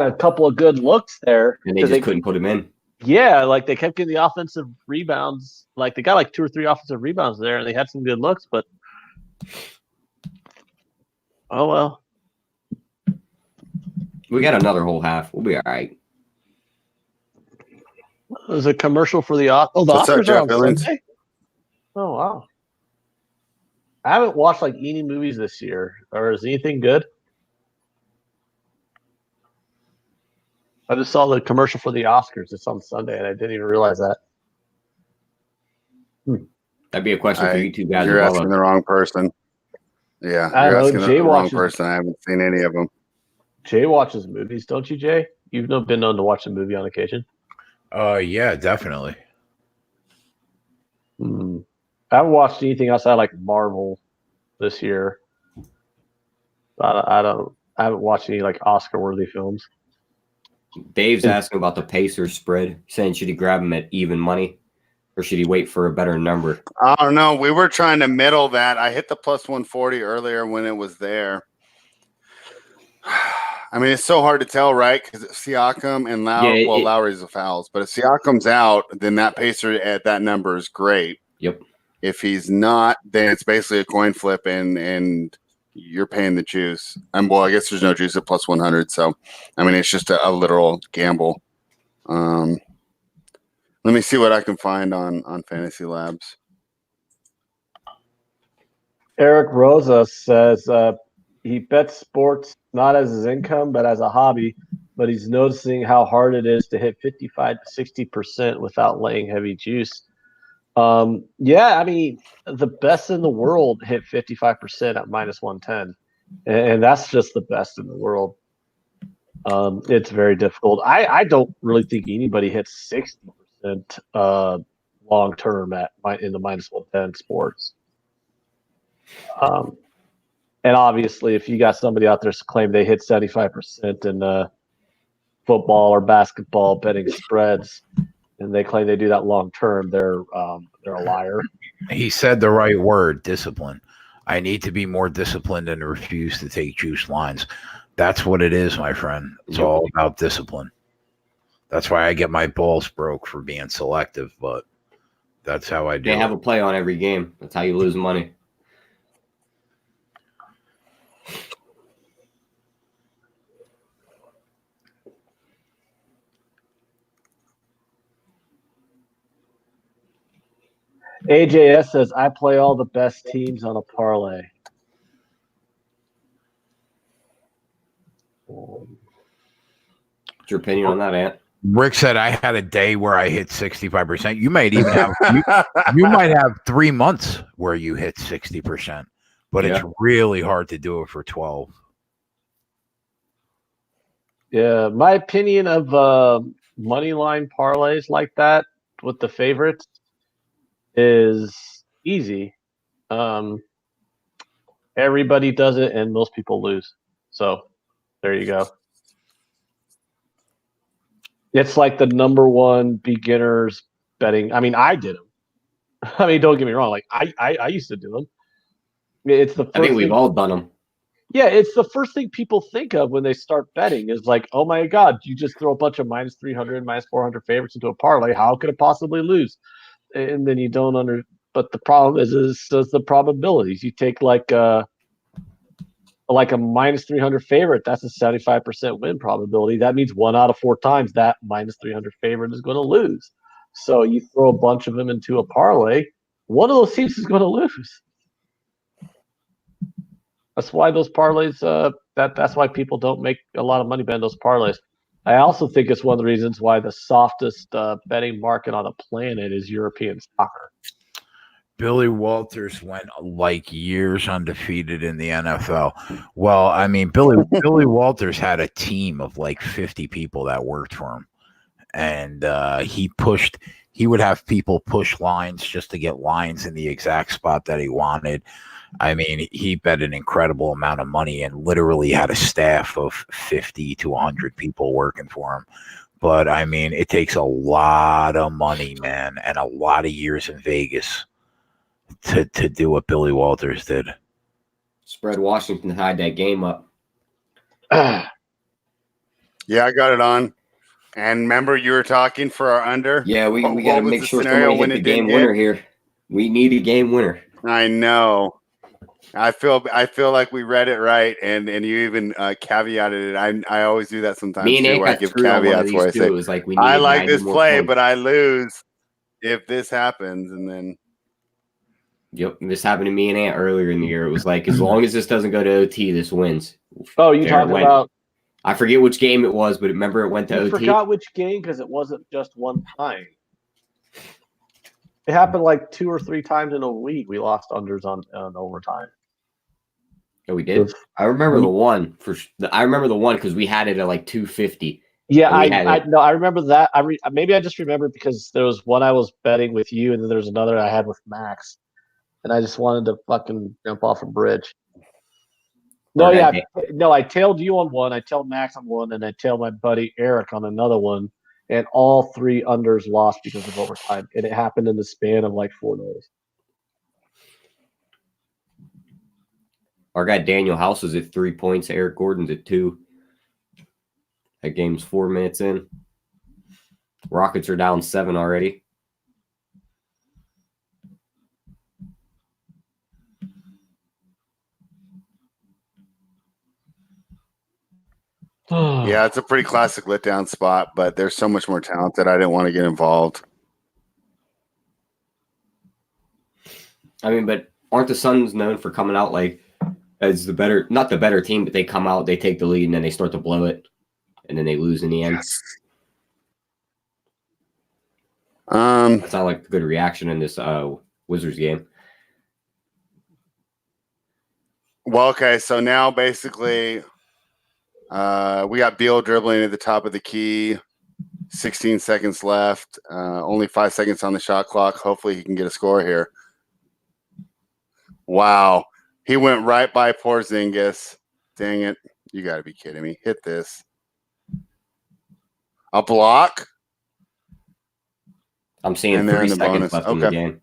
a couple of good looks there. And they just couldn't put him in. Yeah, like they kept getting the offensive rebounds. Like they got like 2 or 3 offensive rebounds there and they had some good looks, but oh well. We got another whole half. We'll be all right. There's a commercial for the the What's up, Oscars are Jeff on Billings? Sunday. Oh wow. I haven't watched like any movies this year. Or is anything good? I just saw the commercial for the Oscars. It's on Sunday, and I didn't even realize that. That'd be a question for you two guys. You're as well. asking the wrong person. Yeah, I you're don't know. asking Jay the wrong watches- person. I haven't seen any of them. Jay watches movies, don't you, Jay? You've been known to watch a movie on occasion. Yeah, definitely. I haven't watched anything outside like Marvel this year. I haven't watched any like Oscar-worthy films. Dave's asking about the Pacers spread, saying should he grab him at even money or should he wait for a better number? I don't know. We were trying to middle that. I hit the plus 140 earlier when it was there. I mean, it's so hard to tell, right? Because Siakam and Lowry, Lowry's the fouls, but if Siakam's out, then that Pacer at that number is great. Yep. If he's not, then it's basically a coin flip, and you're paying the juice. And well, I guess there's no juice at plus 100, so I mean, it's just a literal gamble. Let me see what I can find on Fantasy Labs. Eric Rosa says he bets sports not as his income, but as a hobby. But he's noticing how hard it is to hit 55 to 60% without laying heavy juice. Yeah, I mean, the best in the world hit 55% at minus 110. And that's just the best in the world. It's very difficult. I don't really think anybody hits 60% long term in the minus 110 sports. And obviously, if you got somebody out there claim they hit 75% in football or basketball betting spreads, and they claim they do that long term, they're a liar. He said the right word: discipline. I need to be more disciplined and refuse to take juice lines. That's what it is, my friend. It's all about discipline. That's why I get my balls broke for being selective, but that's how I do. They have a play on every game. That's how you lose money. AJS says, I play all the best teams on a parlay. What's your opinion on that, Ant? Rick said I had a day where I hit 65%. You might even have you might have 3 months where you hit 60%, but it's really hard to do it for 12. Yeah, my opinion of money line parlays like that with the favorites is easy. Everybody does it, and most people lose. So there you go. It's like the number one beginners betting. I mean, I did them. I mean, don't get me wrong. Like I used to do them. It's the first I think we've all done them. Yeah, it's the first thing people think of when they start betting is like, oh my God, you just throw a bunch of minus 300, minus 400 favorites into a parlay. How could it possibly lose? And then you don't but the problem is the probabilities. You take like a minus 300 favorite, that's a 75% win probability. That means 1 out of 4 times that minus 300 favorite is going to lose. So you throw a bunch of them into a parlay, one of those teams is going to lose. That's why those parlays, that's why people don't make a lot of money betting those parlays. I also think it's one of the reasons why the softest betting market on the planet is European soccer. Billy Walters went like years undefeated in the NFL. Well, I mean, Billy Walters had a team of like 50 people that worked for him. And he would have people push lines just to get lines in the exact spot that he wanted. I mean, he bet an incredible amount of money and literally had a staff of 50 to 100 people working for him. But, I mean, it takes a lot of money, man, and a lot of years in Vegas to do what Billy Walters did. Spread Washington tied that game up. Yeah, I got it on. And remember, you were talking for our under? Yeah, we got to make sure somebody hit the game winner here. We need a game winner. I know. I feel like we read it right, and you even caveated it. I always do that sometimes. Me and Nate where I got give screwed on one of caveats these where I too. say, It was like I like 90 this more play, points. but I lose if this happens, and then. Yep, this happened to me and Ant earlier in the year. It was like, as long as this doesn't go to OT, this wins. Oh, you talking about? I forget which game it was, but remember it went to OT. I forgot which game because it wasn't just one time. It happened like 2 or 3 times in a week. We lost unders on overtime. Yeah, we did. I remember the one because we had it at like 250, Yeah, And we had I no, I remember that. Maybe I just remember because there was one I was betting with you, and then there's another I had with Max, and I just wanted to fucking jump off a bridge. No, Or that yeah, no, I tailed you on one, I tailed Max on one, and I tailed my buddy Eric on another one, and all three unders lost because of overtime, and it happened in the span of like 4 days. Our guy Daniel House is at 3 points. Eric Gordon's at 2. That game's 4 minutes in. Rockets are down 7 already. Yeah, it's a pretty classic letdown spot, but there's so much more talent that I didn't want to get involved. I mean, but aren't the Suns known for coming out like as the better, not the better team, but they come out, they take the lead, and then they start to blow it, and then they lose in the end? Yes. That's not like a good reaction in this Wizards game. Well, okay, so now basically we got Beal dribbling at the top of the key, 16 seconds left, only 5 seconds on the shot clock. Hopefully he can get a score here. Wow. He went right by Porzingis. Dang it. You got to be kidding me. Hit this. A block? I'm seeing And they're 3 in the seconds bonus. left in the Okay. game.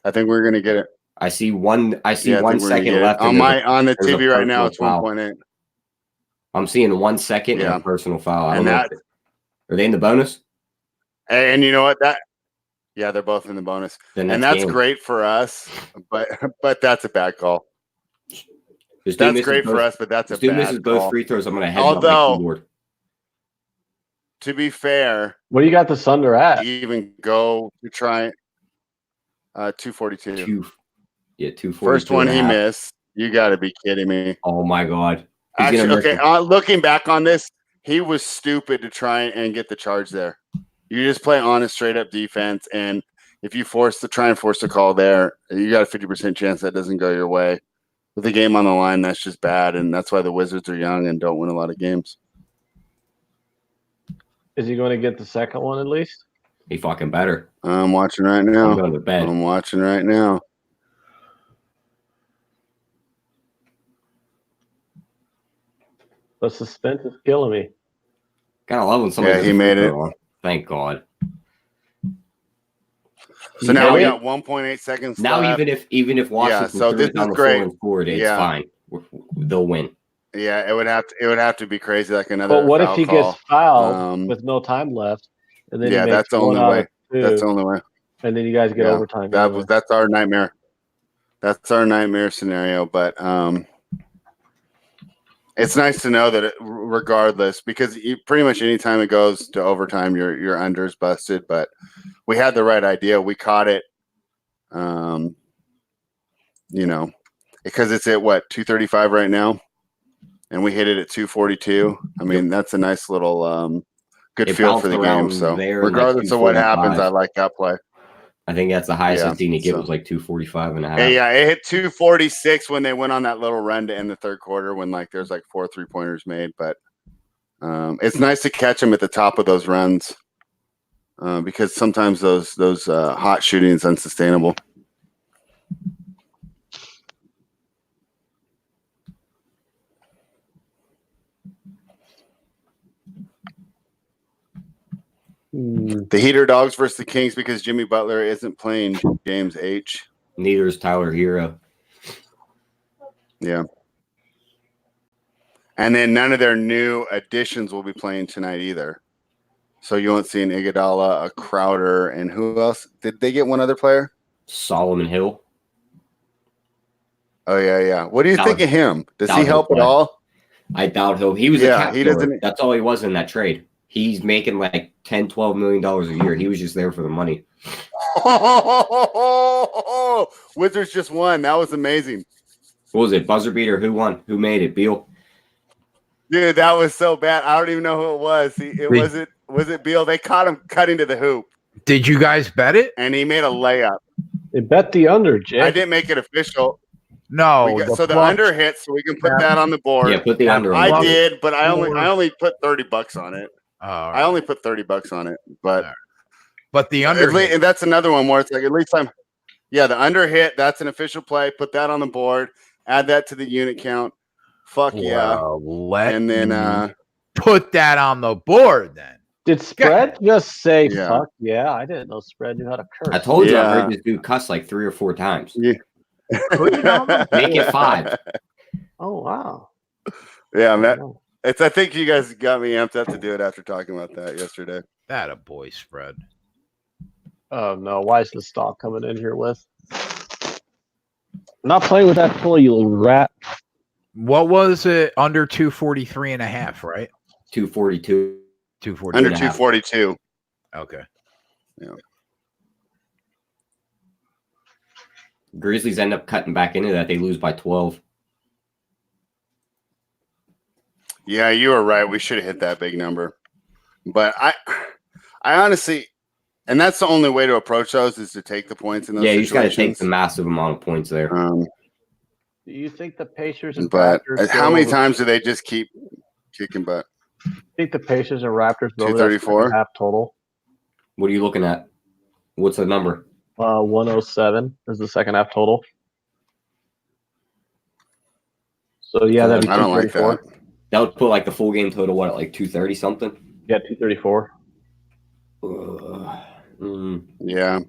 I think we're going to get it. I see one I think 1 we're gonna second get it. left. On the there's a TV right now, it's personal foul. 1.8. I'm seeing 1 second Yeah. and a personal foul. I And don't know. that- Are they in the bonus? And you know what? Yeah, they're both in the bonus. Then And that's game. great for us, but that's a bad call. This dude That's misses great both, for us, but that's a this dude bad misses both call. free throws. I'm going to headbutt Although- my keyboard. To be fair, What do you got the Thunder at? even go to try 242. 242. First one he missed. You got to be kidding me. Oh my god. He's Actually, gonna miss okay. it. Looking back on this, he was stupid to try and get the charge there. You just play honest, straight up defense, and if you try and force a call there, you got a 50% chance that doesn't go your way. With the game on the line, that's just bad, and that's why the Wizards are young and don't win a lot of games. Is he going to get the second one at least? He fucking better. I'm watching right I'm now. going to bed. I'm watching right now. The suspense is killing me. Gotta love when somebody Yeah, does he a free made it. throw on. Thank God. So now we Yeah. got 1.8 seconds Now left. even if Washington so threw this it down is the great. floor and scored, it's Yeah. fine. They'll win. Yeah, it would have to be crazy, like another. But what if foul he call. gets fouled Um, with no time left, and then yeah, he makes that's the one only out way. of two, That's the only way. and then you guys get Yeah, overtime? anyway? That's our nightmare. That's our nightmare scenario. But it's nice to know that regardless, because pretty much any time it goes to overtime, your unders busted. But we had the right idea. We caught it. Because it's at what 235 right now, and we hit it at 242. I mean, that's a nice little good It feel for the bounced game. around So there in, like, regardless of what happens, 245. I like that play. I think that's the highest Yeah, I've seen it get so- was like 245 and a half. Yeah, it hit 246 when they went on that little run to end the third quarter when there's 4 3-pointers made. But it's nice to catch them at the top of those runs because sometimes those hot shooting is unsustainable. The Heater Dogs versus the Kings because Jimmy Butler isn't playing James H. Neither is Tyler Hero. Yeah. And then none of their new additions will be playing tonight either. So you won't see an Iguodala, a Crowder, and who else? Did they get one other player? Solomon Hill. Oh, yeah. What do you That think was- of him? Does that he was help at play. all? I doubt he'll. He was a Yeah, cap he filler. doesn't- That's all he was in that trade. He's making like $10-12 million a year. He was just there for the money. Wizards just won. That was amazing. What was it? Buzzer beater? Who won? Who made it? Beal? Dude, that was so bad. I don't even know who it was. Was it Beal? They caught him cutting to the hoop, Did you guys bet it? and he made a layup. They bet the under, Jay. I didn't make it official. No. So the under hit, so we can put that on the board. Yeah, put the under on. I Well, did, but I only put $30 on it. I only put $30 on it, but the under and that's another one where it's like at least the under hit. That's an official play. Put that on the board. Add that to the unit count. Fuck yeah! And then put that on the board. Then did spread just say fuck yeah? I didn't know spread knew how to curse. I told you I heard this dude cuss like 3 or 4 times. Yeah. Make it 5. Oh wow. Yeah, man. I think you guys got me amped up to do it after talking about that yesterday. That a boy spread. Oh no! Why is the stock coming in here with? I'm not playing with that tool, you little rat. What was it? Under 243.5, right? 242. 240. Under 242. Okay. Yeah. Grizzlies end up cutting back into that. They lose by 12. Yeah, you were right. We should have hit that big number. But I honestly, and that's the only way to approach those is to take the points in those you situations. just got to take the massive amount of points there. Do you think the Pacers and but Raptors how many times do they just keep kicking butt? I think the Pacers and Raptors go 234 half total. What are you looking at? What's the number? 107 is the second half total. So yeah, that'd be I don't like that. That would put like the full game total what at like 230 something? Yeah, 234. Yeah.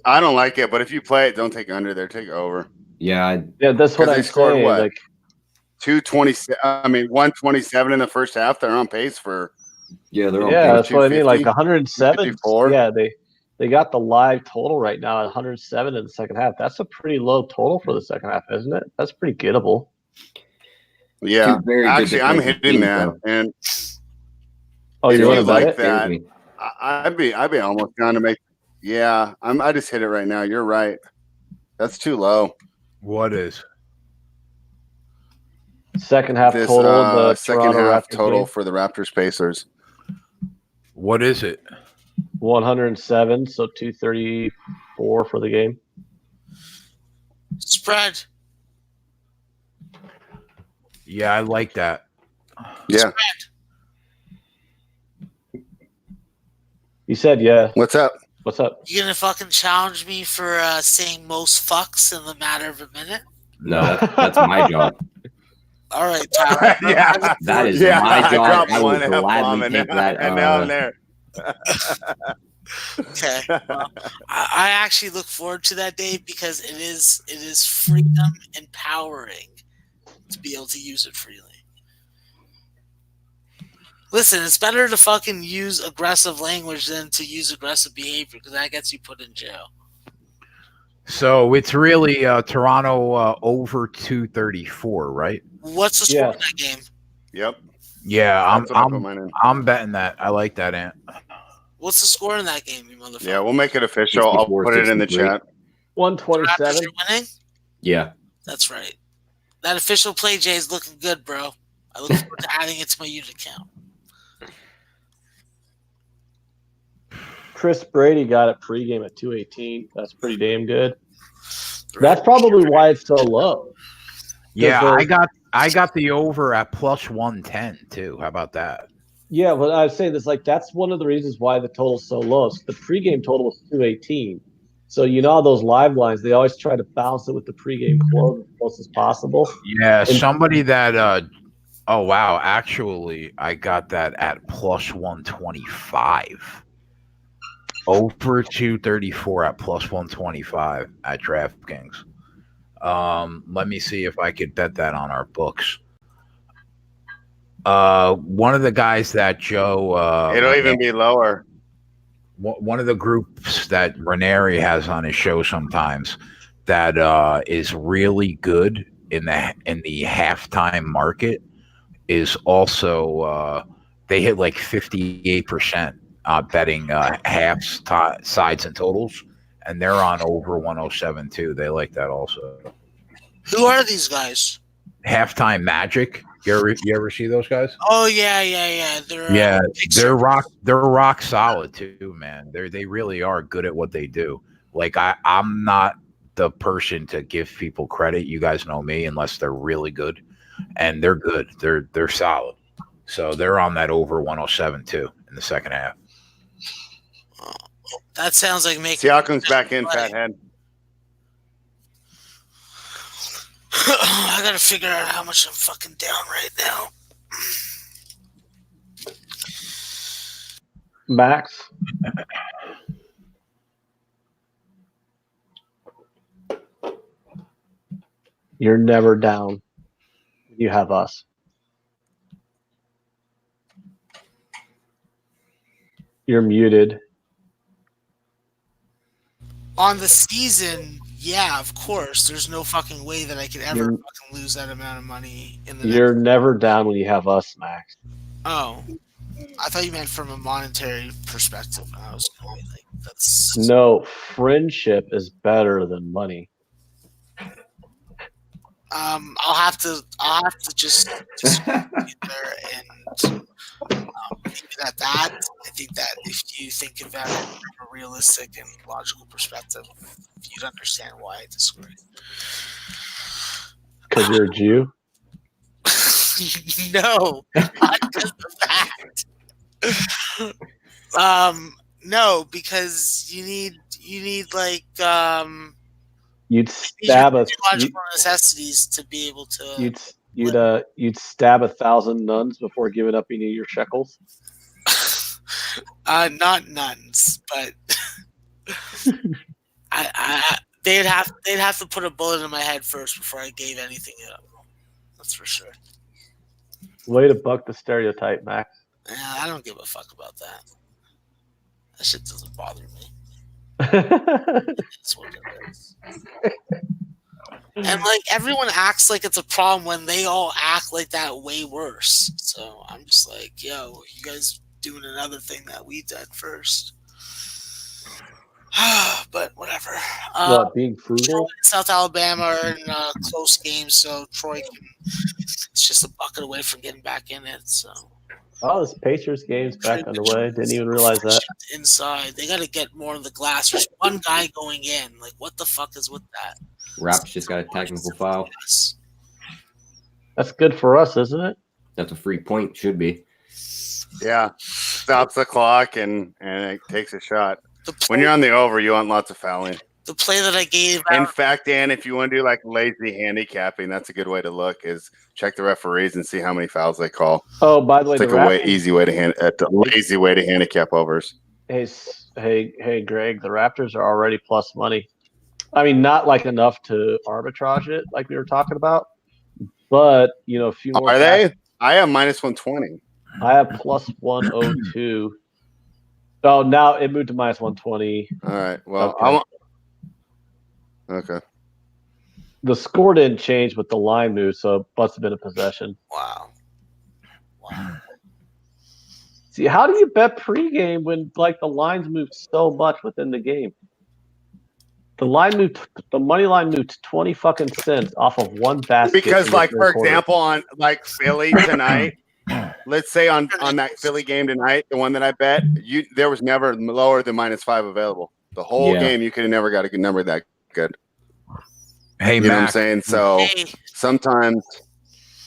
I don't like it, but if you play it, don't take under there. Take over. Yeah, that's what I'm saying. What? Like 227. I mean, 127 in the first half. They're on pace for. Yeah, they're on that's what I mean. Like 107. 254. Yeah, they got the live total right now at 107 in the second half. That's a pretty low total for the second half, isn't it? That's pretty gettable. Yeah, actually, I'm hitting that, and you want to like that? I'd be almost down to make. Yeah, I just hit it right now. You're right. That's too low. What is second half total? The second half Raptors total game? for the Raptors Pacers. What is it? 107, so 234 for the game. Spread. Yeah, I like that. Yeah. Spread. You said yeah. What's up? What's up? You gonna fucking challenge me for saying most fucks in the matter of a minute? No, that's my job. All right, Tyler. Yeah, that is yeah, my job. dropped I one would gladly take that. And now I'm there. Okay. Well, I actually look forward to that day because it is freedom empowering to be able to use it freely. Listen, it's better to fucking use aggressive language than to use aggressive behavior because that gets you put in jail. So it's really Toronto over 234, right? What's the score in that game? Yep. Yeah, I'm I'm betting that. I like that, Ant. What's the score in that game, you motherfucker? Yeah, we'll make it official. I'll put it in the chat. 127. Raptors are winning? Yeah. That's right. That official play, Jay, is looking good, bro. I look forward to adding it to my unit count. Chris Brady got it pregame at 218. That's pretty damn good. That's probably why it's so low. Yeah, I got the over at plus 110 too. How about that? Yeah, but I was saying this that's one of the reasons why the total's so low. So the pregame total was 218. So those live lines, they always try to balance it with the pregame close as possible. Yeah, somebody that oh wow, actually I got that at plus 125. Over 234 at plus 125 at DraftKings. Let me see if I could bet that on our books. One of the guys that Joe it'll even be lower. One of the groups that Ranieri has on his show sometimes that is really good in the halftime market is also they hit like 58%. Betting halves, sides, and totals, and they're on over 107 too. They like that also. Who are these guys? Halftime Magic. You ever see those guys? Oh yeah. They're rock solid too, man. They really are good at what they do. Like I'm not the person to give people credit. You guys know me, unless they're really good, and they're good. They're solid. So they're on that over 107 too in the second half. That sounds like making. Siakam's back in, fathead. I gotta figure out how much I'm fucking down right now. Max. You're never down. You have us. You're muted. On the season, yeah, of course. There's no fucking way that I could ever fucking lose that amount of money in the You're never down when you have us, Max. Oh. I thought you meant from a monetary perspective. I was going to be like, that's No, friendship is better than money. I'll have to just sit there and leave it at that. I think that if you think of that from a realistic and logical perspective, you'd understand why I disagree. Because you're a Jew? No, not because of that. No, because you need like You'd stab us. logical necessities to be able to. You'd stab 1,000 nuns before giving up any of your shekels. Not nuns, but they'd have to put a bullet in my head first before I gave anything up. That's for sure. Way to buck the stereotype, Max. Yeah, I don't give a fuck about that. That shit doesn't bother me. That's what it is. And like everyone acts like it's a problem when they all act like that way worse. So I'm just like, yo, you guys doing another thing that we did first. But whatever. What, being frugal? South Alabama are in a close game, so Troy it's just a bucket away from getting back in it. So. Oh, this Pacers game's back underway. Didn't even realize that. Inside, they got to get more of the glass. There's one guy going in. Like, what the fuck is with that? Raps just got a technical foul. That's good for us, isn't it? That's a free point. Should be. Yeah. Stops the clock and it takes a shot. When you're on the over, you want lots of fouling. The play that I gave In fact, Dan, if you want to do like lazy handicapping, that's a good way to look is check the referees and see how many fouls they call. Oh, by the way, it's like a lazy way to handicap overs. Hey, Greg, the Raptors are already plus money. I mean, not like enough to arbitrage it like we were talking about, but a few more. Are they? I have minus 120. I have plus 102. Oh, now it moved to minus 120. All right. Well, okay. The score didn't change, but the line moved, so it must have been a possession. Wow. See, how do you bet pregame when like the lines moved so much within the game? The money line moved 20 fucking cents off of one basket. Because, like, for example, on like Philly tonight, let's say on that Philly game tonight, the one that I bet, there was never lower than -5 available. The whole game, you could have never got a good number that good. Hey, you know what I'm saying? So sometimes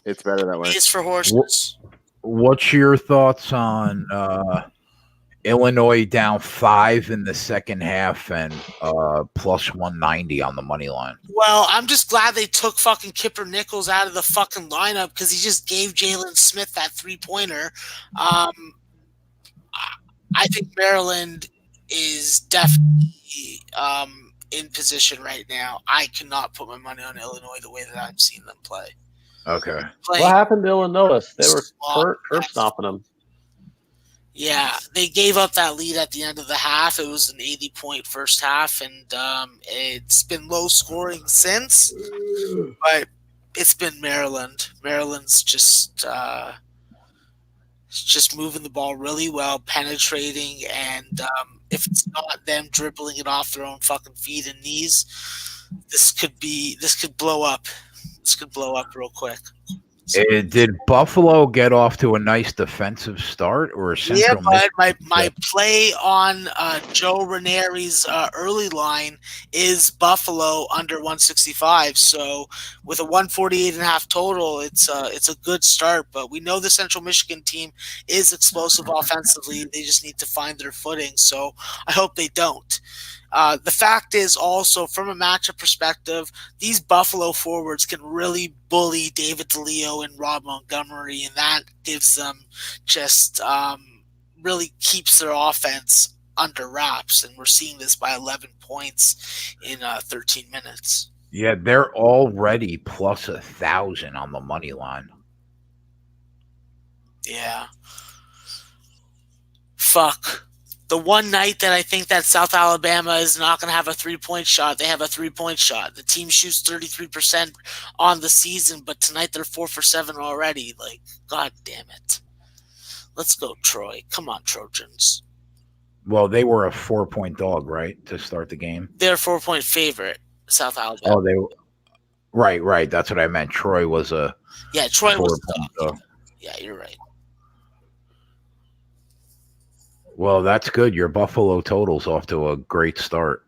it's better that way. It's for horses. What's your thoughts on Illinois down 5 in the second half and plus 190 on the money line? Well, I'm just glad they took fucking Kipper Nichols out of the fucking lineup because he just gave Jalen Smith that 3-pointer. I think Maryland is definitely in position right now. I cannot put my money on Illinois the way that I've seen them play. Okay. What happened to Illinois? They were curb stomping them. Yeah, they gave up that lead at the end of the half. It was an 80-point first half, and it's been low scoring since. But it's been Maryland. Maryland's just moving the ball really well, penetrating, and if it's not them dribbling it off their own fucking feet and knees, this could blow up. This could blow up real quick. Did Buffalo get off to a nice defensive start, or Central but my Michigan? play on Joe Ranieri's early line is Buffalo under 165. So with a 148.5 total, it's a good start. But we know the Central Michigan team is explosive offensively. They just need to find their footing. So I hope they don't. The fact is also, from a matchup perspective, these Buffalo forwards can really bully David DeLeo and Rob Montgomery, and that gives them just really keeps their offense under wraps. And we're seeing this by 11 points in 13 minutes. Yeah, they're already plus 1,000 on the money line. Yeah. Fuck. The one night that I think that South Alabama is not going to have a 3-point shot, they have a 3-point shot. The team shoots 33% on the season, but tonight they're 4 for 7 already. Like, God damn it. Let's go, Troy. Come on, Trojans. Well, they were a 4-point dog, right, to start the game? They're a 4-point favorite, South Alabama. Oh, they right. That's what I meant. Troy was a Troy was a 4-point dog. dog. Yeah, you're right. Well, that's good. Your Buffalo total's off to a great start.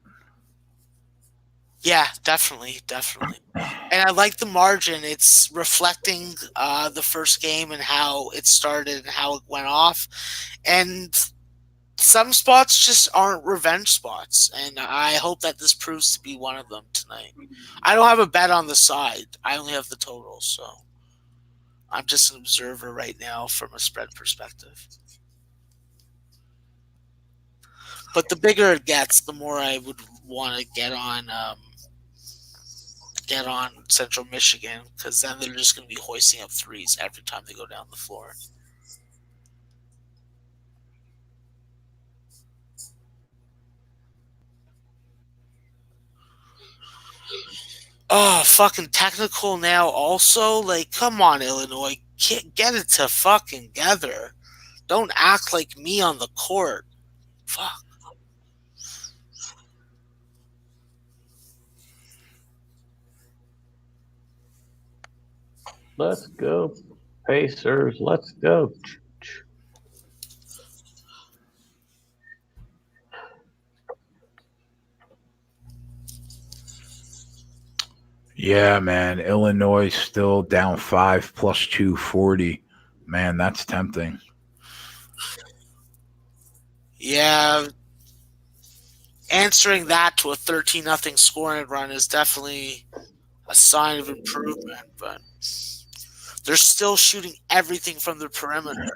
Yeah, definitely. And I like the margin. It's reflecting the first game and how it started and how it went off. And some spots just aren't revenge spots. And I hope that this proves to be one of them tonight. I don't have a bet on the side. I only have the total. So I'm just an observer right now from a spread perspective. But the bigger it gets, the more I would want to get on Central Michigan, because then they're just going to be hoisting up threes every time they go down the floor. Oh, fucking technical now also? Like, come on, Illinois. Get it to fucking together. Don't act like me on the court. Fuck. Let's go, Pacers. Let's go. Yeah, man. Illinois still down 5 plus 240. Man, that's tempting. Yeah. Answering that to a 13-0 scoring run is definitely a sign of improvement, but they're still shooting everything from the perimeter.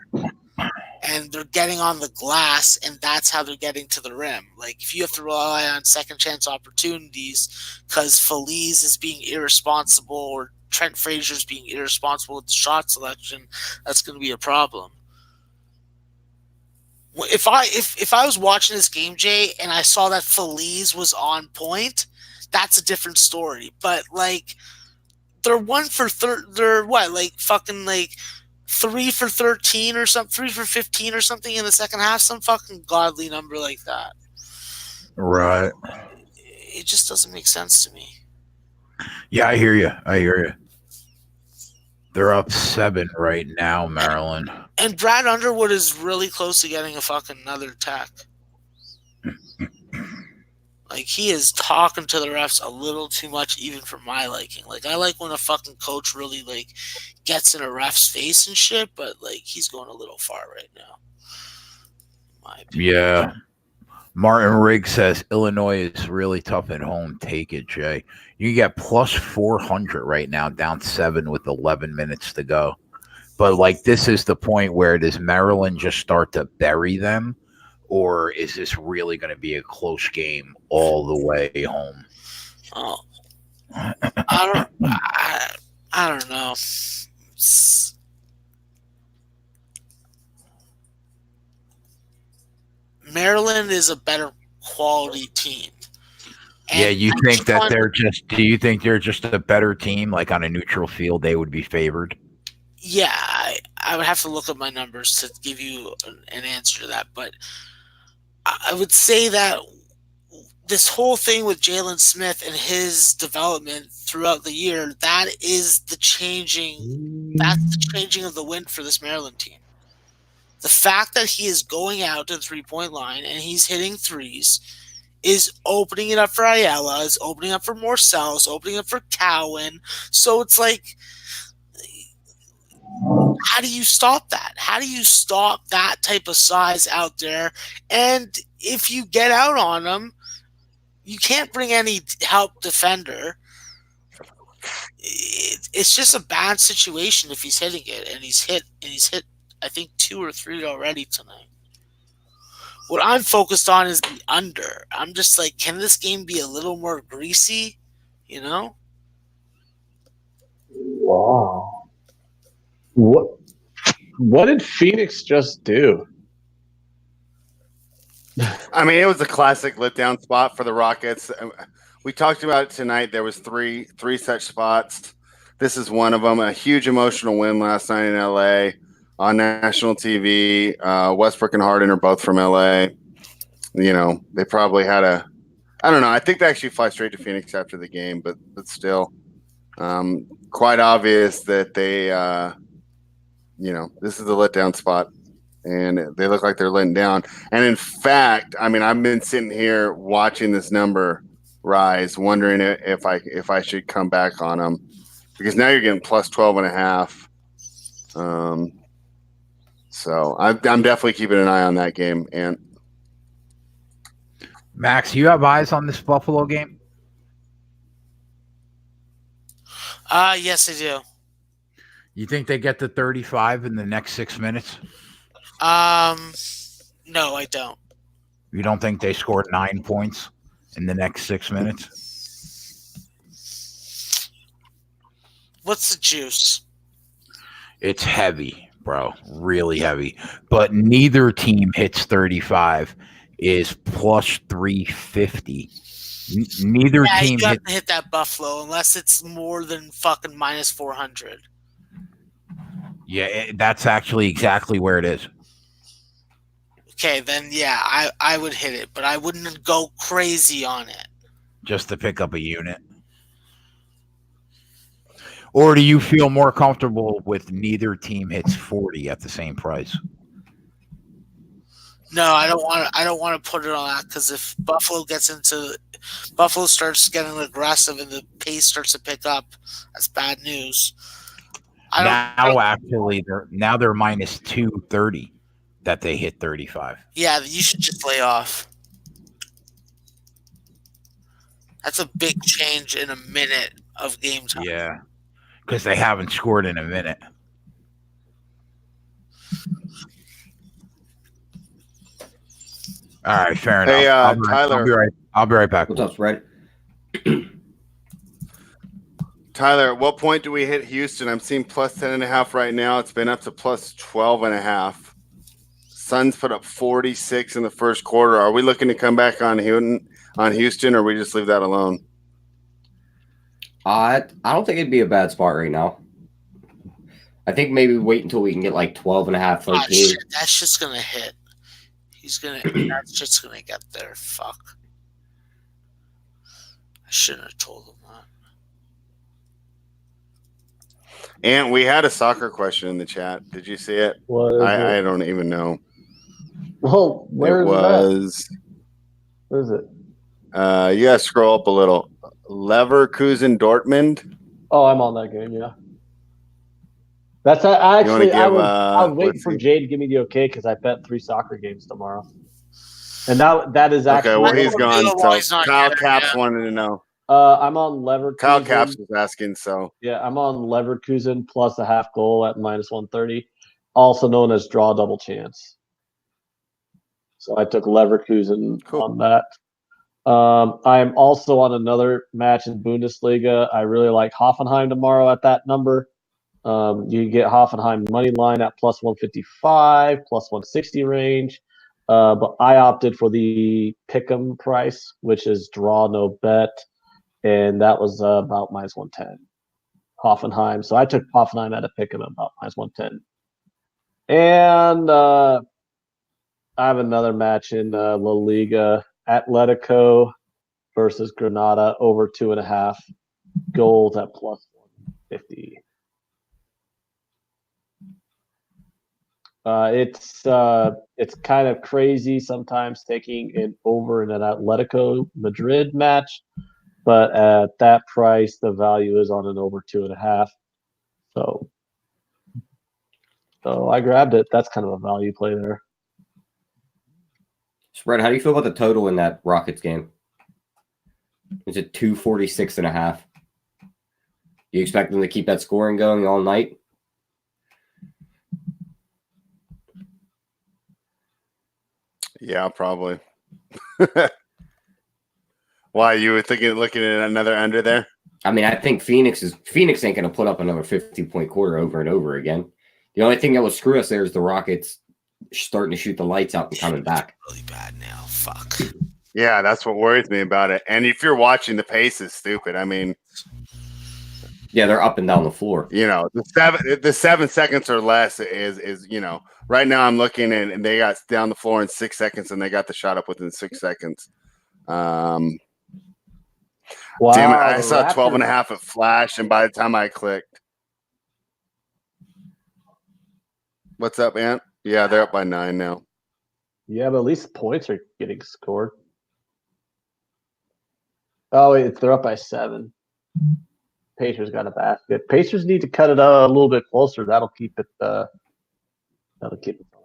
And they're getting on the glass, and that's how they're getting to the rim. Like, if you have to rely on second chance opportunities because Feliz is being irresponsible or Trent Frazier's being irresponsible with the shot selection, that's going to be a problem. If I was watching this game, Jay, and I saw that Feliz was on point, that's a different story. But like, they're 3 for 13 or something, 3 for 15 or something in the second half, some fucking godly number like that. Right. It just doesn't make sense to me. Yeah, I hear you. They're up 7 right now, Maryland. And Brad Underwood is really close to getting a fucking another tech. Like, he is talking to the refs a little too much, even for my liking. Like, I like when a fucking coach really, like, gets in a ref's face and shit, but, like, he's going a little far right now. In my opinion. Yeah. Martin Riggs says Illinois is really tough at home. Take it, Jay. You get plus 400 right now, down 7 with 11 minutes to go. But, like, this is the point where does Maryland just start to bury them? Or is this really going to be a close game all the way home? Oh, I don't know. Maryland is a better quality team. And yeah, you think that do you think they're just a better team? Like on a neutral field, they would be favored? Yeah, I would have to look at my numbers to give you an answer to that. But I would say that this whole thing with Jalen Smith and his development throughout the year, that is the changing That's the changing of the wind for this Maryland team. The fact that he is going out to the 3-point line and he's hitting threes is opening it up for Ayala, is opening up for Morcell, is opening up for Cowan. So it's like, how do you stop that? How do you stop that type of size out there? And if you get out on him, you can't bring any help defender. It's just a bad situation if he's hitting it, and he's hit, I think 2 or 3 already tonight. What I'm focused on is the under. I'm just like, can this game be a little more greasy? You know? Wow. What did Phoenix just do? I mean, it was a classic letdown spot for the Rockets. We talked about it tonight. There was three such spots. This is one of them. A huge emotional win last night in LA on national TV. Westbrook and Harden are both from LA. You know, they probably had I don't know. I think they actually fly straight to Phoenix after the game, but still, quite obvious that they, this is a letdown spot. And they look like they're letting down. And in fact, I mean, I've been sitting here watching this number rise, wondering if I should come back on them, because now you're getting plus 12.5. So I'm definitely keeping an eye on that game. And Max, you have eyes on this Buffalo game? Yes, I do. You think they get to 35 in the next 6 minutes? No, I don't. You don't think they scored 9 points in the next 6 minutes? What's the juice? It's heavy, bro. Really heavy. But neither team hits 35 is plus 350. Neither team you have to hit that Buffalo unless it's more than fucking minus 400. Yeah, that's actually exactly where it is. Okay, then yeah, I would hit it, but I wouldn't go crazy on it. Just to pick up a unit. Or do you feel more comfortable with neither team hits 40 at the same price? No, I don't want to put it on that, because if Buffalo starts getting aggressive and the pace starts to pick up, that's bad news. They're minus 230 that they hit 35. Yeah, you should just lay off. That's a big change in a minute of game time. Yeah, because they haven't scored in a minute. All right, fair enough. Hey, Tyler, I'll be right back. What's up, Fred? Tyler, at what point do we hit Houston? I'm seeing plus 10.5 right now. It's been up to plus 12.5. Suns put up 46 in the first quarter. Are we looking to come back on Houston, or we just leave that alone? I don't think it'd be a bad spot right now. I think maybe wait until we can get like 12.5, 13. Shit, that's just gonna hit. That's just gonna get there. Fuck. I shouldn't have told him that. And we had a soccer question in the chat. Did you see it? I don't even know. Well, where is it? Where is it? You gotta scroll up a little. Leverkusen Dortmund. Oh, I'm on that game. Yeah. That's actually. I was waiting for Jay to give me the okay because I bet 3 soccer games tomorrow, and that is actually okay. Well, he's gone. So Kyle here, Caps wanted to know. I'm on Leverkusen. Kyle Caps was asking. So yeah, I'm on Leverkusen plus a half goal at minus 130, also known as draw double chance. So I took Leverkusen on that. I am also on another match in Bundesliga. I really like Hoffenheim tomorrow at that number. You get Hoffenheim money line at plus 155, plus 160 range. But I opted for the pick'em price, which is draw no bet, and that was about minus 110. Hoffenheim. So I took Hoffenheim at a pick'em about minus 110. And I have another match in La Liga. Atletico versus Granada over 2.5 goals at plus 150. It's kind of crazy sometimes taking an over in an Atletico Madrid match, but at that price, the value is on an over 2.5. So I grabbed it. That's kind of a value play there. Spread, how do you feel about the total in that Rockets game? Is it 246.5? Do you expect them to keep that scoring going all night? Yeah, probably. Why, you were looking at another under there? I mean, I think Phoenix ain't going to put up another 50-point quarter over and over again. The only thing that will screw us there is the Rockets starting to shoot the lights out and coming back. Really bad now. Fuck. Yeah, that's what worries me about it. And if you're watching, the pace is stupid. I mean, yeah, they're up and down the floor. You know, the 7 seconds or less is right now I'm looking and they got down the floor in 6 seconds and they got the shot up within 6 seconds. Wow, Damn it, I saw Raptors- 12 and a half at flash, and by the time I clicked. What's up, Ant? Yeah, they're up by 9 now. Yeah, but at least points are getting scored. Oh, wait, they're up by 7. Pacers got a basket. Pacers need to cut it a little bit closer. That'll keep it on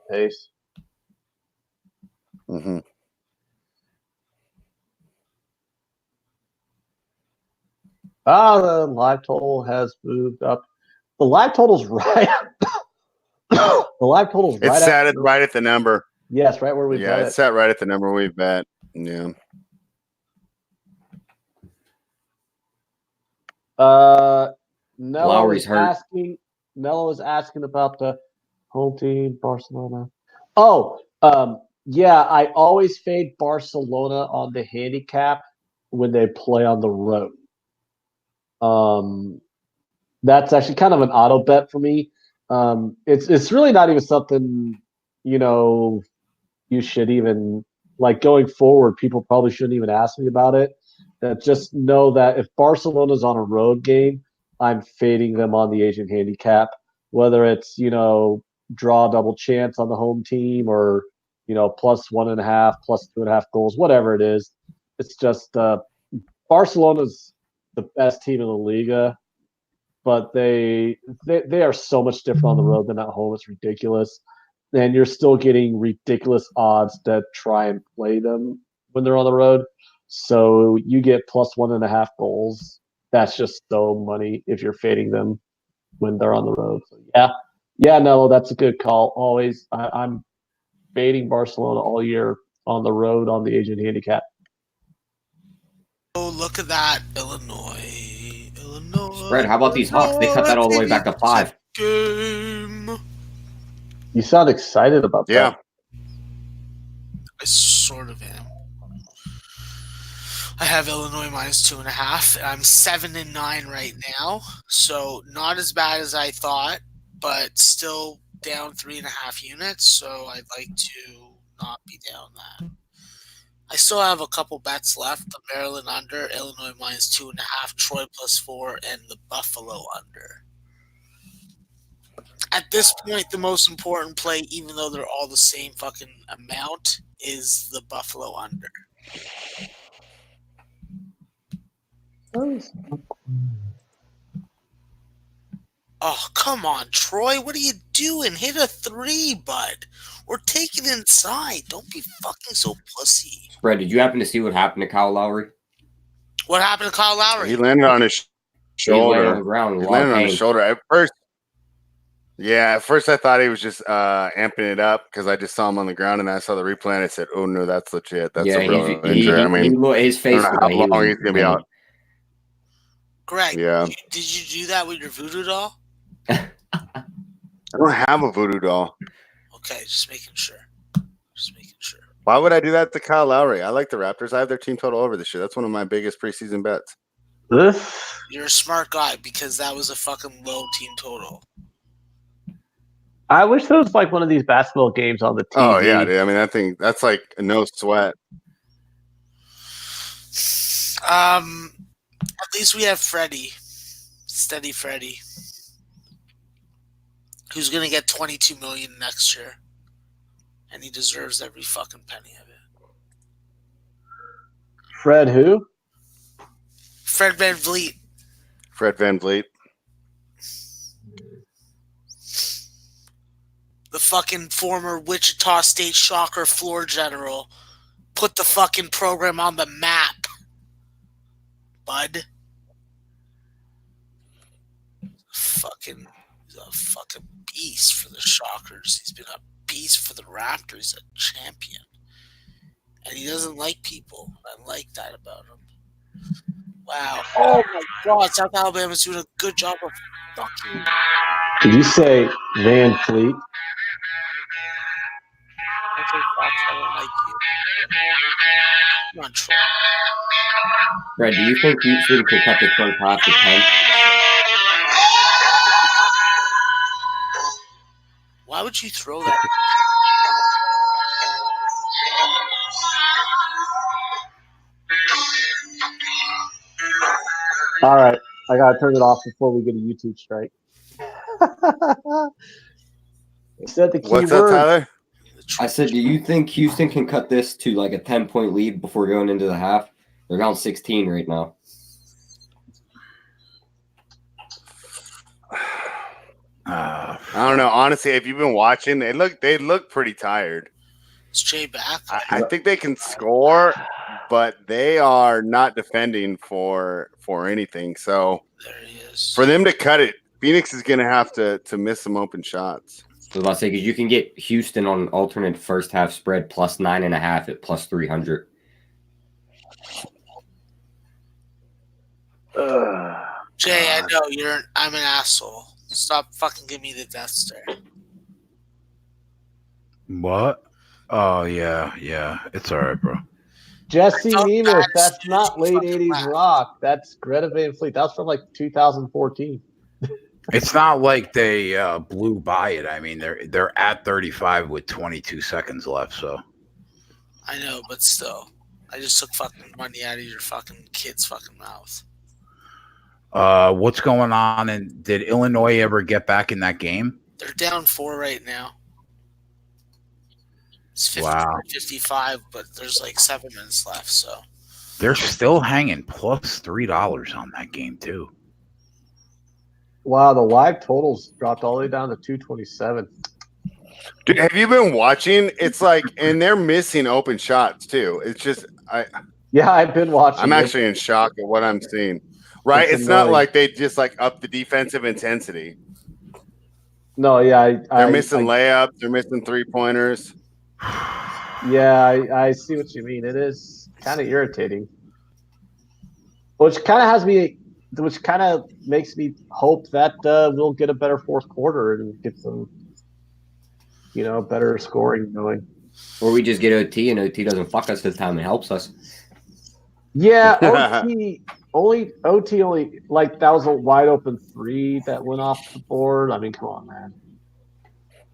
pace. Mm-hmm. The live total has moved up. The live total's right. The live total's right. It's set right at the number. Yes, right where we bet it's set right at the number we bet. Yeah. Lowry's hurt. Nello is asking about the home team, Barcelona. Yeah, I always fade Barcelona on the handicap when they play on the road. That's actually kind of an auto bet for me. It's really not even something, you should even like going forward. People probably shouldn't even ask me about it. Just know that if Barcelona's on a road game, I'm fading them on the Asian handicap, whether it's, draw double chance on the home team or, plus 1.5, plus 2.5 goals, whatever it is. It's just Barcelona's the best team in the Liga, but they are so much different on the road than at home. It's ridiculous. And you're still getting ridiculous odds to try and play them when they're on the road. So you get plus 1.5 goals. That's just so money if you're fading them when they're on the road. So yeah, no, that's a good call. Always, I'm fading Barcelona all year on the road on the Asian handicap. Oh, look at that, Illinois. Spread, how about these Hawks? They cut that all the way back to 5. Game. You sound excited about Yeah. that. I sort of am. I have Illinois minus 2.5. I'm 7-9 right now, so not as bad as I thought, but still down 3.5 units. So I'd like to not be down that. I still have a couple bets left: the Maryland under, Illinois minus 2.5, Troy plus 4, and the Buffalo under. At this point, the most important play, even though they're all the same fucking amount, is the Buffalo under. Oh, come on, Troy. What are you doing? Hit a 3, bud. We're taking inside. Don't be fucking so pussy. Spread, did you happen to see what happened to Kyle Lowry? What happened to Kyle Lowry? He landed on his shoulder. He landed on the ground. He landed on his shoulder. At first I thought he was just amping it up because I just saw him on the ground and I saw the replay and I said, "Oh no, that's legit. That's a real injury." I mean, his face. I don't know how long he's gonna be out. Greg, Yeah. did you do that with your voodoo doll? I don't have a voodoo doll. Okay, just making sure. Why would I do that to Kyle Lowry? I like the Raptors. I have their team total over this year. That's one of my biggest preseason bets. You're a smart guy because that was a fucking low team total. I wish there was like one of these basketball games on the TV. Oh yeah, dude. I mean, that's like no sweat. At least we have Freddie. Steady Freddie. who's gonna get $22 million next year, and he deserves every fucking penny of it. Fred who? Fred VanVleet. Fred VanVleet. The fucking former Wichita State Shocker floor general, put the fucking program on the map, bud. He's a fucking beast for the Shockers. He's been a beast for the Raptors. He's a champion. And he doesn't like people. I like that about him. Wow. Oh my God. South Alabama's doing a good job of fucking. Did you say Van Fleet? Okay, Fox, I don't like you. Come on, Troy. Fred, do you think Houston could cut the first half to 10? Why would you throw that? All right, I gotta turn it off before we get a YouTube strike. Said the key What's that, word. Tyler? I said, do you think Houston can cut this to like a 10-point lead before going into the half? They're down 16 right now. I don't know. Honestly, if you've been watching, they look pretty tired. Is Jay back? I think they can score, but they are not defending for anything. So There he is. for them to cut it, Phoenix is going to have to miss some open shots. I was about to say, because you can get Houston on an alternate first half spread plus 9.5 at plus 300. Jay, I know I'm an asshole. Stop fucking giving me the death stare. What? Oh, yeah. It's all right, bro. Jesse I felt Nemus, bad that's as not soon as you late fucking 80s laughed. rock. That's Greta Van Fleet. That was from like 2014. It's not like they blew by it. I mean, they're at 35 with 22 seconds left. So I know, but still. I just took fucking money out of your fucking kid's fucking mouth. what's going on? And did Illinois ever get back in that game? They're down 4 right now. It's 55, but there's like 7 minutes left, so. They're still hanging plus $3 on that game too. Wow, the live totals dropped all the way down to 227. Dude, have you been watching? It's like, and they're missing open shots too. It's just, Yeah, I've been watching. I'm actually in shock at what I'm seeing. Right? It's It's not annoying. like they just like up the defensive intensity. No, yeah, They're missing layups. They're missing 3-pointers. Yeah, I see what you mean. It is kind of irritating, which kind of makes me hope that we'll get a better fourth quarter and get some, better scoring going. Or we just get OT and OT doesn't fuck us this time and helps us. Yeah, OT only like that was a wide open 3 that went off the board. I mean, come on, man.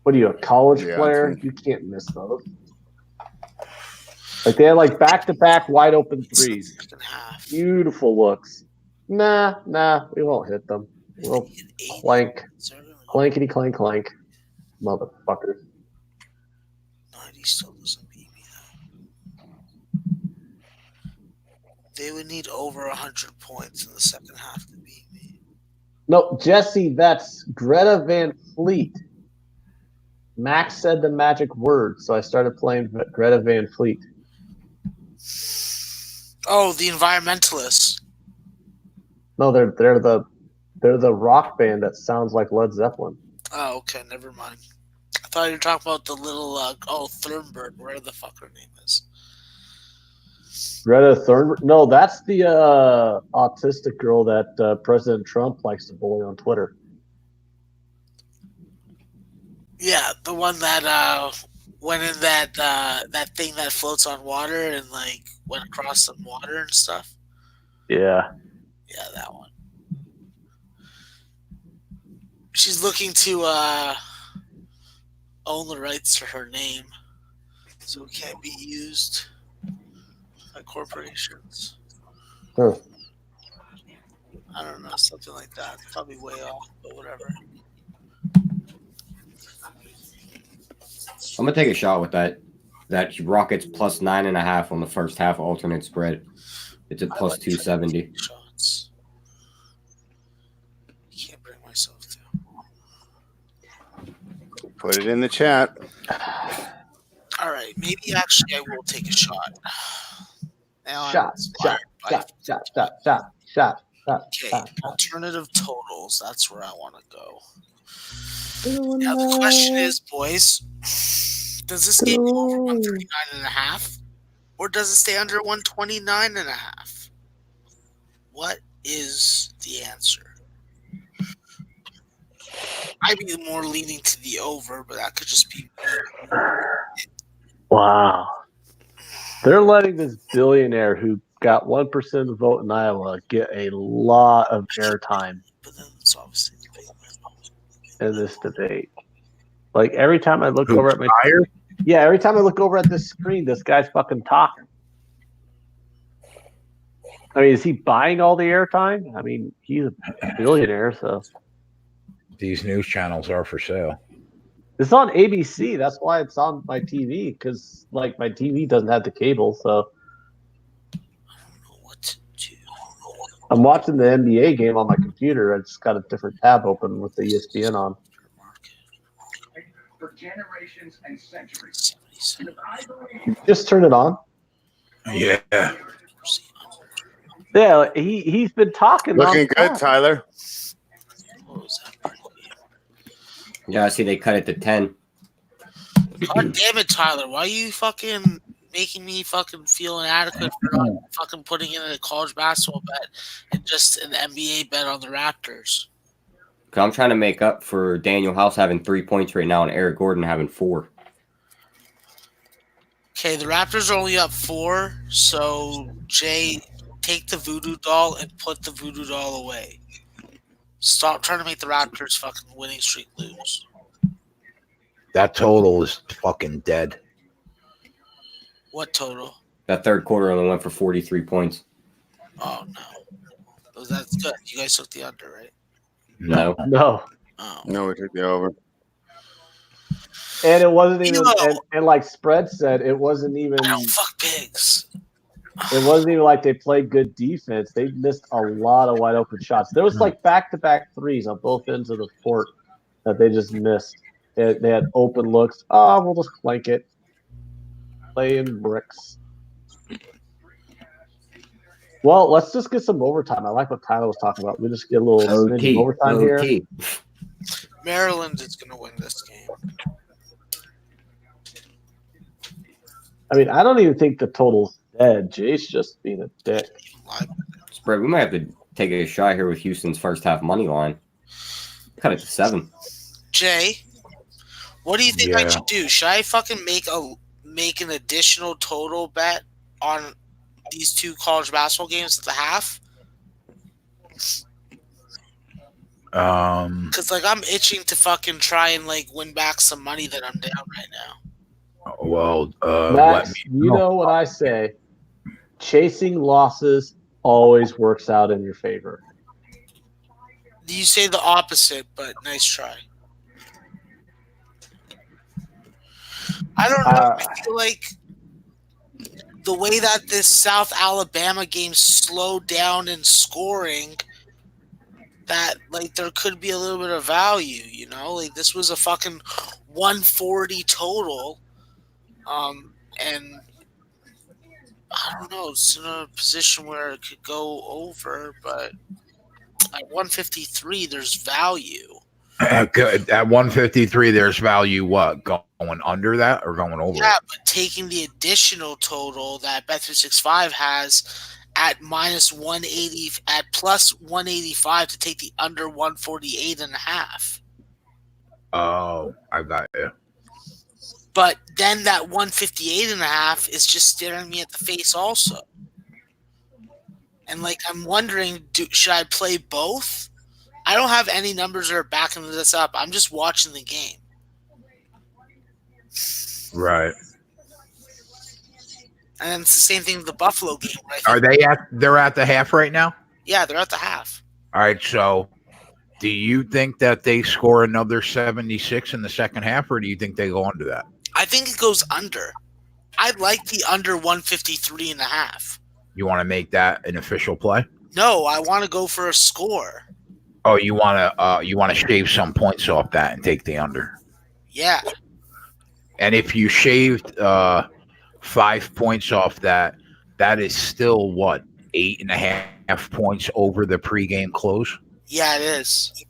What are you, a college player? You can't miss those. Like they had like back-to-back wide open 3s. Beautiful looks. Nah, we won't hit them. We'll clank. Clankety clank clank. Motherfuckers. 90 still doesn't beat me though. They would need over 100 points in the second half to beat me. No, Jesse, that's Greta Van Fleet. Max said the magic word, so I started playing Greta Van Fleet. Oh, the environmentalists. No, they're the rock band that sounds like Led Zeppelin. Oh, okay, never mind. I thought you were talking about the little Thunberg, whatever the fuck her name is. Greta Thunberg? No, that's the autistic girl that President Trump likes to bully on Twitter. Yeah, the one that went in that thing that floats on water and like went across some water and stuff. Yeah. Yeah, that one. She's looking to own the rights to her name, so it can't be used by corporations. Huh. I don't know, something like that. Probably way off, but whatever. I'm gonna take a shot with that. That Rockets plus 9.5 on the first half alternate spread. It's at plus 270. Shots. Can't bring myself to. Put it in the chat. All right, maybe actually I will take a shot. Now I'm Shot, inspired by- shot. Okay, alternative totals. That's where I want to go. Now the question is, boys, does this game go over 139.5, or does it stay under 129.5? What is the answer? I'd be more leaning to the over, but that could just be. Wow. They're letting this billionaire who got 1% of the vote in Iowa get a lot of airtime But then it's obviously debatable. in this debate. Like every time I look Who's over at my higher? every time I look over at this screen, this guy's fucking talking. I mean, is he buying all the airtime? I mean, he's a billionaire, so These news channels are for sale. it's on ABC. That's why it's on my TV, because like my TV doesn't have the cable, so I don't know what to do. I'm watching the NBA game on my computer. I just got a different tab open with the ESPN on. For generations and centuries. 77. Just turn it on. Yeah. Yeah, he's been talking. Looking nonstop. good, Tyler. What was that? Yeah, I see they cut it to 10. God damn it, Tyler! Why are you fucking making me fucking feel inadequate for not fucking putting in a college basketball bet and just an NBA bet on the Raptors? 'Cause I'm trying to make up for Daniel House having 3 points right now and Eric Gordon having 4. Okay, the Raptors are only up 4, so Jay, take the voodoo doll and put the voodoo doll away. Stop trying to make the Raptors fucking winning streak lose. That total is fucking dead. What total? That third quarter only went for 43 points. Oh no, that's good. You guys took the under, right? No. No, Oh, No, we took the over. and it wasn't even. No. And like Spread said, it wasn't even. I don't fuck pigs. It wasn't even like they played good defense. They missed a lot of wide open shots. There was like back-to-back threes on both ends of the court that they just missed. They had open looks. Oh, we'll just flank it. Playing bricks. Well, let's just get some overtime. I like what Tyler was talking about. We just get a little smidge of overtime here. OT. Maryland is going to win this game. I mean, I don't even think the total's dead. Jay's just being a dick. Spread. We might have to take a shot here with Houston's first half money line. Cut it to 7. Jay, what do you think I Yeah. should do? Should I fucking make an additional total bet on these two college basketball games at the half? Because like I'm itching to fucking try and like win back some money that I'm down right now. Well, let Max, me you know what I say. Chasing losses always works out in your favor. You say the opposite, but nice try. I don't know. I feel like the way that this South Alabama game slowed down in scoring, that like there could be a little bit of value, you know? Like this was a fucking 140 total. And I don't know, it's in a position where it could go over, but at 153 there's value. Good. At 153, there's value. What, going under that or going over? Yeah, but taking the additional total that Bet365 has at minus 180, at plus 185 to take the under 148.5. Oh, I got you. But then that 158.5 is just staring me at the face also. And like I'm wondering, should I play both? I don't have any numbers that are backing this up. I'm just watching the game. Right. And it's the same thing with the Buffalo game, right? Are they're at the half right now? Yeah, they're at the half. All right. So do you think that they score another 76 in the second half, or do you think they go under that? I think it goes under. I'd like the under 153.5. You want to make that an official play? No, I want to go for a score. Oh, you want to shave some points off that and take the under. Yeah. And if you shaved 5 points off that, that is still what, 8.5 points over the pregame close? Yeah, it is.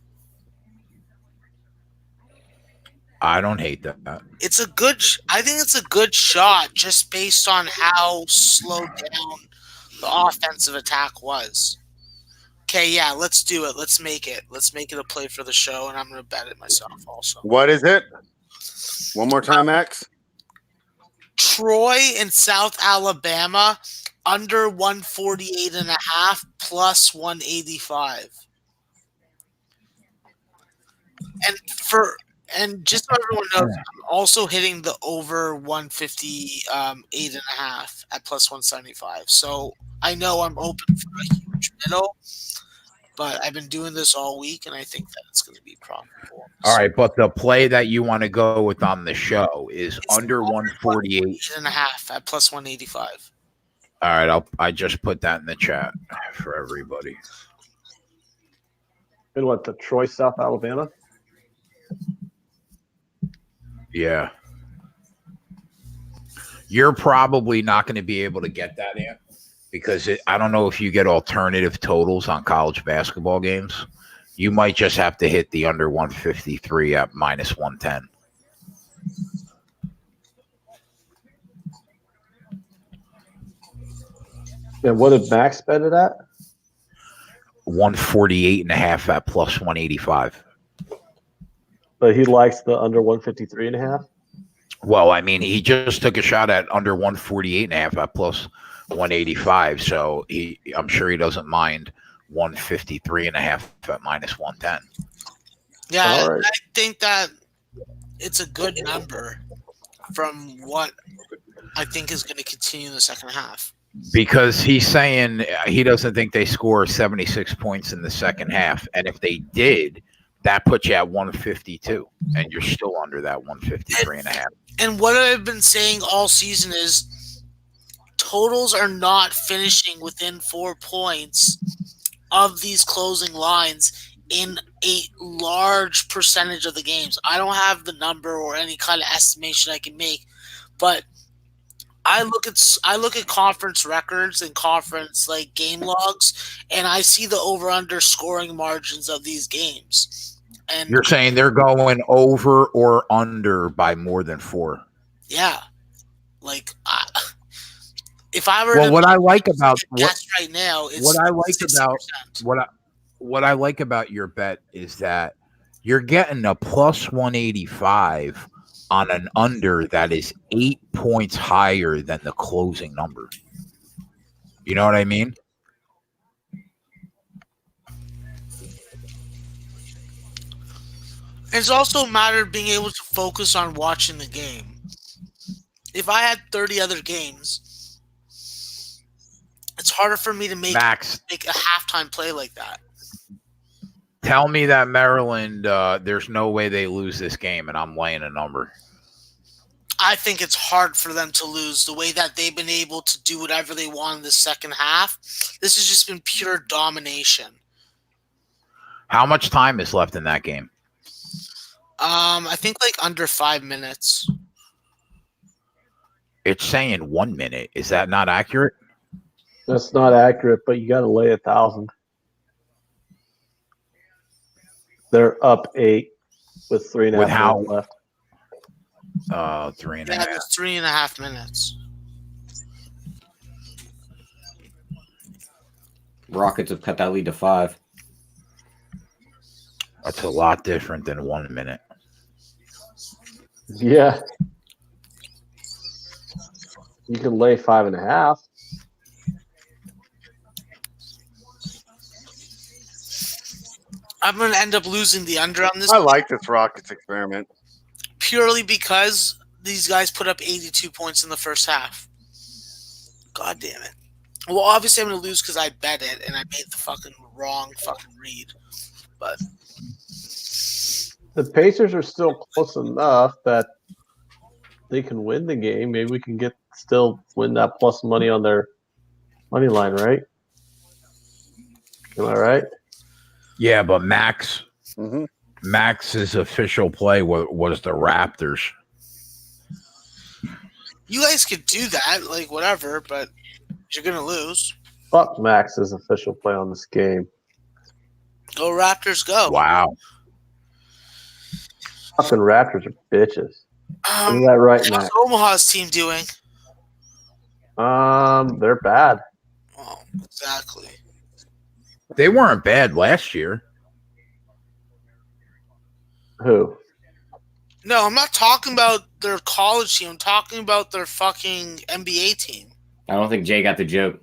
I don't hate that. It's a good. I think it's a good shot, just based on how slowed down the offensive attack was. Okay, yeah, let's do it. Let's make it. Let's make it a play for the show, and I'm going to bet it myself also. What is it? One more time, X. Troy and South Alabama under 148.5 plus 185. And just so everyone knows, I'm also hitting the over 158.5 at plus 175. So I know I'm open for a huge middle, but I've been doing this all week, and I think that it's going to be profitable. All right, but the play that you want to go with on the show is It's under 148. 148.5 at plus 185. All right, I just put that in the chat for everybody. And what, the Troy, South Alabama? Yeah. You're probably not going to be able to get that in because I don't know if you get alternative totals on college basketball games. You might just have to hit the under 153 at minus 110. And what did Max bet it at? 148.5 at plus 185. But he likes the under 153.5. Well, I mean, he just took a shot at under 148.5 at plus 185. So I'm sure he doesn't mind 153.5 at minus 110. Yeah, All right. I think that it's a good number from what I think is going to continue in the second half. Because he's saying he doesn't think they score 76 points in the second half. And if they did, that puts you at 152. And you're still under that 153.5. And what I've been saying all season is totals are not finishing within 4 points of these closing lines in a large percentage of the games. I don't have the number or any kind of estimation I can make, but I look at conference records and conference like game logs, and I see the over/under scoring margins of these games. And You're saying they're going over or under by more than 4. yeah, like if I were Well, to what I like about guess right now, it's what I like 6%. about what I like about your bet is that you're getting a plus 185 on an under that is 8 points higher than the closing number. You know what I mean? It's also a matter of being able to focus on watching the game. If I had 30 other games, it's harder for me to make Max, a halftime play like that. tell me that Maryland, there's no way they lose this game, and I'm laying a number. I think it's hard for them to lose the way that they've been able to do whatever they want in the second half. This has just been pure domination. How much time is left in that game? I think like under 5 minutes. It's saying 1 minute. Is that not accurate? That's not accurate, but you got to lay 1,000. They're up 8 with 3.5 With how- minutes left. 3.5. Yeah, there's 3.5 minutes. Rockets have cut that lead to 5. That's a lot different than 1 minute. Yeah. You can lay 5.5. I'm going to end up losing the under on this I like this Rockets experiment. purely because these guys put up 82 points in the first half. God damn it. Well, obviously I'm going to lose because I bet it and I made the fucking wrong fucking read. But The Pacers are still close enough that they can win the game, maybe we can still win that plus money on their money line, right? Am I right? Yeah, but Max's official play was the Raptors. You guys could do that, like whatever, but you're gonna lose. Fuck Max's official play on this game. Go Raptors, go! Wow. Fucking Raptors are bitches. Is that right, How's Max? Omaha's team doing? They're bad. Oh, exactly. They weren't bad last year. Who? No, I'm not talking about their college team. I'm talking about their fucking NBA team. I don't think Jay got the joke.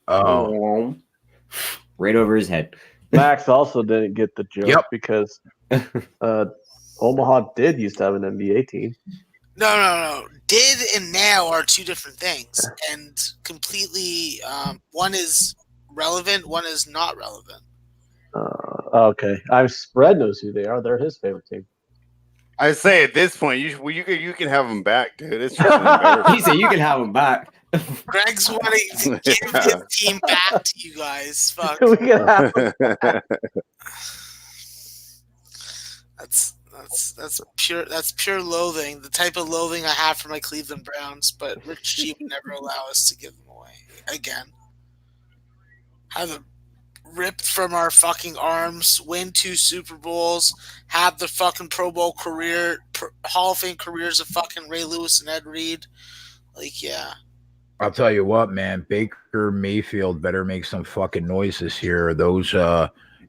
Oh. Right over his head. Max also didn't get the joke Yep. because Omaha did used to have an NBA team. No. Did and now are two different things, and completely. One is relevant. One is not relevant. Okay. Spread knows who they are. They're his favorite team. I say at this point, you can have them back, dude. It's just embarrassing. He said you can have him back. Greg's wanting to give his team back to you guys. Fuck. We can have That's pure loathing. The type of loathing I have for my Cleveland Browns, but Rich G would never allow us to give them away again. Have them ripped from our fucking arms, win 2 Super Bowls, have the fucking Pro Bowl career, Hall of Fame careers of fucking Ray Lewis and Ed Reed. Like, yeah. I'll tell you what, man. Baker Mayfield better make some fucking noise this year. Those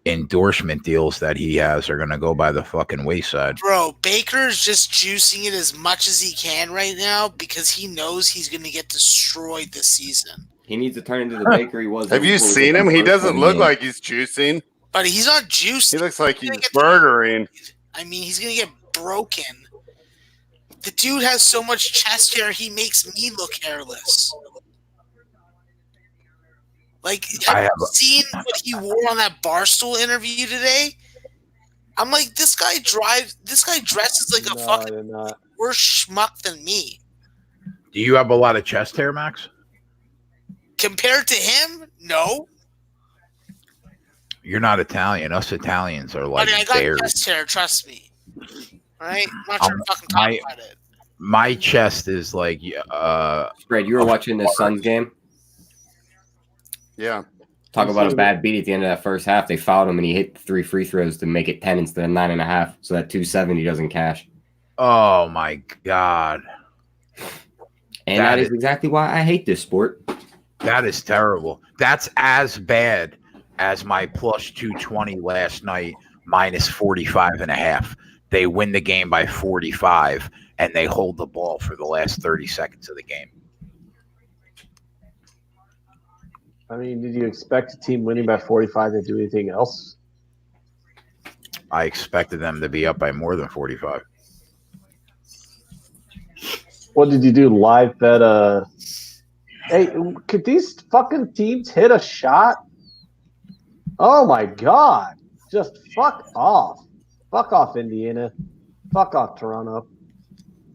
endorsement deals that he has are going to go by the fucking wayside. Bro, Baker's just juicing it as much as he can right now because he knows he's going to get destroyed this season. He needs to turn into the Baker he was. Have you seen him? He doesn't look like he's juicing. But he's not juiced. He looks like he's burgering. I mean, he's going to get broken. The dude has so much chest hair, he makes me look hairless. Like, have you seen what he wore on that Barstool interview today? I'm like, this guy dresses like a fucking worse schmuck than me. Do you have a lot of chest hair, Max? Compared to him, no. You're not Italian. Us Italians are like I got bears. chest hair, trust me. All right? I'm not trying to fucking talk about it. My chest is like Fred, you were watching the Suns game? Yeah. Talk about a bad beat at the end of that first half. They fouled him and he hit 3 free throws to make it 10 instead of 9.5. So that 270 doesn't cash. Oh my God. And that is exactly why I hate this sport. That is terrible. That's as bad as my plus 220 last night, minus 45.5. They win the game by 45 and they hold the ball for the last 30 seconds of the game. I mean, did you expect a team winning by 45 to do anything else? I expected them to be up by more than 45. What did you do? Live bet Hey, could these fucking teams hit a shot? Oh my God. Just fuck off. Fuck off, Indiana. Fuck off, Toronto.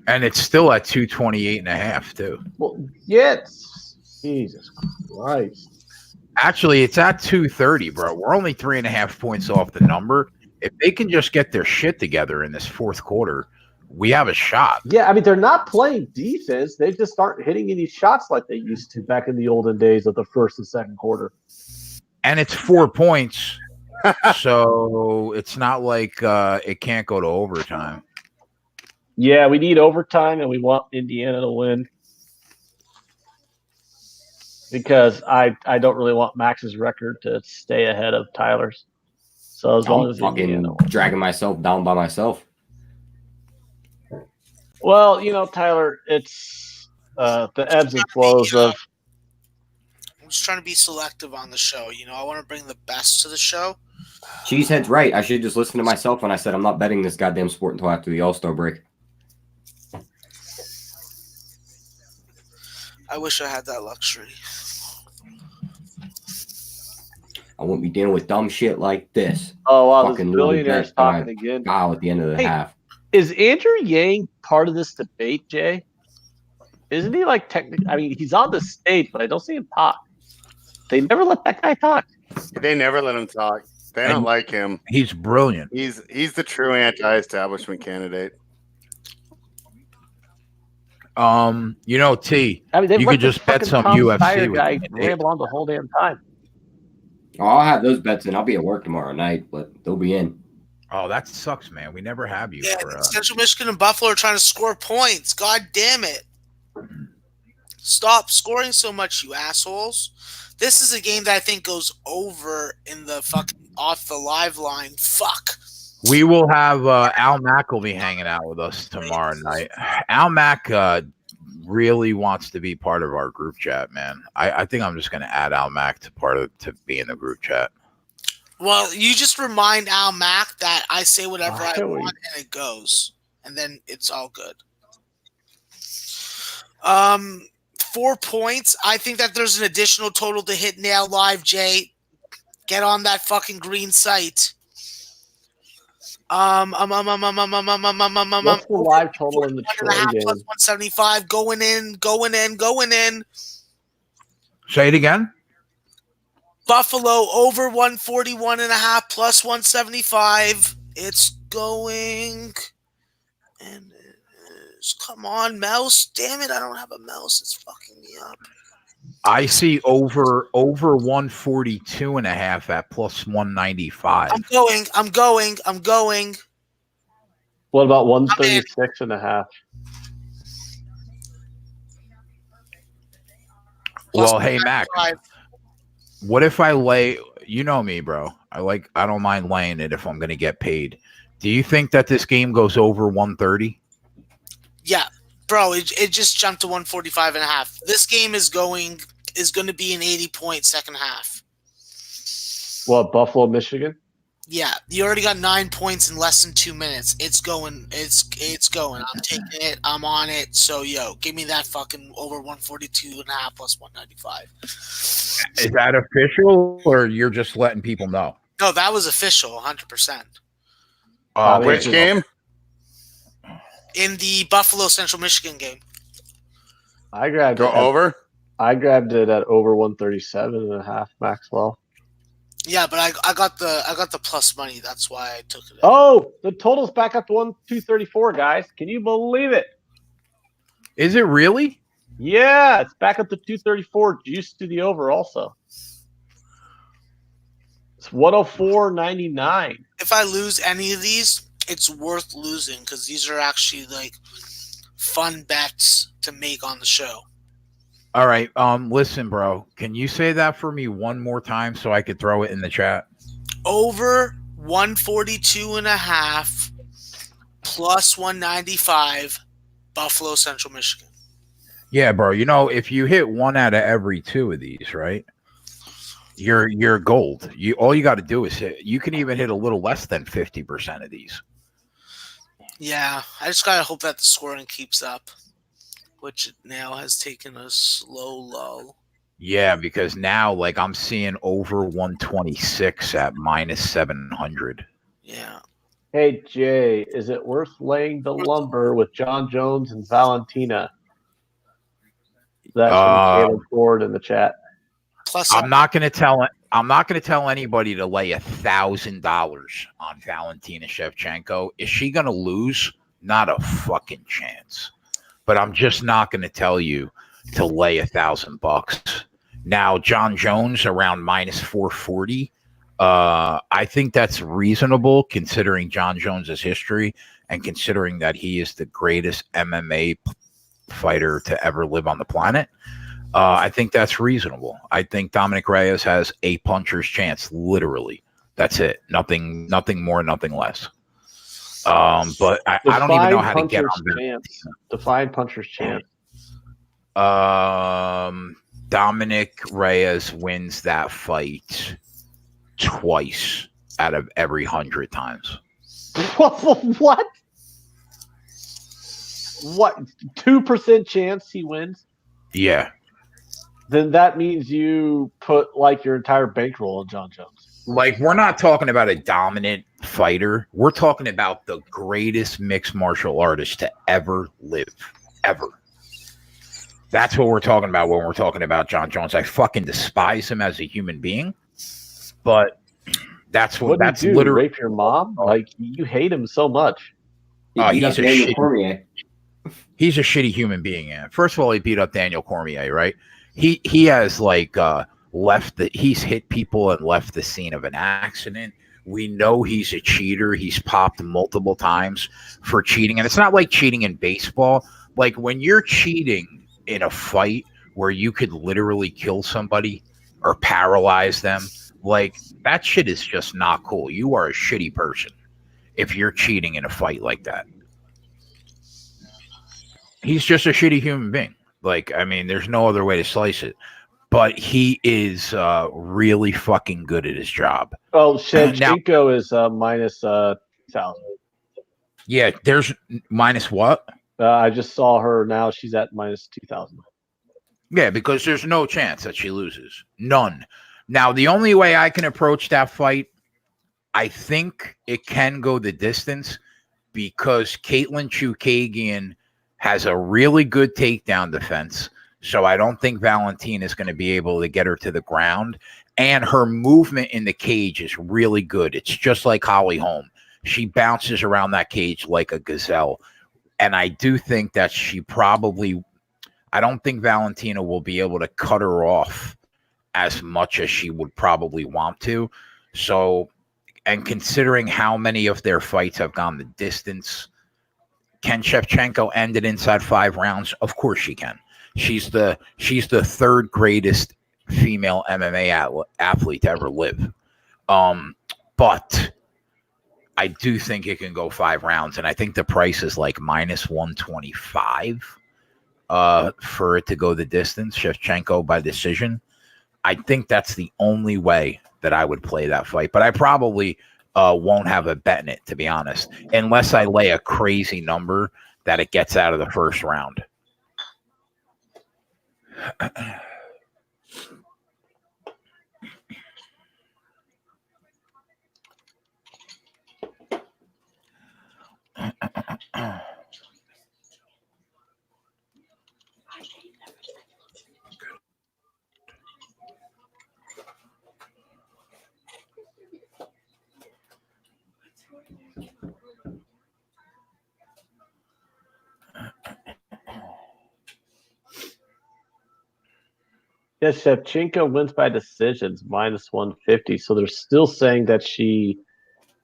And it's still at 228.5 too. Well, yes. Jesus Christ. Actually, it's at 230, bro. We're only 3.5 points off the number. If they can just get their shit together in this fourth quarter, we have a shot. Yeah, I mean, they're not playing defense. They just aren't hitting any shots like they used to back in the olden days of the first and second quarter. And it's 4 points. So it's not like it can't go to overtime. Yeah, we need overtime, and we want Indiana to win. Because I don't really want Max's record to stay ahead of Tyler's. So as long as fucking dragging myself down by myself. Well, you know, Tyler, it's the ebbs and flows of. I'm just trying to be selective on the show. You know, I want to bring the best to the show. Cheesehead's right. I should just listen to myself when I said I'm not betting this goddamn sport until after the All-Star break. I wish I had that luxury. I wouldn't be dealing with dumb shit like this. Oh, wow, Fucking this billionaire's losing talking again. Foul at the end of the half. Is Andrew Yang part of this debate, Jay? Isn't he like technically? I mean, he's on the stage, but I don't see him talk. They never let that guy talk. They never let him talk. They don't like him. He's brilliant. He's the true anti-establishment candidate. T, I mean, they you let could this just bet fucking some Tom UFC Steyer with guy me. ramble on the whole damn time. Oh, I'll have those bets in. I'll be at work tomorrow night, but they'll be in. Oh, that sucks, man. We never have you Yeah, for. Central Michigan and Buffalo are trying to score points. God damn it. Stop scoring so much, you assholes. This is a game that I think goes over in the fucking off the live line. Fuck. We will have Al Mack will be hanging out with us tomorrow night. Al Mack really wants to be part of our group chat, man. I think I'm just going to add Al Mack to be in the group chat. Well, you just remind Al Mack that I say whatever Why I are we- want and it goes. And then it's all good. 4 points. I think that there's an additional total to hit now live, Jay. Get on that fucking green site. What's the live total in the Troy game? Plus 175 going in. Say it again. Buffalo over 141.5 plus 175. It's going. And it is. Come on, mouse. Damn it, I don't have a mouse. It's fucking me up. I see over 142.5 at plus 195. I'm going. What about 136.5? Well, hey Mac, 195. what if I lay? You know me, bro. I don't mind laying it if I'm going to get paid. Do you think that this game goes over 130? Yeah, bro, it just jumped to 145.5. This game is going to be an 80-point second half. What, Buffalo, Michigan? Yeah, you already got 9 points in less than 2 minutes. It's going. It's going. I'm taking it. I'm on it. So, yo, give me that fucking over 142.5 plus 195. Is that official, or you're just letting people know? No, that was official, 100%. Which game? In the Buffalo Central Michigan game. I grabbed Go it over? I grabbed it at over 137.5, Maxwell. Yeah, but I got the plus money. That's why I took it. Oh, the total's back up to 234, guys. Can you believe it? Is it really? Yeah, it's back up to 234. Juice to the over also. It's 104.99. If I lose any of these, it's worth losing because these are actually like fun bets to make on the show. All right. Listen, bro. Can you say that for me one more time so I could throw it in the chat? Over 142.5 plus 195, Buffalo Central Michigan. Yeah, bro. You know, if you hit one out of every two of these, right? You're gold. All you got to do is hit. You can even hit a little less than 50% of these. Yeah, I just gotta hope that the scoring keeps up, which it now has taken a slow lull. Yeah, because now, like, I'm seeing over 126 at minus 700. Yeah. Hey, Jay, is it worth laying the lumber with John Jones and Valentina? That's from Caleb Ford in the chat. Plus, I'm not going to tell anybody to lay $1,000 on Valentina Shevchenko. Is she going to lose? Not a fucking chance. But I'm just not going to tell you to lay $1,000. Now, John Jones around minus 440. I think that's reasonable considering John Jones's history and considering that he is the greatest MMA fighter to ever live on the planet. I think that's reasonable. I think Dominic Reyes has a puncher's chance, literally. That's it. Nothing more, nothing less. But I don't even know how to get on that. Define puncher's chance. Dominic Reyes wins that fight twice out of every 100 times. What? What? 2% chance he wins? Yeah. Then that means you put like your entire bankroll on John Jones. Like, we're not talking about a dominant fighter. We're talking about the greatest mixed martial artist to ever live, ever. That's what we're talking about when we're talking about John Jones. I fucking despise him as a human being, but that's What did that's he do? literally. Rape your mom? Like, you hate him so much. He beat He's up a Daniel shitty. Cormier. He's a shitty human being. Yeah. First of all, he beat up Daniel Cormier, right? He has like he's hit people and left the scene of an accident. We know he's a cheater. He's popped multiple times for cheating. And it's not like cheating in baseball. Like when you're cheating in a fight where you could literally kill somebody or paralyze them, like that shit is just not cool. You are a shitty person if you're cheating in a fight like that. He's just a shitty human being. Like, I mean, there's no other way to slice it. But he is really fucking good at his job. Oh, Shevchenko is minus 2,000. Yeah, there's minus what? I just saw her now. She's at minus 2,000. Yeah, because there's no chance that she loses. None. Now, the only way I can approach that fight, I think it can go the distance because Caitlin Chukagian has a really good takedown defense. So I don't think Valentina is going to be able to get her to the ground. And her movement in the cage is really good. It's just like Holly Holm. She bounces around that cage like a gazelle. And I do think that I don't think Valentina will be able to cut her off as much as she would probably want to. So, and considering how many of their fights have gone the distance, can Shevchenko end it inside 5 rounds? Of course she can. She's the third greatest female MMA athlete to ever live. But I do think it can go 5 rounds, and I think the price is like minus 125 for it to go the distance. Shevchenko by decision. I think that's the only way that I would play that fight, but I probably won't have a bet in it, to be honest, unless I lay a crazy number that it gets out of the first round. Yeah, Shevchenko wins by decisions, minus 150. So they're still saying that she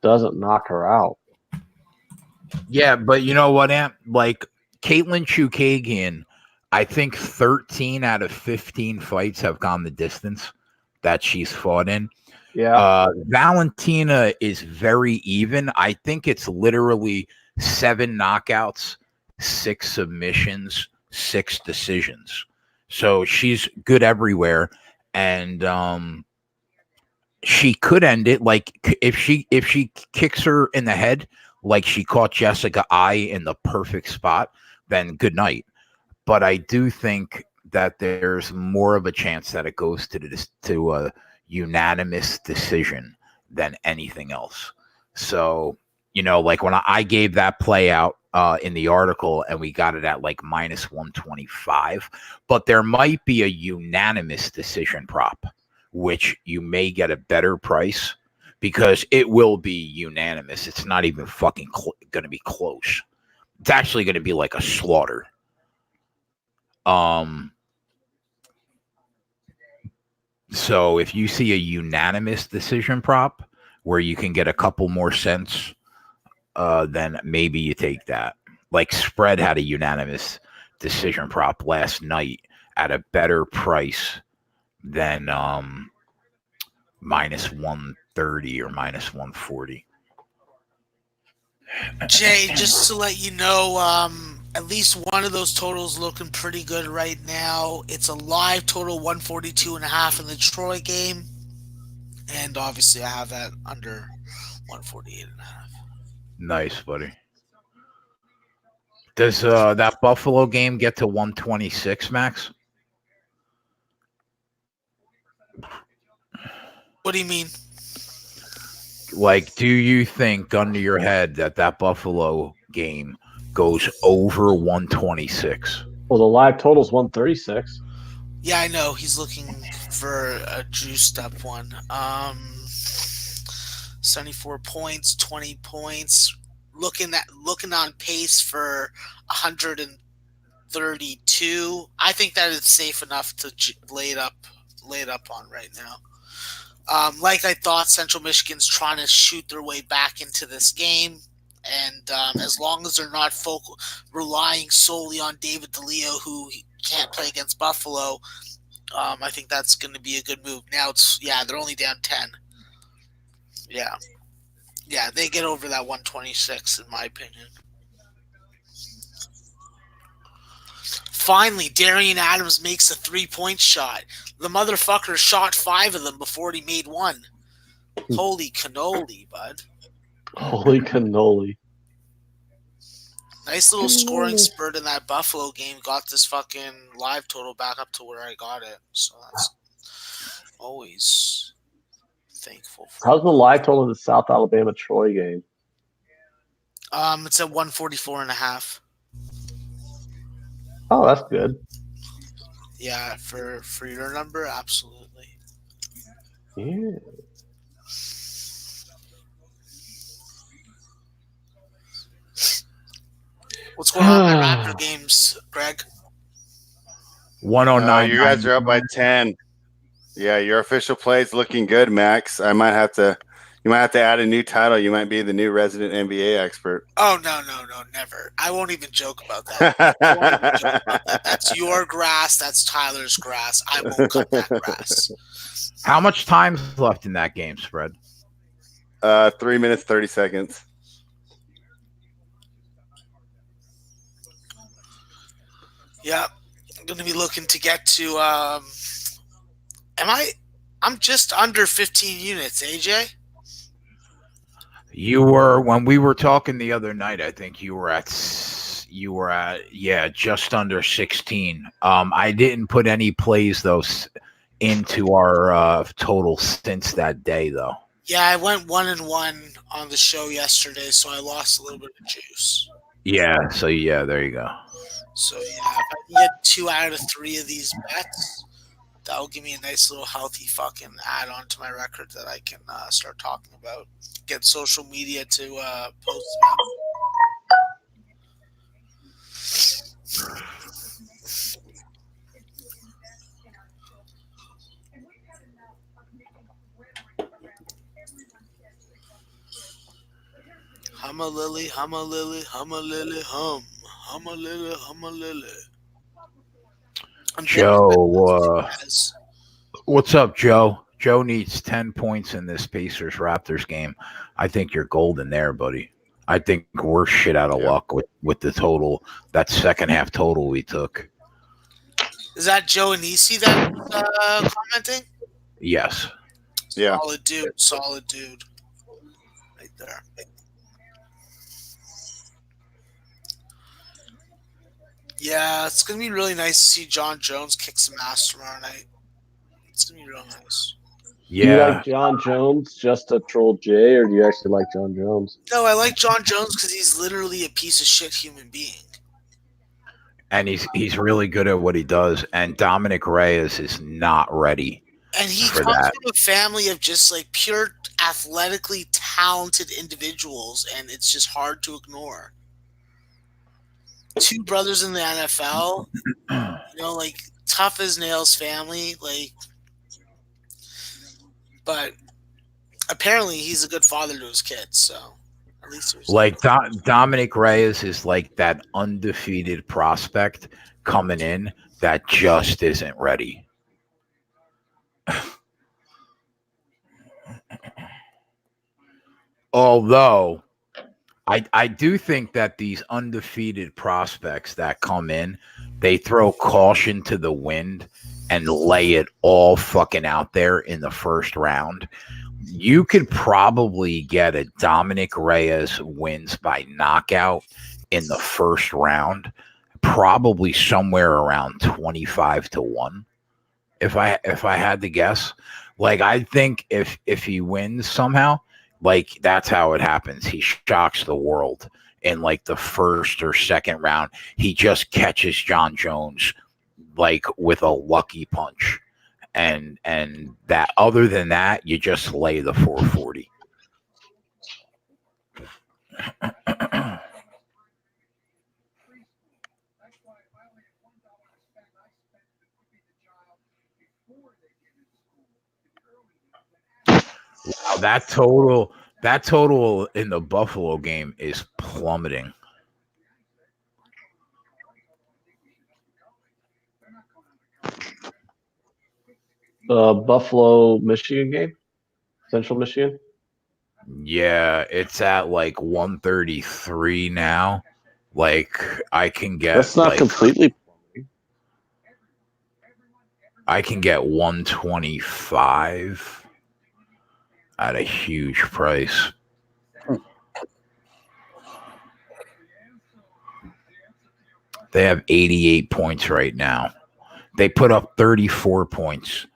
doesn't knock her out. Yeah, but you know what, Amp? Like Caitlin Chukagian, I think 13 out of 15 fights have gone the distance that she's fought in. Yeah. Valentina is very even. I think it's literally 7 knockouts, 6 submissions, 6 decisions. So she's good everywhere, and she could end it. Like if she kicks her in the head, like she caught Jessica I in the perfect spot, then good night. But I do think that there's more of a chance that it goes to a unanimous decision than anything else. So, you know, like when I gave that play out in the article and we got it at like minus 125, but there might be a unanimous decision prop, which you may get a better price because it will be unanimous. It's not even fucking going to be close. It's actually going to be like a slaughter. So if you see a unanimous decision prop where you can get a couple more cents, then maybe you take that. Like Spread had a unanimous decision prop last night at a better price than minus 130 or minus 140. Jay, just to let you know, at least one of those totals looking pretty good right now. It's a live total 142.5 in the Troy game. And obviously I have that under 148.5. Nice, buddy. Does that Buffalo game get to 126, Max? What do you mean? Like, do you think, gun to your head, that Buffalo game goes over 126? Well, the live total's 136. Yeah, I know. He's looking for a juiced up one. 74 points, 20 points. Looking on pace for 132. I think that it's safe enough to lay it up on right now. Like I thought, Central Michigan's trying to shoot their way back into this game. And as long as they're not relying solely on David DeLeo, who can't play against Buffalo, I think that's going to be a good move. Now they're only down 10. Yeah, they get over that 126 in my opinion. Finally, Darian Adams makes a 3-point shot. The motherfucker shot 5 of them before he made one. Holy cannoli, bud. Holy cannoli. Nice little scoring spurt in that Buffalo game. Got this fucking live total back up to where I got it. So that's always thankful for. How's the live total in the South Alabama Troy game? It's at 144.5. Oh, that's good. Yeah, for your number, absolutely. Yeah. What's going on in the Raptor games, Greg? 109. You guys are up by 10. Yeah, your official play is looking good, Max. You might have to add a new title. You might be the new resident NBA expert. Oh no, never. I won't even joke about that. That's your grass. That's Tyler's grass. I won't cut that grass. How much time's left in that game, Spread? 3 minutes, 30 seconds. Yeah, I'm going to be looking to get to. I'm just under 15 units, AJ. You were, when we were talking the other night, I think you were at just under 16. I didn't put any plays though into our total since that day though. Yeah, I went 1-1 on the show yesterday, so I lost a little bit of juice. Yeah, so yeah, there you go. So yeah, if I can get 2 out of 3 of these bets, that will give me a nice little healthy fucking add-on to my record that I can start talking about. Get social media to post me. Hum a lily, hum a lily, hum a lily, hum a lily, hum a lily. Joe, what's up, Joe? Joe needs 10 points in this Pacers Raptors game. I think you're golden there, buddy. I think we're shit out of luck with the total, that second half total we took. Is that Joe Anisi that commenting? Yes. Yeah. Solid dude. Right there. Yeah, it's going to be really nice to see John Jones kick some ass tomorrow night. It's going to be real nice. Yeah. Do you like John Jones just to troll Jay, or do you actually like John Jones? No, I like John Jones because he's literally a piece of shit human being. And he's really good at what he does. And Dominic Reyes is not ready. And he for comes that. from a family of just like pure athletically talented individuals, and it's just hard to ignore. 2 brothers in the NFL, like tough as nails family, like. But apparently he's a good father to his kids, so at least there's like Dominic Reyes is like that undefeated prospect coming in that just isn't ready. Although I do think that these undefeated prospects that come in, they throw caution to the wind and lay it all fucking out there in the first round. You could probably get a Dominic Reyes wins by knockout in the first round, probably somewhere around 25-1. If I had to guess, like I think if he wins somehow, Like, that's how it happens. He shocks the world in like the first or second round. He just catches John Jones like with a lucky punch. And that, other than that, you just lay the 440. Wow, that total in the Buffalo game is plummeting. Buffalo, Michigan game, Central Michigan. Yeah, it's at like 133 now. Like, I can get That's not like completely. I can get 125 at a huge price. They have 88 points right now. They put up 34 points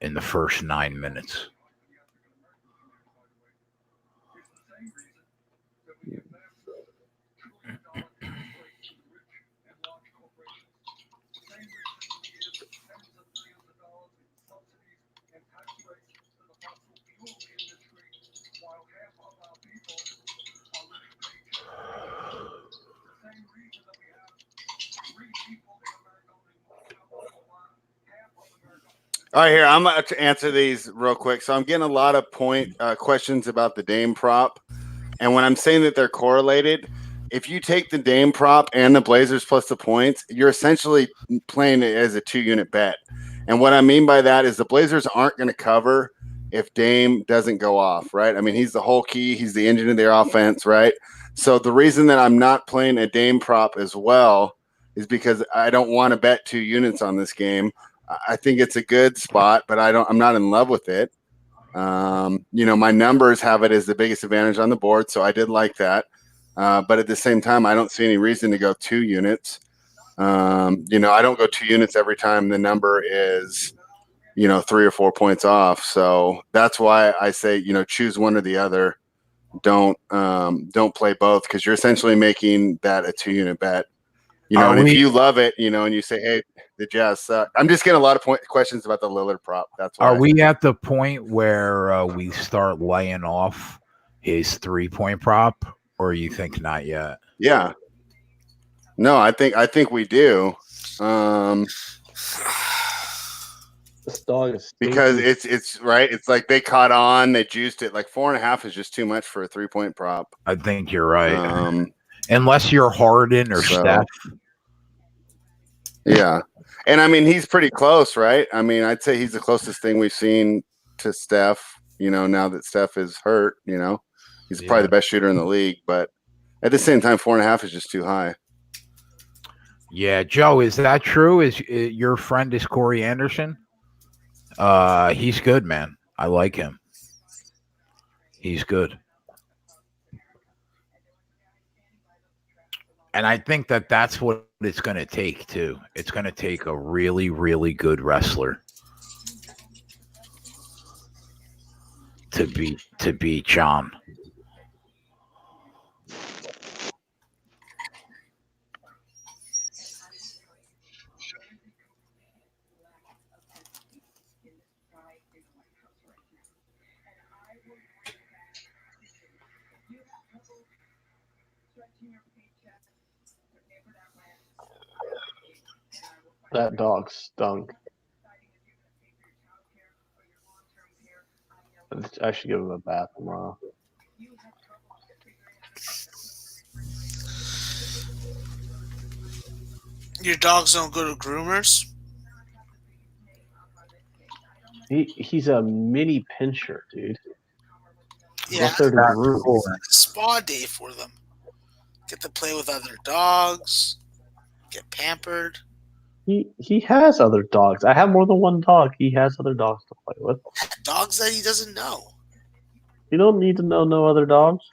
in the first 9 minutes. All right, here I'm going to answer these real quick. So I'm getting a lot of questions about the Dame prop, and when I'm saying that they're correlated, if you take the Dame prop and the Blazers plus the points, you're essentially playing it as a 2-unit bet. And what I mean by that is the Blazers aren't going to cover if Dame doesn't go off, right? I mean, he's the whole key. He's the engine of their offense, right? So the reason that I'm not playing a Dame prop as well is because I don't want to bet 2 units on this game. I think it's a good spot, but I'm not in love with it. My numbers have it as the biggest advantage on the board, so I did like that. But at the same time, I don't see any reason to go 2 units. I don't go 2 units every time the number is, 3 or 4 points off. So that's why I say, choose one or the other. Don't play both, because you're essentially making that a 2-unit bet. If you love it, and you say, hey, the Jazz suck. I'm just getting a lot of questions about the Lillard prop. That's why. Are we at the point where we start laying off his 3-point prop, or you think not yet? Yeah. No, I think we do. This dog is stinky. Because it's right. It's like they caught on, they juiced it. Like 4.5 is just too much for a 3-point prop. I think you're right. Unless you're Harden or Steph. Yeah. And I mean, he's pretty close, right? I mean, I'd say he's the closest thing we've seen to Steph, now that Steph is hurt, he's probably the best shooter in the league, but at the same time, 4.5 is just too high. Yeah. Joe, is that true? Is your friend is Corey Anderson? He's good, man. I like him. He's good. And I think that that's what it's going to take, too. It's going to take a really, really good wrestler to beat John. That dog stunk. I should give him a bath tomorrow. Your dogs don't go to groomers? He's a mini pincher, dude. Yeah, There to groom. spa day for them. Get to play with other dogs. Get pampered. He has other dogs. I have more than one dog. He has other dogs to play with. Dogs that he doesn't know. You don't need to know no other dogs.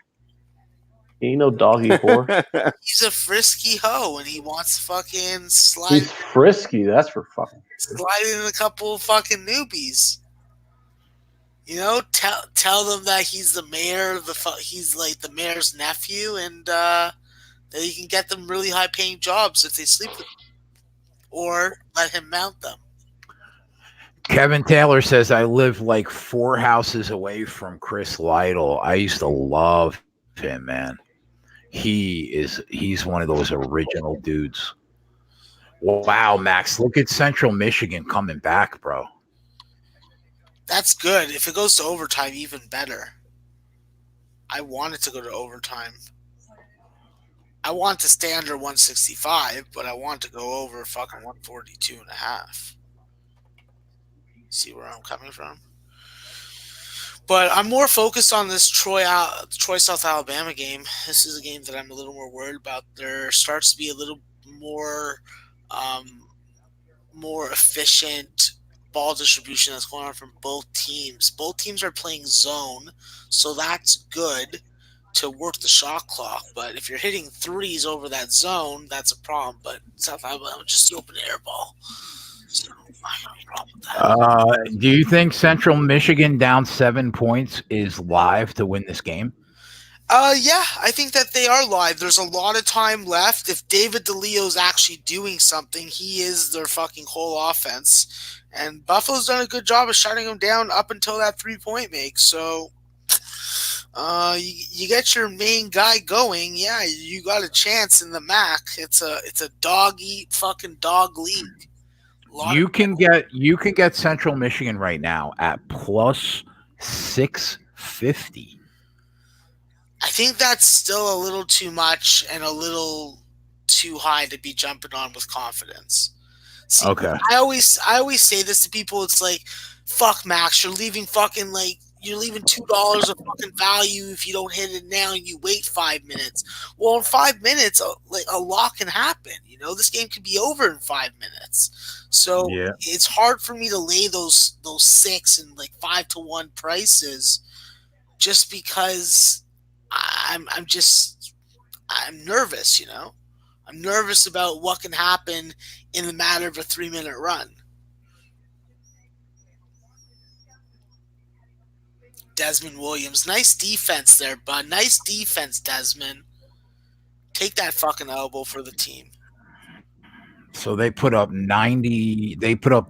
He ain't no doggy whore. He's a frisky hoe and he wants to fucking slide. He's frisky. That's for fucking. Slide in a couple fucking newbies. Tell them that he's the mayor of he's like the mayor's nephew, and that he can get them really high paying jobs if they sleep with him, or let him mount them. Kevin Taylor says, I live like 4 houses away from Chris Lytle. I used to love him, man. He's one of those original dudes. Wow, Max, look at Central Michigan coming back, bro. That's good. If it goes to overtime, even better. I want it to go to overtime. I want to stay under 165, but I want to go over fucking 142 and a half. See where I'm coming from? But I'm more focused on this Troy South Alabama game. This is a game that I'm a little more worried about. There starts to be a little more more efficient ball distribution that's going on from both teams. Both teams are playing zone, so that's good to work the shot clock. But if you're hitting threes over that zone, that's a problem. But South Alabama just the open air ball. So I have a problem with that. Do you think Central Michigan down 7 points is live to win this game? Yeah, I think that they are live. There's a lot of time left. If David DeLeo's actually doing something, he is their fucking whole offense. And Buffalo's done a good job of shutting them down up until that 3-point make. So, you get your main guy going. Yeah, you got a chance in the MAC. It's a dog eat fucking dog league. You can get Central Michigan right now at plus 650. I think that's still a little too much and a little too high to be jumping on with confidence. See, Okay. I always say this to people. It's like, fuck Max, you're leaving $2 of fucking value if you don't hit it now and you wait 5 minutes. Well, in 5 minutes, a lot can happen. This game could be over in 5 minutes. So Yeah. it's hard for me to lay those 6 and like 5-to-1 prices, just because I'm nervous. I'm nervous about what can happen in the matter of a 3-minute run. Desmond Williams. Nice defense there, bud. Nice defense, Desmond. Take that fucking elbow for the team. So they put up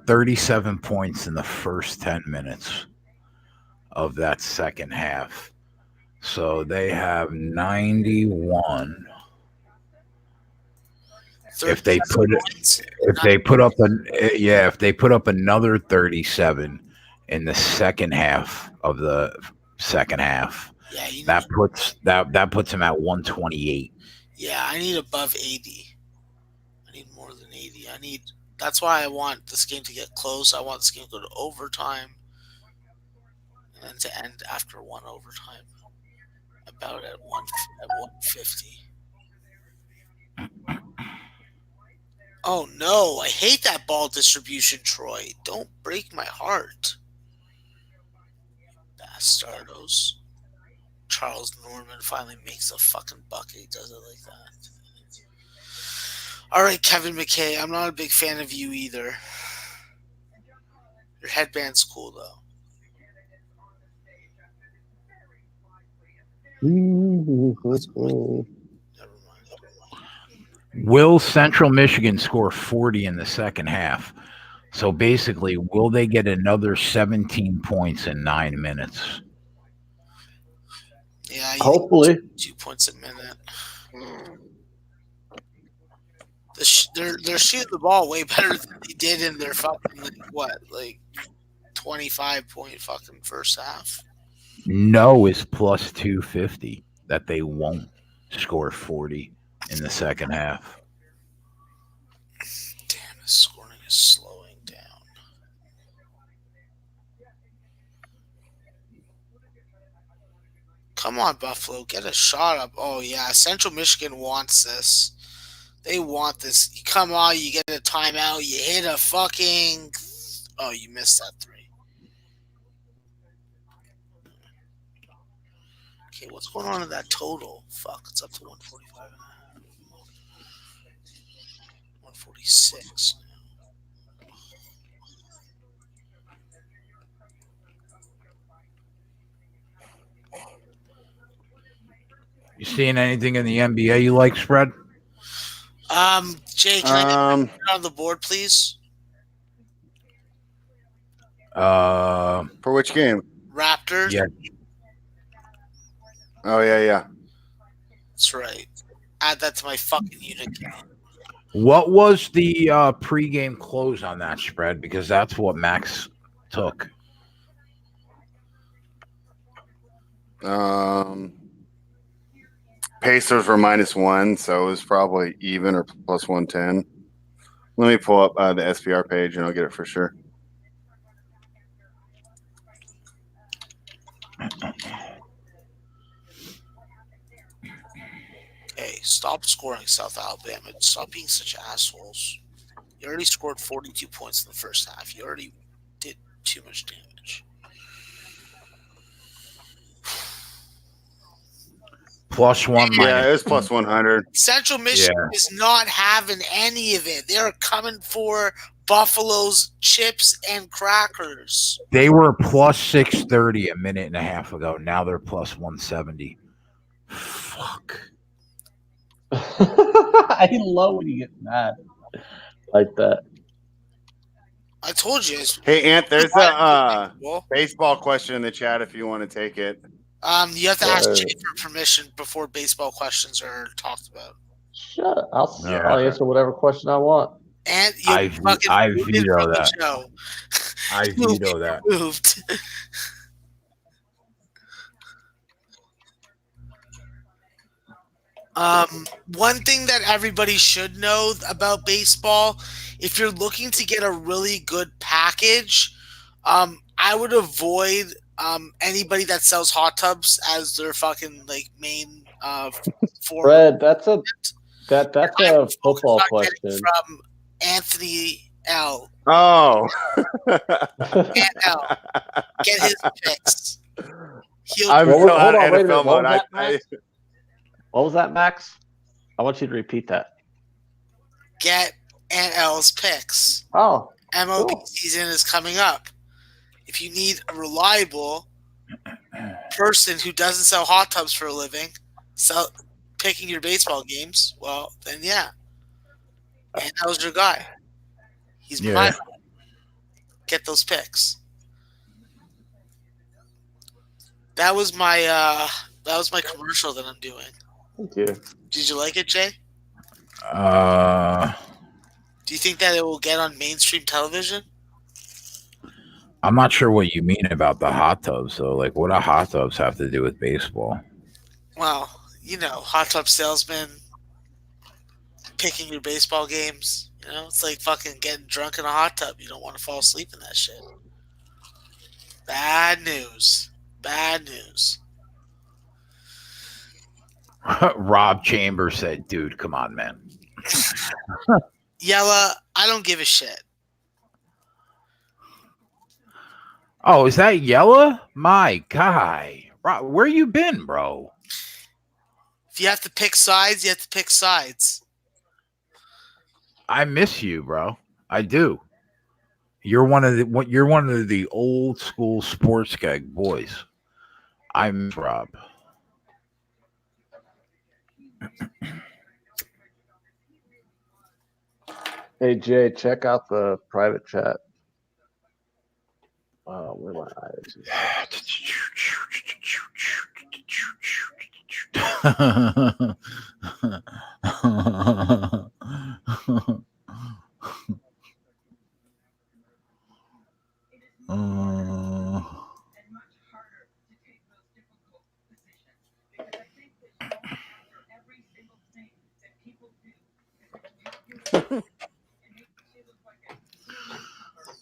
37 points in the first 10 minutes of that second half. So they have 91. If they put up another 37 in the second half of the second half, that puts them at 128. Yeah, I need above 80. I need more than 80. That's why I want this game to get close. I want this game to go to overtime and then to end after one overtime. About at 150. Oh no, I hate that ball distribution, Troy. Don't break my heart. Bastardos. Charles Norman finally makes a fucking bucket. He does it like that. Alright, Kevin McKay, I'm not a big fan of you either. Your headband's cool though. Never mind. Will Central Michigan score 40 in the second half? So basically, will they get another 17 points in 9 minutes? Yeah, Hopefully. 2 points a minute. They're shooting the ball way better than they did in their fucking 25-point fucking first half. No is plus 250 that they won't score 40 in the second half. Damn, the scoring is slowing down. Come on, Buffalo, get a shot up. Oh yeah, Central Michigan wants this. They want this. You come on, you get a timeout, you hit a fucking... Oh, you missed that 3. Okay, what's going on in that total? Fuck, it's up to 145 and a half. 146 now. You seeing anything in the NBA you like, spread? Jay, can I get it on the board, please? For which game? Raptors. Yeah. Oh yeah. That's right. Add that to my fucking unit count. What was the pregame close on that spread? Because that's what Max took. Pacers were -1, so it was probably even or plus 110. Let me pull up the SPR page and I'll get it for sure. Hey, stop scoring, South Alabama. Stop being such assholes. You already scored 42 points in the first half. You already did too much damage. +1 Yeah, it was minus. plus 100. Central Michigan is not having any of it. They're coming for Buffalo's chips and crackers. They were +630 a minute and a half ago. Now they're +170. Fuck. I love when you get mad like that. I told you. Hey, Ant, there's a Well, baseball question in the chat if you want to take it. you have to ask Right. Jay for permission before baseball questions are talked about. Shut up. I'll Yeah. answer whatever question I want. And you I fucking moved veto from the that. show. I veto that. Moved. One thing that everybody should know about baseball, if you're looking to get a really good package, I would avoid anybody that sells hot tubs as their fucking like main form. Fred, that's a football Start getting question. from Anthony L. Oh. Ant L. Get his picks. I'm Hold still on, out of wait a minute. NFL What mode. was that, Max? What was that, Max? I want you to repeat that. Get Ant L's picks. Oh, MLB cool. season is coming up. If you need a reliable person who doesn't sell hot tubs for a living, picking your baseball games, well, then yeah. And that was your guy. He's my guy. Get those picks. That was my commercial that I'm doing. Thank you. Did you like it, Jay? Uh, Do you think that it will get on mainstream television? I'm not sure what you mean about the hot tubs, though. Like, what do hot tubs have to do with baseball? Well, you know, hot tub salesman picking your baseball games. You know, it's like fucking getting drunk in a hot tub. You don't want to fall asleep in that shit. Bad news. Bad news. Rob Chambers said, dude, come on, man. Yella, I don't give a shit. Oh, is that Yella? My guy. Rob, where you been, bro? If you have to pick sides, you have to pick sides. I miss you, bro. I do. You're one of the old school sports gag boys. I miss Rob. Hey, Jay, check out the private chat. Oh, where my eyes?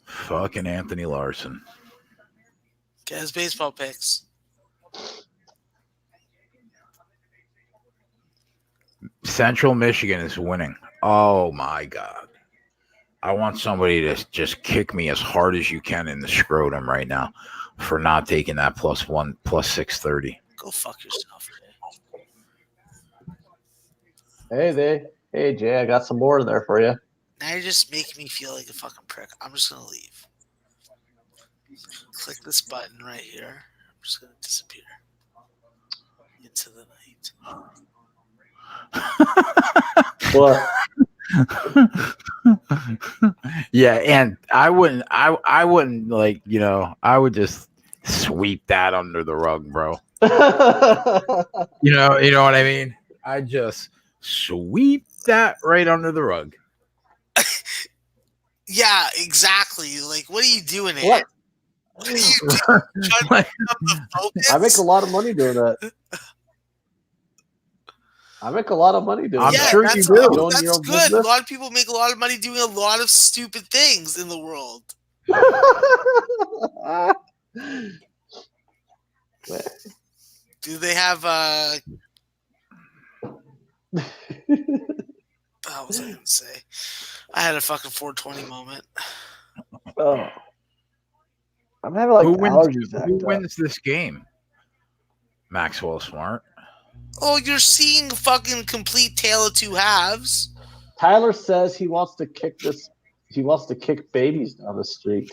Fucking Anthony Larson. Get his baseball picks. Central Michigan is winning. Oh my God. I want somebody to just kick me as hard as you can in the scrotum right now for not taking that +630. Go fuck yourself, Hey, Jay, I got some more in there for you. Now you're just making me feel like a fucking prick. I'm just gonna leave. Click this button right here. I'm just gonna disappear. You into the night. What? Yeah, and I wouldn't like, I would just sweep that under the rug, bro. You know what I mean? I just sweep that right under the rug. Yeah, exactly. Like, what are you doing here? What? What are you doing? Trying Like, to become the focus? I make a lot of money doing that. I'm sure you that's, do. You own that's your own good. A business? lot of people make a lot of money doing a lot of stupid things in the world. Do they have what was I gonna say? I had a fucking 420 moment. Oh. I'm having like allergies. Who wins this game? Maxwell Smart. Oh, you're seeing fucking complete tale of two halves. Tyler says he wants to kick this. He wants to kick babies down the street.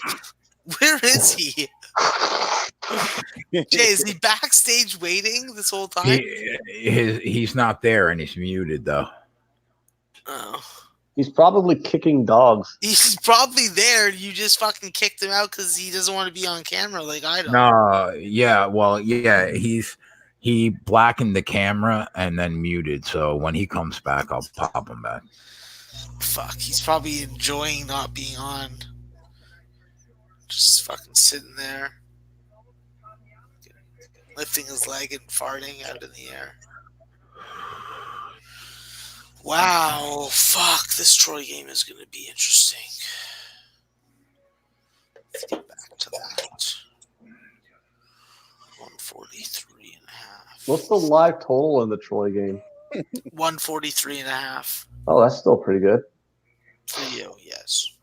Where is he? Jay, is he backstage waiting this whole time? He's not there, and he's muted though. Oh. He's probably kicking dogs. He's probably there. You just fucking kicked him out because he doesn't want to be on camera like I don't. No, yeah, well, yeah, he blackened the camera and then muted. So when he comes back, I'll pop him back. Fuck, he's probably enjoying not being on. Just fucking sitting there, lifting his leg and farting out in the air. Wow, fuck, this Troy game is going to be interesting. Let's get back to that. 143 and a half. What's the live total in the Troy game? 143 and a half. Oh, that's still pretty good. For you, yes.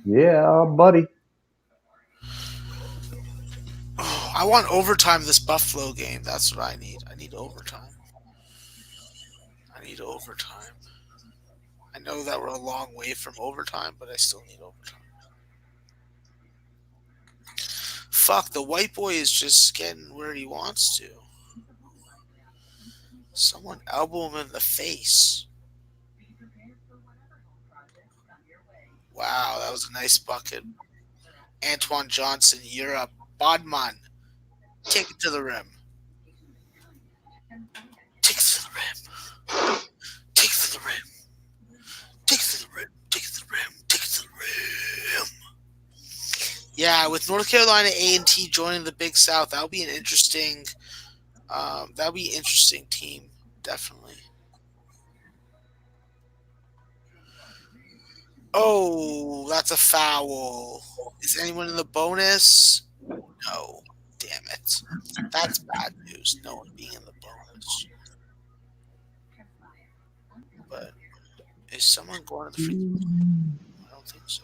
Yeah, buddy. Oh, I want overtime this Buffalo game. That's what I need. I need overtime. I know that we're a long way from overtime, but I still need overtime. Fuck, the white boy is just getting where he wants to. Someone elbow him in the face. Wow, that was a nice bucket. Antoine Johnson, you're up. Bodman, take it to the rim. Take it to the rim. Take it to the rim. Take it to the rim. Take it to the rim. Take it to the rim. Yeah, with North Carolina A&T joining the Big South, that'll be an interesting. Team, definitely. Oh, that's a foul. Is anyone in the bonus? No. Damn it. That's bad news. No one being in the bonus. But is someone going to the free throw line? I don't think so.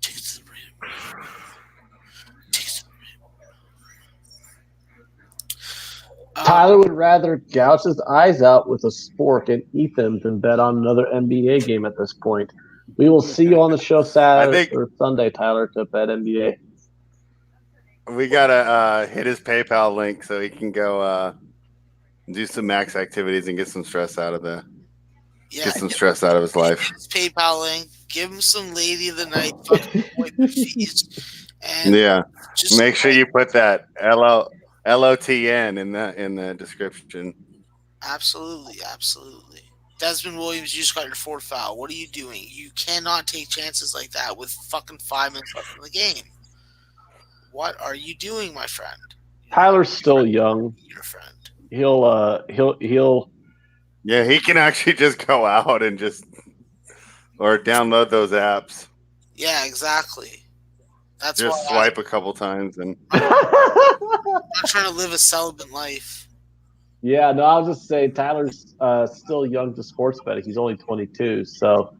Take it to the rim. Take it to the rim. Tyler would rather gouge his eyes out with a spork and eat them than bet on another NBA game at this point. We will see you on the show Saturday or Sunday, Tyler, to bet NBA. We gotta hit his PayPal link so he can go do some max activities and get some stress out of stress out of his life. His PayPal link. Give him some lady of the night fucking appointment fees. And just make sure you put that LOTN in the description. Absolutely. Desmond Williams, you just got your fourth foul. What are you doing? You cannot take chances like that with fucking 5 minutes left in the game. What are you doing, my friend? Tyler's still young. Your friend. He'll. Yeah, he can actually just go out and or download those apps. Yeah, exactly. That's just swipe a couple times and. I'm not trying to live a celibate life. Yeah, no, I was just saying Tyler's still young to sports betting. He's only 22, so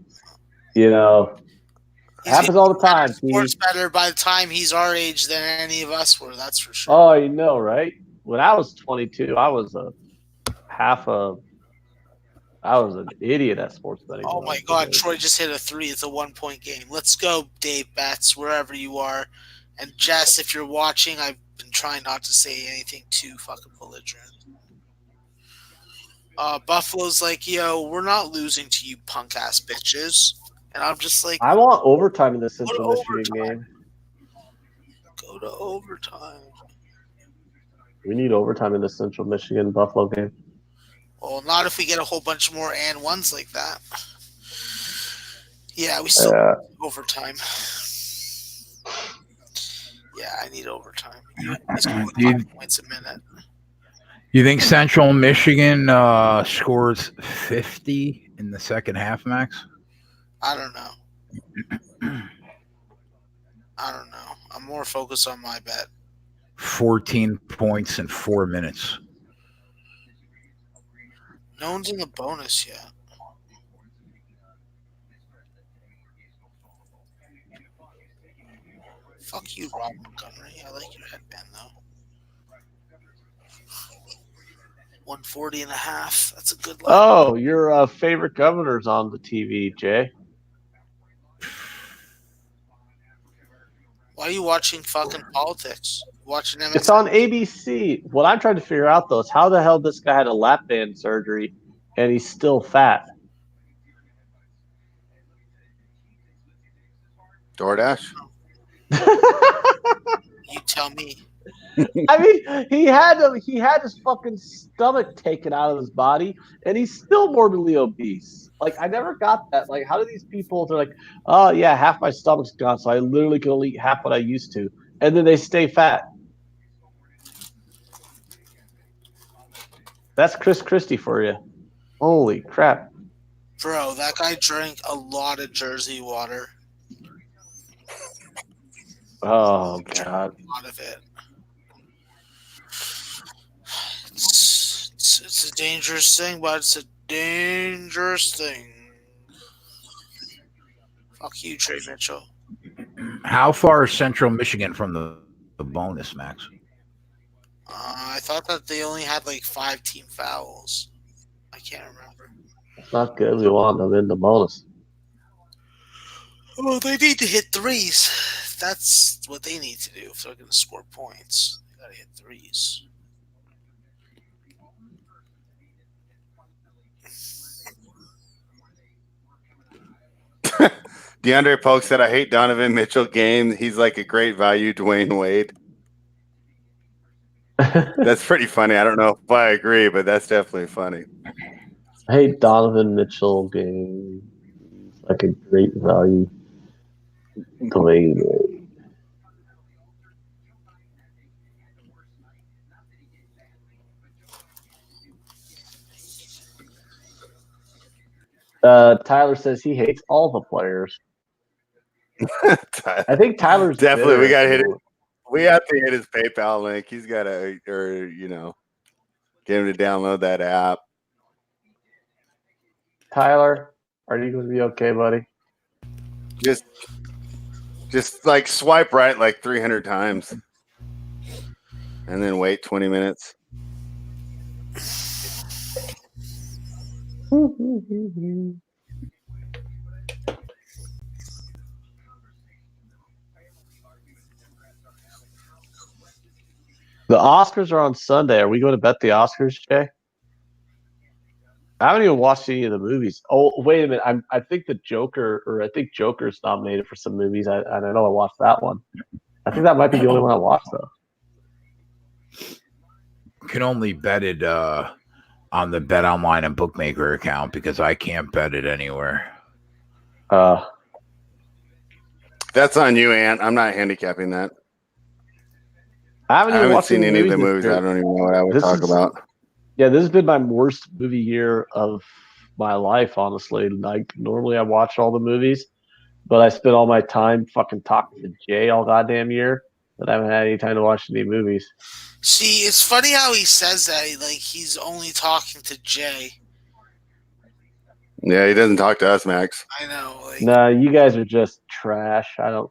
happens all the time. Sports better by the time he's our age than any of us were. That's for sure. Oh, you know, right? When I was 22, I was an idiot at sports betting. Oh my God, Troy just hit a 3. It's a 1-point game. Let's go, Dave Betts, wherever you are. And Jess, if you're watching, I've been trying not to say anything too fucking belligerent. Buffalo's like, yo, we're not losing to you punk ass bitches. And I'm just like, I want overtime in the go to Central Michigan overtime. game. Go to overtime. We need overtime in the Central Michigan Buffalo game. Well, not if we get a whole bunch more and ones like that. Yeah, we still need overtime. Yeah, I need overtime. He's going 5 points a minute. You think Central Michigan scores 50 in the second half, Max? I don't know. I'm more focused on my bet. 14 points in 4 minutes. No one's in the bonus yet. Fuck you, Rob Montgomery. I like your headband, though. 140 and a half. That's a good line. Oh, your favorite governor's on the TV, Jay. Why are you watching fucking politics? Watching MSNBC? It's on ABC. What I'm trying to figure out, though, is how the hell this guy had a lap band surgery and he's still fat. DoorDash. You tell me. I mean, he had his fucking stomach taken out of his body, and he's still morbidly obese. Like, I never got that. Like, how do these people? They're like, oh yeah, half my stomach's gone, so I literally can only eat half what I used to, and then they stay fat. That's Chris Christie for you. Holy crap! Bro, that guy drank a lot of Jersey water. Oh god. A lot of it. It's a dangerous thing, but it's a dangerous thing. Fuck you, Trey Mitchell. How far is Central Michigan from the bonus, Max? I thought that they only had like 5 team fouls. I can't remember. It's not good. We want them in the bonus. Oh, they need to hit threes. That's what they need to do if they're going to score points. They got to hit threes. DeAndre Polk said, I hate Donovan Mitchell game. He's like a great value Dwayne Wade. That's pretty funny. I don't know if I agree, but that's definitely funny. I hate Donovan Mitchell game. He's like a great value. Dwayne Wade. Tyler says he hates all the players. I think Tyler's Definitely. bitter. We got to hit it. We have to hit his PayPal link. He's got to, or get him to download that app. Tyler, are you going to be okay, buddy? Just like swipe right like 300 times, and then wait 20 minutes. The Oscars are on Sunday. Are we going to bet the Oscars, Jay? I haven't even watched any of the movies. Oh, wait a minute. I think Joker's nominated for some movies. I know I watched that one. I think that might be the only one I watched, though. You can only bet it on the Bet Online and Bookmaker account because I can't bet it anywhere. That's on you, Ant. I'm not handicapping that. I I haven't seen any of the movies. I don't even know what I would talk about. Yeah, this has been my worst movie year of my life, honestly. Like, normally I watch all the movies, but I spent all my time fucking talking to Jay all goddamn year, but I haven't had any time to watch any movies. See, it's funny how he says that. Like, he's only talking to Jay. Yeah, he doesn't talk to us, Max. I know. Like, Nah, you guys are just trash. I don't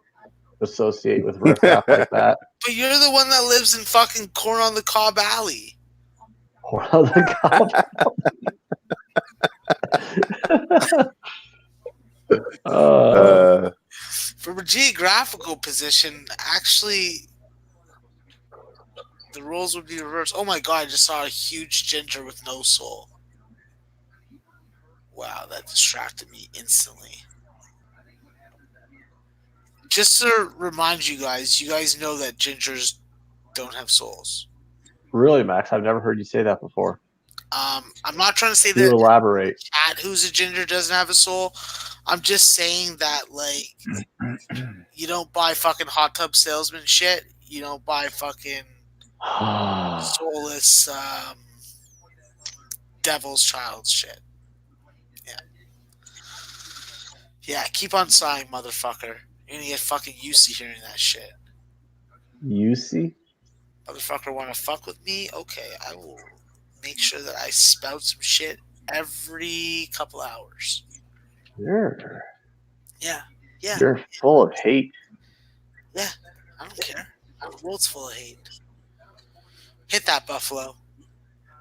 associate with riffraff like that. but you're the one that lives in fucking Corn on the Cob Alley. For From a geographical position, actually, roles would be reversed. Oh my god, I just saw a huge ginger with no soul. Wow, that distracted me instantly. Just to remind you guys know that gingers don't have souls. Really, Max? I've never heard you say that before. I'm not trying to say Do that elaborate. cat who's a ginger doesn't have a soul. I'm just saying that, like, you don't buy fucking hot tub salesman shit. You don't buy fucking soulless devil's child shit. Yeah. Yeah, keep on sighing, motherfucker. You're gonna get fucking used to hearing that shit. You see? Motherfucker wanna fuck with me? Okay, I will make sure that I spout some shit every couple hours. You're Yeah. Yeah. you're full of hate. Yeah. I don't care. The world's full of hate. Hit that, Buffalo.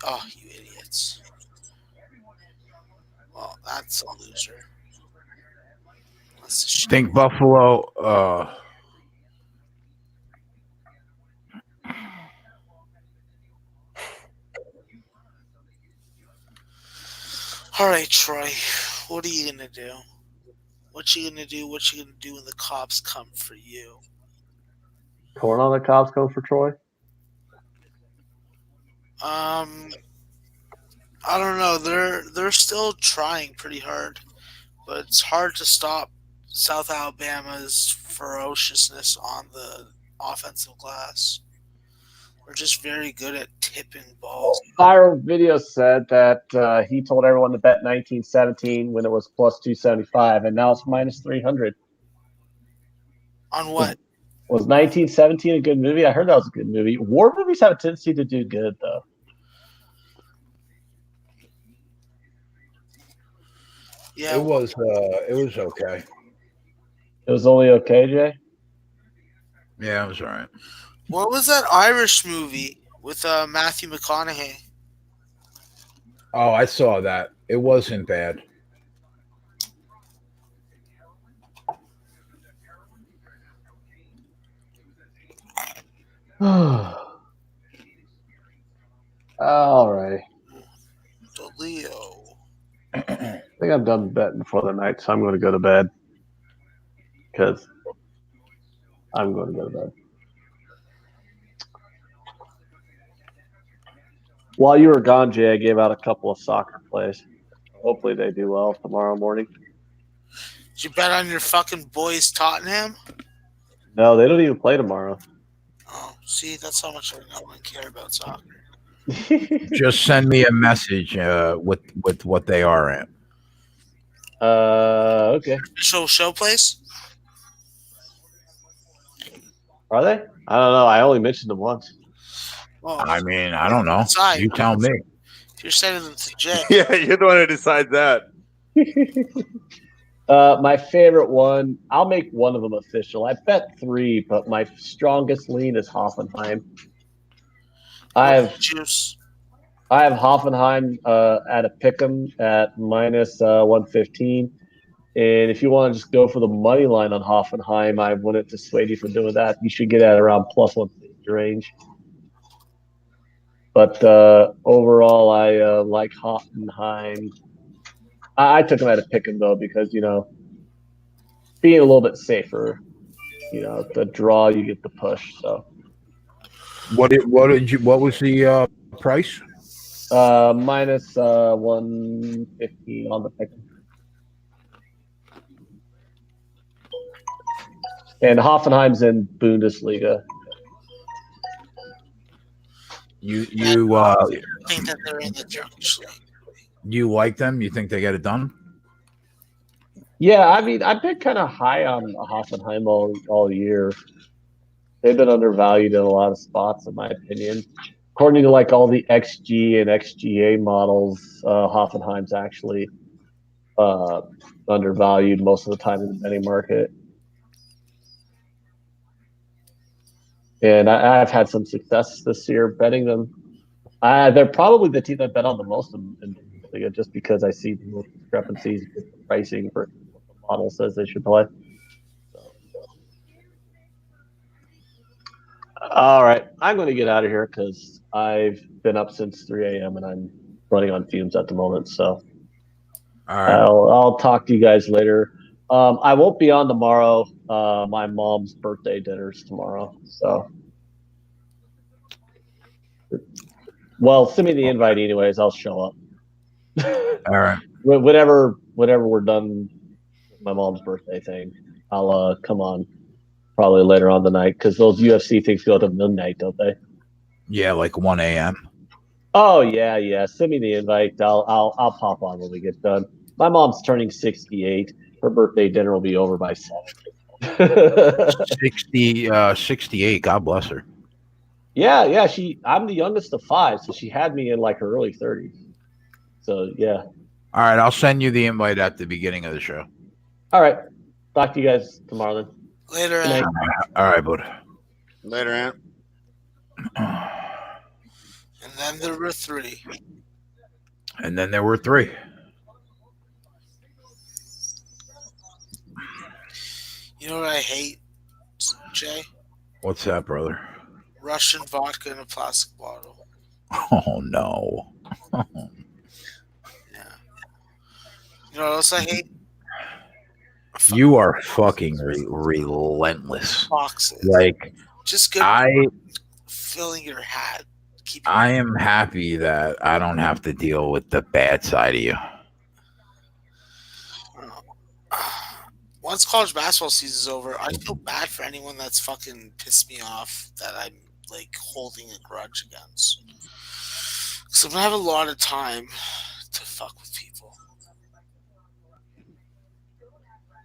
Oh, you idiots. Well, that's a loser. That's a shit. Think Buffalo. All right, Troy. What are you gonna do? What you gonna do? What you gonna do when the cops come for you? Corn on the cops go for Troy? I don't know. They're still trying pretty hard, but it's hard to stop South Alabama's ferociousness on the offensive glass. We're just very good at tipping balls. Viral video said that he told everyone to bet 1917 when it was plus 275, and now it's minus 300. On what? Was 1917 a good movie? I heard that was a good movie. War movies have a tendency to do good, though. Yeah, It was okay. It was only okay, Jay? Yeah, it was all right. what was that Irish movie with Matthew McConaughey? Oh, I saw that. It wasn't bad. All right. The Leo. I think I'm done betting for the night, so I'm going to go to bed. Because I'm going to go to bed. While you were gone, Jay, I gave out a couple of soccer plays. Hopefully they do well tomorrow morning. Did you bet on your fucking boys Tottenham? No, they don't even play tomorrow. Oh, see, that's how much I don't care about soccer. Just send me a message with what they are at. Okay. Show place? Are they? I don't know. I only mentioned them once. Well, I mean, I don't know. Decide. You tell me. If you're sending them to Jay, Yeah, you're the one who decides that. My favorite one, I'll make one of them official. I bet 3, but my strongest lean is Hoffenheim. I have juice. Hoffenheim at a pick'em at minus 115. And if you want to just go for the money line on Hoffenheim, I wouldn't dissuade you from doing that. You should get at around plus 150 range. But overall, I like Hoffenheim. I took them at a pick'em though because being a little bit safer. The draw you get the push. So What was the price? minus 150 on the pick'em. And Hoffenheim's in Bundesliga. You I think that they're in the Turkish league. you like them? You think they get it done? Yeah, I mean, I've been kind of high on Hoffenheim all year. They've been undervalued in a lot of spots, in my opinion. According to like all the XG and XGA models, Hoffenheim's actually undervalued most of the time in the betting market. And I've had some success this year betting them. They're probably the team I bet on the most in Bundesliga just because I see the most discrepancies with the pricing for what the model says they should play. All right, I'm going to get out of here because I've been up since 3 a.m. and I'm running on fumes at the moment. So All right. I'll talk to you guys later. I won't be on tomorrow. My mom's birthday dinner's tomorrow. So, well, send me the invite anyways. I'll show up. All right. Whenever we're done with my mom's birthday thing, I'll come on probably later on the night because those UFC things go to midnight, don't they? Yeah, like 1 a.m. Oh yeah. Send me the invite. I'll pop on when we get done. My mom's turning 68. Her birthday dinner will be over by 7. 68. God bless her. Yeah. I'm the youngest of 5, so she had me in like her early 30s. So yeah. All right, I'll send you the invite at the beginning of the show. All right. Talk to you guys tomorrow then. Later, Good night. All right, bud. Later, Ant. And then there were 3. And then there were 3. You know what I hate, Jay? What's that, brother? Russian vodka in a plastic bottle. Oh no. Yeah. You know what else I hate? You are fucking relentless. Boxes. Like Just good filling your hat. I am happy that I don't have to deal with the bad side of you. Once college basketball season's over, I feel bad for anyone that's fucking pissed me off that I'm like holding a grudge against. Because I'm gonna have a lot of time to fuck with people.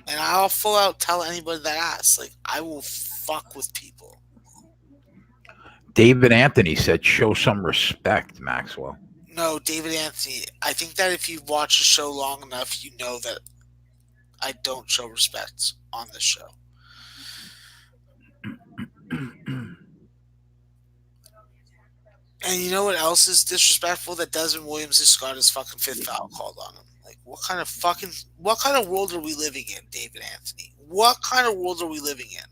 And I'll full out tell anybody that asks, like, I will fuck with people. David Anthony said, show some respect, Maxwell. No, David Anthony, I think that if you watch the show long enough, you know that I don't show respect on this show. And you know what else is disrespectful? That Desmond Williams just got his fucking 5th foul called on him. Like, what kind of world are we living in, David Anthony? What kind of world are we living in?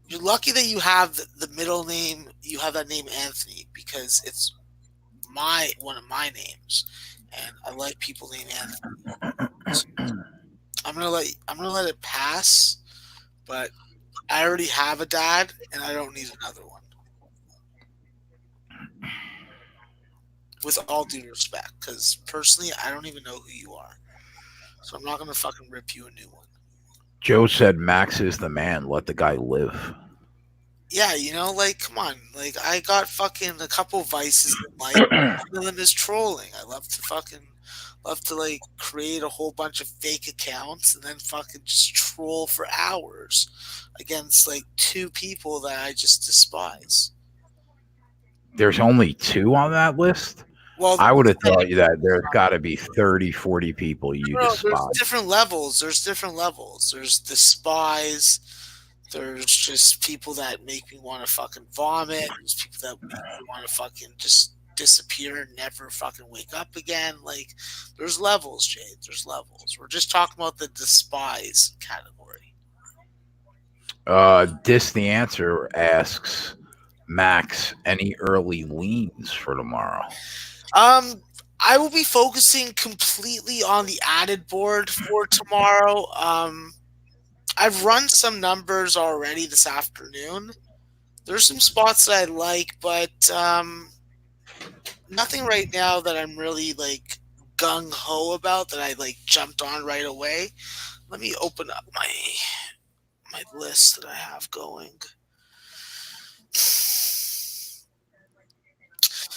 You're lucky that you have the middle name, you have that name Anthony, because it's one of my names. And I like people named Anthony. So I'm gonna let it pass, but I already have a dad and I don't need another one. With all due respect, because personally I don't even know who you are. So I'm not gonna fucking rip you a new one. Joe said Max is the man. Let the guy live. Yeah, like, come on. Like, I got fucking a couple vices in life. One of them is trolling. I love to like create a whole bunch of fake accounts and then fucking just troll for hours against like 2 people that I just despise. There's only 2 on that list? Well, I would have thought you that there's got to be 30, 40 people you despise. There's different levels. There's despise. There's just people that make me want to fucking vomit. There's people that make me want to fucking just disappear and never fucking wake up again. Like, there's levels, Jade. There's levels. We're just talking about the despise category. Dis the Answer asks, Max, any early leans for tomorrow? I will be focusing completely on the added board for tomorrow. I've run some numbers already this afternoon. There's some spots that I like, but nothing right now that I'm really like gung-ho about that I like jumped on right away. Let me open up my list that I have going.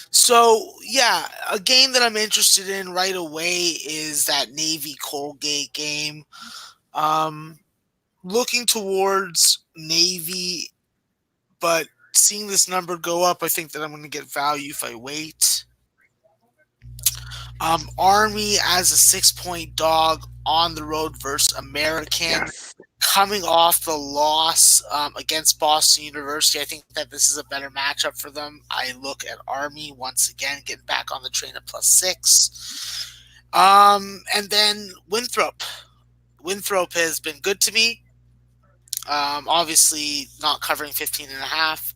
So, yeah, a game that I'm interested in right away is that Navy Colgate game. Looking towards Navy, but seeing this number go up, I think that I'm going to get value if I wait. Army as a 6-point dog on the road versus American. Yes. Coming off the loss against Boston University, I think that this is a better matchup for them. I look at Army once again getting back on the train at +6. And then Winthrop. Winthrop has been good to me. Obviously, not covering 15.5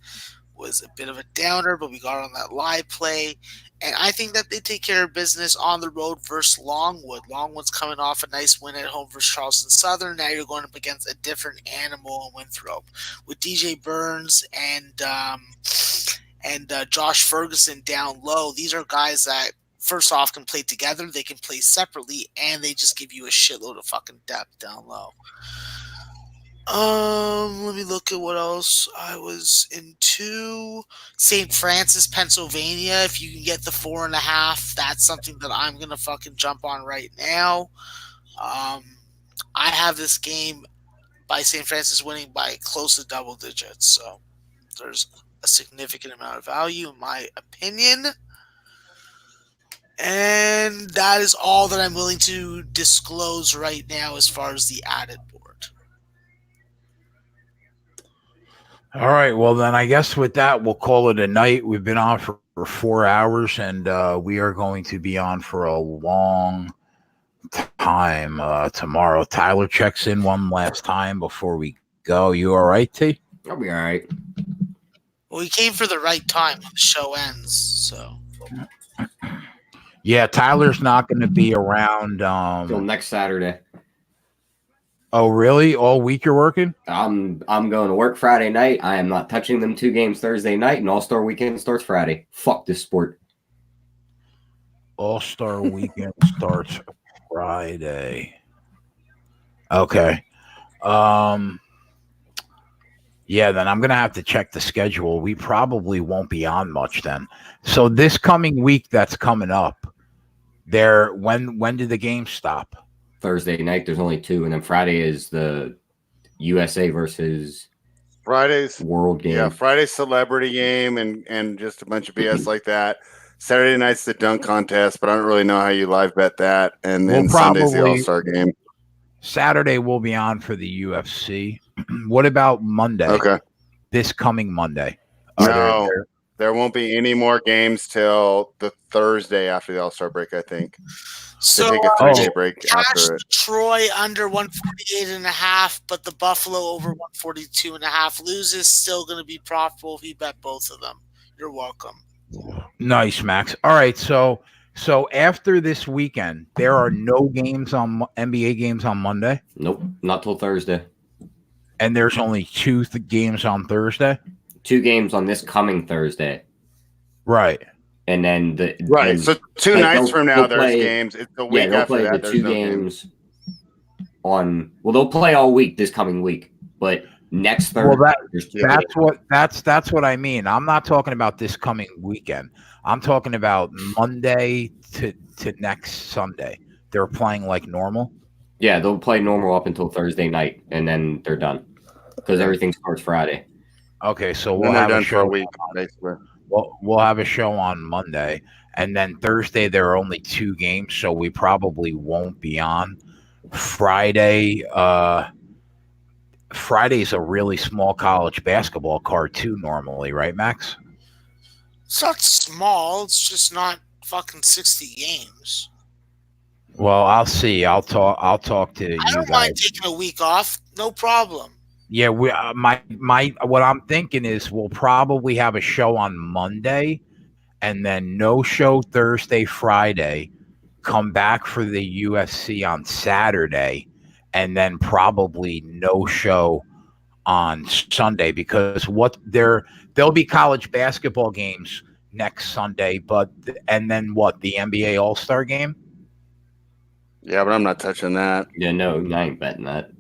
was a bit of a downer, but we got on that live play. And I think that they take care of business on the road versus Longwood. Longwood's coming off a nice win at home versus Charleston Southern. Now you're going up against a different animal in Winthrop with DJ Burns and Josh Ferguson down low. These are guys that, first off, can play together. They can play separately, and they just give you a shitload of fucking depth down low. Let me look at what else I was into. St. Francis, Pennsylvania. If you can get the 4.5, that's something that I'm gonna fucking jump on right now. I have this game by St. Francis winning by close to double digits, so there's a significant amount of value in my opinion. And that is all that I'm willing to disclose right now as far as the added board. All right. Well, then I guess with that, we'll call it a night. We've been on for 4 hours, and we are going to be on for a long time tomorrow. Tyler checks in one last time before we go. You all right, T? I'll be all right. Well, he came for the right time when the show ends, so. Yeah, Tyler's not going to be around. Till next Saturday. Oh, really? All week you're working? I'm going to work Friday night. I am not touching them 2 games Thursday night, and All-Star Weekend starts Friday. Fuck this sport. All-Star Weekend starts Friday. Okay. Yeah, then I'm going to have to check the schedule. We probably won't be on much then. So this coming week that's coming up, when do the games stop? Thursday night, there's only 2, and then Friday is the USA versus Friday's World game. Yeah, Friday's celebrity game and just a bunch of BS like that. Saturday night's the dunk contest, but I don't really know how you live bet that. And then Sunday's the All-Star game. Saturday we'll be on for the UFC. What about Monday? Okay. This coming Monday. No, there won't be any more games till the Thursday after the All-Star break, I think. So take a 3-day break after it. Troy under 148.5, but the Buffalo over 142.5 loses. Still going to be profitable if you bet both of them. You're welcome. Nice, Max. All right, so after this weekend, there are no games on NBA games on Monday. Nope, not till Thursday. And there's only 2 games on Thursday. 2 games on this coming Thursday. Right. And then so 2 nights from now there's games. It's the week they'll after play that. The 2 games on. Well, they'll play all week this coming week, but next Thursday. Well, that's what I mean. I'm not talking about this coming weekend. I'm talking about Monday to next Sunday. They're playing like normal. Yeah, they'll play normal up until Thursday night, and then they're done because everything starts Friday. Okay, so we'll have a show for a week, basically. We'll have a show on Monday, and then Thursday there are only 2 games, so we probably won't be on. Friday, Friday's a really small college basketball card too. Normally, right, Max? It's not small. It's just not fucking 60 games. Well, I'll see. I'll talk to you guys. I don't mind taking a week off. No problem. Yeah, we what I'm thinking is we'll probably have a show on Monday, and then no show Thursday, Friday. Come back for the UFC on Saturday, and then probably no show on Sunday because there'll be college basketball games next Sunday, and then what, the NBA All-Star game? Yeah, but I'm not touching that. Yeah, no, I ain't betting that.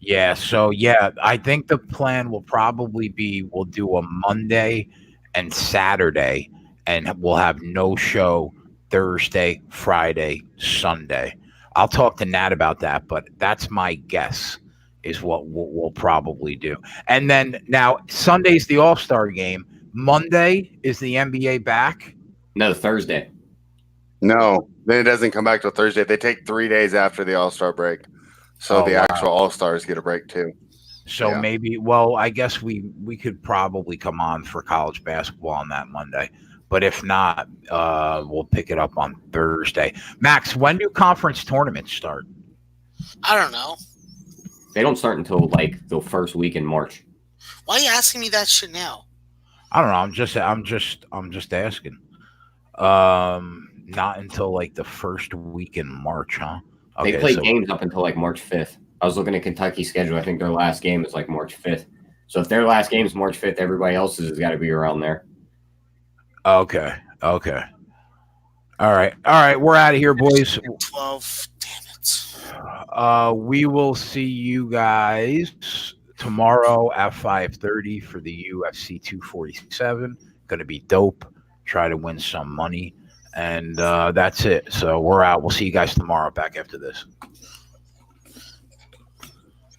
Yeah, so yeah, I think the plan will probably be we'll do a Monday and Saturday, and we'll have no show Thursday, Friday, Sunday. I'll talk to Nat about that, but that's my guess is what we'll probably do. And then now Sunday's the All-Star game. Monday is the NBA back? No, Thursday. No, then it doesn't come back till Thursday. They take 3 days after the All-Star break. So actual All-Stars get a break too. So maybe, I guess we could probably come on for college basketball on that Monday. But if not, we'll pick it up on Thursday. Max, when do conference tournaments start? I don't know. They don't start until like the first week in March. Why are you asking me that shit now? I don't know. I'm just asking. Not until like the first week in March, huh? They play games up until like March 5th. I was looking at Kentucky's schedule. I think their last game is like March 5th. So if their last game is March 5th, everybody else's has got to be around there. Okay. All right. We're out of here, boys. 12. Damn it. We will see you guys tomorrow at 5:30 for the UFC 247. Going to be dope. Try to win some money. And that's it. So we're out. We'll see you guys tomorrow back after this.